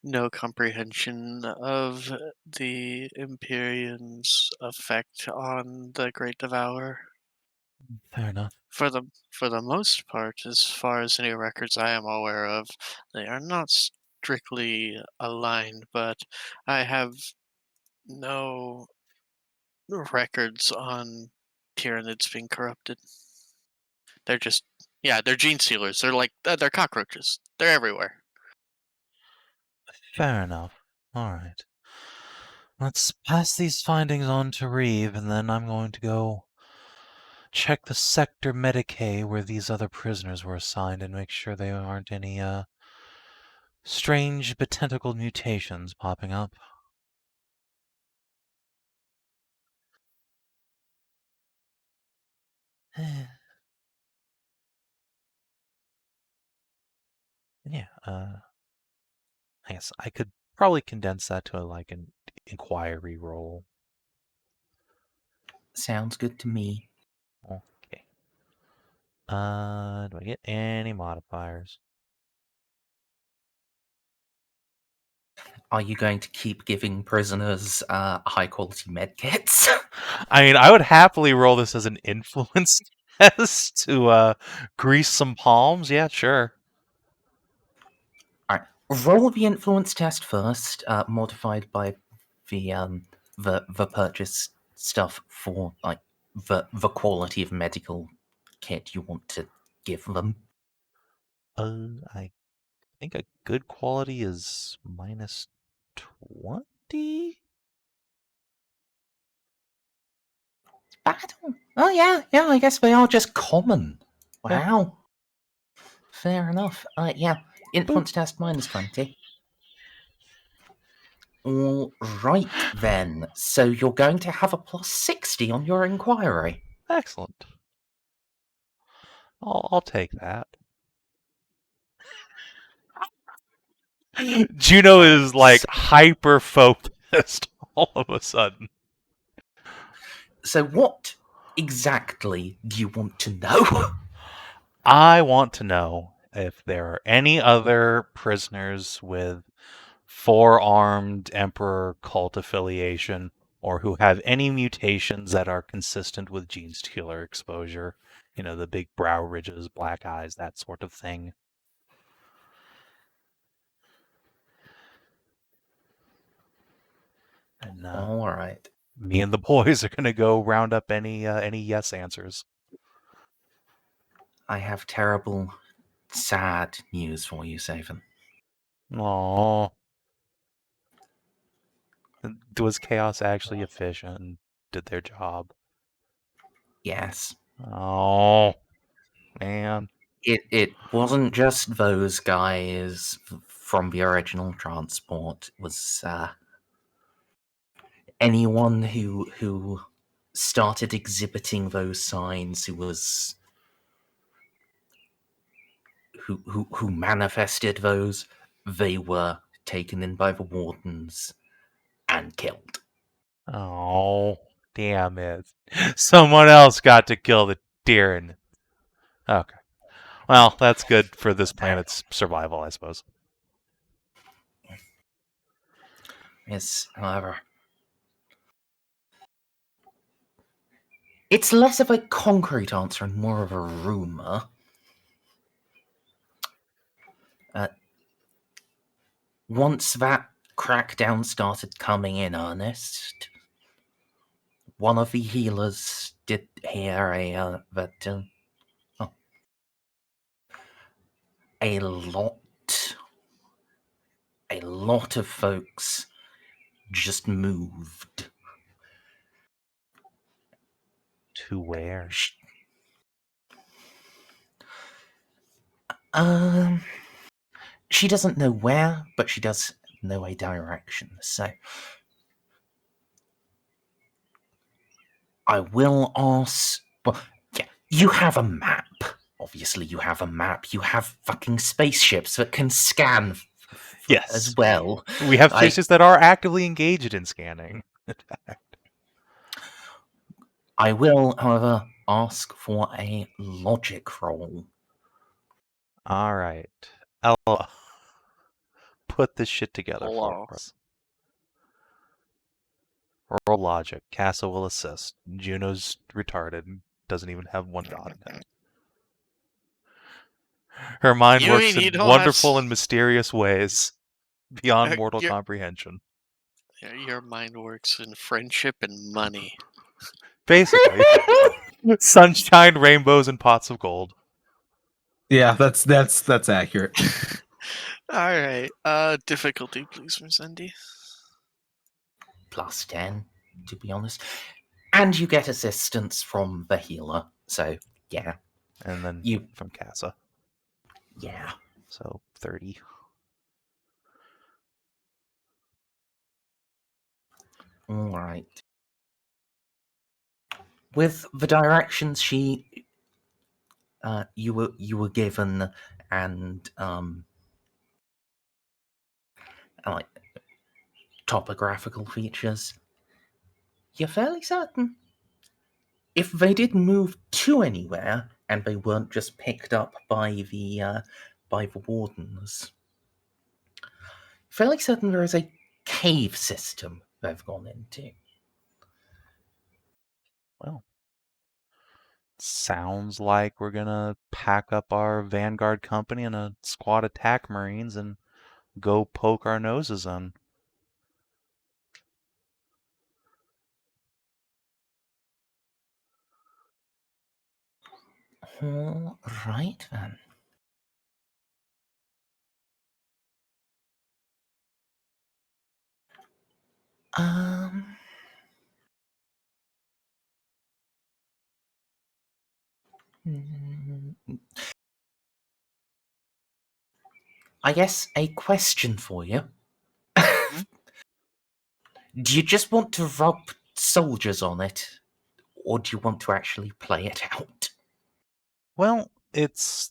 no comprehension of the Empyrean's effect on the Great Devourer. Fair enough. For the most part, as far as any records I am aware of, they are not strictly aligned, but I have no records on Tyranids being corrupted. They're just, they're gene stealers. They're like, they're cockroaches. They're everywhere. Fair enough. Alright. Let's pass these findings on to Reeve, and then I'm going to go check the sector Mediguerre where these other prisoners were assigned and make sure there aren't any, strange botanical mutations popping up. Yeah, I guess I could probably condense that to an inquiry role. Sounds good to me. Okay. Do I get any modifiers? Are you going to keep giving prisoners high quality medkits? I mean, I would happily roll this as an influence test to grease some palms. Yeah, sure. Alright. Roll the influence test first, modified by the purchase stuff for like the quality of medical kit you want to give them. I think a good quality is -20. Battle? Oh yeah, I guess they are just common. Wow. Fair enough. Yeah, influence test -20. All right then. So you're going to have a +60 on your inquiry. Excellent. I'll take that. Juno is like hyper focused all of a sudden. So what exactly do you want to know? I want to know if there are any other prisoners with four-armed Emperor cult affiliation or who have any mutations that are consistent with gene stealer exposure The big brow ridges, black eyes, that sort of thing. And All right. me and the boys are going to go round up any yes answers. I have terrible, sad news for you, Savin. Aww. Was Chaos actually efficient and did their job? Yes. Oh, man. It wasn't just those guys from the original transport. It was anyone who started exhibiting those signs, who manifested those, they were taken in by the wardens and killed. Oh, damn it. Someone else got to kill the Tyranid. Okay. Well, that's good for this planet's survival, I suppose. Yes, however, it's less of a concrete answer and more of a rumor. Once that crackdown started coming in earnest, one of the healers did hear that a lot of folks just moved. To where? She doesn't know where, but she does know a direction. So I will ask. Well, yeah, you have a map. Obviously, you have a map. You have fucking spaceships that can scan Yes. as well. We have spaceships that are actively engaged in scanning. I will, however, ask for a logic roll. All right. Eloa, put this shit together Hello. for us. Roll logic. Casa will assist. Juno's retarded. Doesn't even have one dot in it. Her mind You works mean you in don't wonderful have- and mysterious ways beyond mortal You're- comprehension. Your mind works in friendship and money. Basically. Sunshine, rainbows, and pots of gold. Yeah, that's accurate. Alright. Difficulty, please, Merzendi. Plus 10, to be honest. And you get assistance from the healer. So, yeah. And then You- from Casa. Yeah. So 30. Alright. With the directions you were given and like topographical features, you're fairly certain if they did move to anywhere and they weren't just picked up by the wardens, fairly certain there is a cave system they've gone into. Well, sounds like we're gonna pack up our Vanguard company and a squad of attack marines and go poke our noses in. All right then. I guess a question for you. Do you just want to rub soldiers on it, or do you want to actually play it out? Well, it's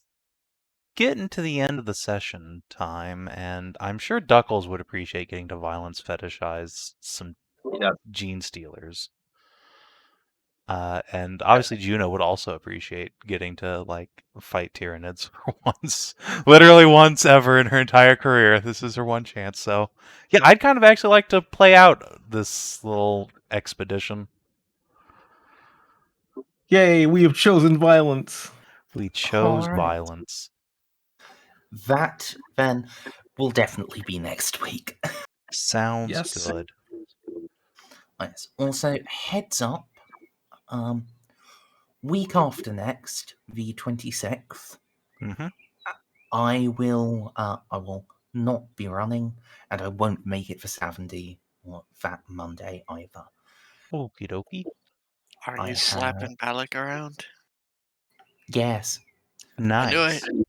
getting to the end of the session time, and I'm sure Duckles would appreciate getting to violence fetishize some Yeah. gene stealers. And obviously Juno would also appreciate getting to, like, fight Tyranids for once. Literally once ever in her entire career. This is her one chance, so... Yeah, I'd kind of actually like to play out this little expedition. Yay, we have chosen violence. We chose Alright. violence. That then will definitely be next week. Sounds Yes. good. Yes. Also, heads up. Week after next, the 26th, Mm-hmm. I will not be running, and I won't make it for Savin or that Monday either. Okie dokie. Are I you slapping Balak around? Yes, I knew Nice. it.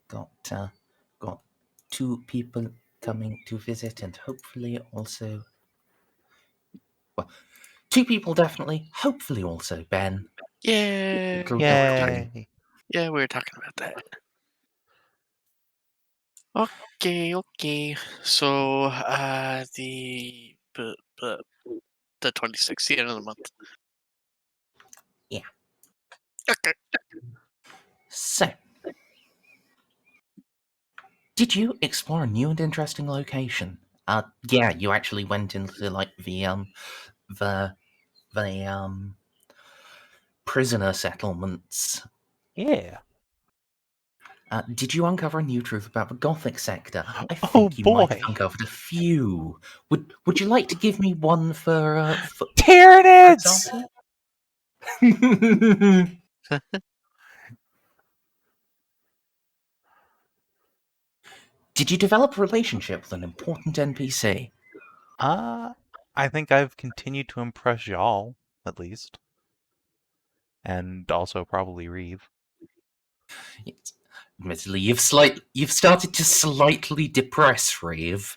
got 2 people coming to visit, and hopefully also, 2 people definitely. Hopefully also Ben. Yeah. It'll just be- Yay. Yeah, we were talking about that. Okay. So, the 26th, the end of the month. Yeah. Okay. So, did you explore a new and interesting location? Yeah, you actually went into like the prisoner settlements. Yeah. Did you uncover a new truth about the Gothic sector? I Oh, think you might have boy. uncovered a few. Would you like to give me one for Tyranids! example? Did you develop a relationship with an important NPC? I think I've continued to impress y'all, at least. And also probably Reeve. Yes. Admittedly, you've started to slightly depress Reeve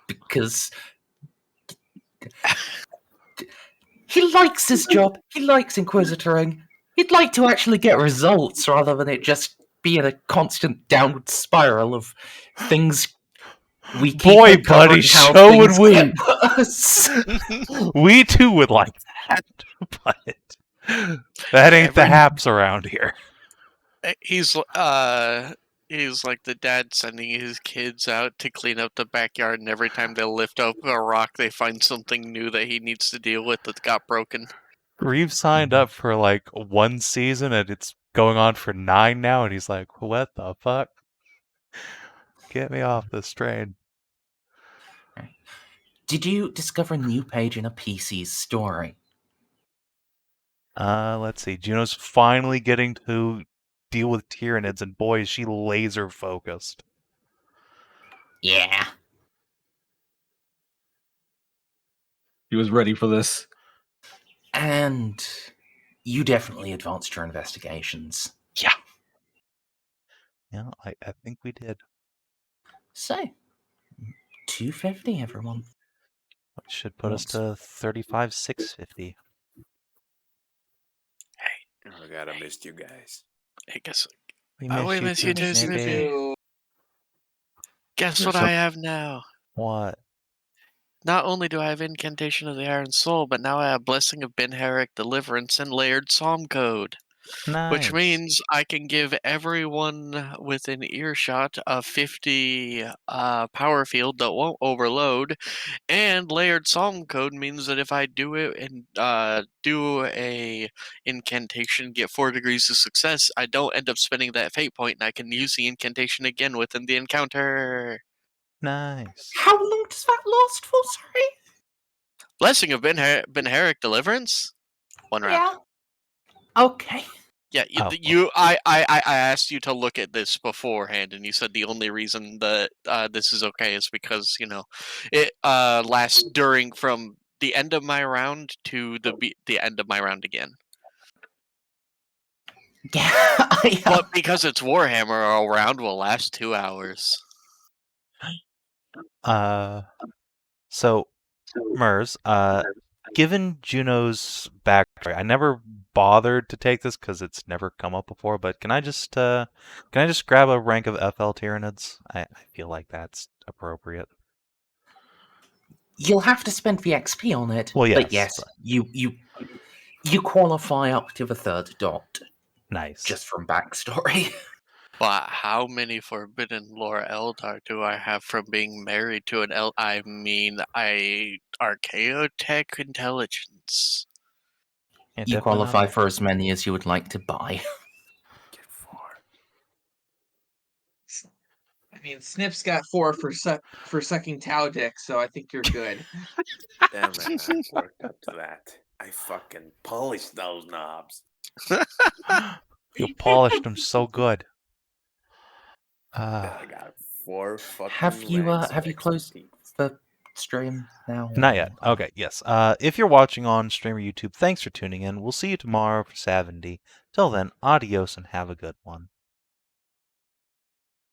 because he likes his job. He likes inquisitoring. He'd like to actually get results rather than it just be in a constant downward spiral of things we keep Boy, uncovering buddy, how so things would we. get worse. We too would like that, but that ain't the Every- haps around here. He's like the dad sending his kids out to clean up the backyard, and every time they lift up a rock, they find something new that he needs to deal with that got broken. Reeve signed up for like 1 season and it's going on for 9 now, and he's like, what the fuck? Get me off this train. Did you discover a new page in a PC's story? Let's see. Juno's finally getting to deal with Tyranids, and boy, is she laser focused. Yeah. He was ready for this. And you definitely advanced your investigations. Yeah, I think we did. So, 250, everyone. Which should put us to 35,650. Oh god, I missed you guys. I guess. We We miss you too, Snoopy. Guess what I have now? What? Not only do I have Incantation of the Iron Soul, but now I have Blessing of Ben Herrick, Deliverance, and Layered Psalm Code. Nice. Which means I can give everyone within earshot a 50 power field that won't overload. And Layered Psalm Code means that if I do it and do a incantation, get 4 degrees of success, I don't end up spending that fate point, and I can use the incantation again within the encounter. Nice. How long does that last for, sorry? Blessing of Ben Herrick, Deliverance? 1 round. Yeah. Okay. Yeah, Oh. I asked you to look at this beforehand, and you said the only reason that this is okay is because it lasts from the end of my round to the end of my round again. Yeah. But because it's Warhammer, a round will last 2 hours. So Merz, given Juno's backstory, I never bothered to take this because it's never come up before. But can I just grab a rank of FL Tyranids? I feel like that's appropriate. You'll have to spend the XP on it. Well, But yes, you qualify up to the 3rd dot. Nice. Just from backstory. But how many Forbidden Lore Eldar do I have from being married to an Archaeotech intelligence? Yeah, You definitely not qualify enough. for as many as you would like to buy. Get 4. I mean, Snip's got 4 for sucking Tau dick, so I think you're good. Damn it, I worked up to that. I fucking polished those knobs. You polished them so good. I got 4 fucking Have you ranks have of you closed expertise. the stream now? Not yet. Okay, yes. If you're watching on stream or YouTube, thanks for tuning in. We'll see you tomorrow for 70. Till then, adios and have a good one.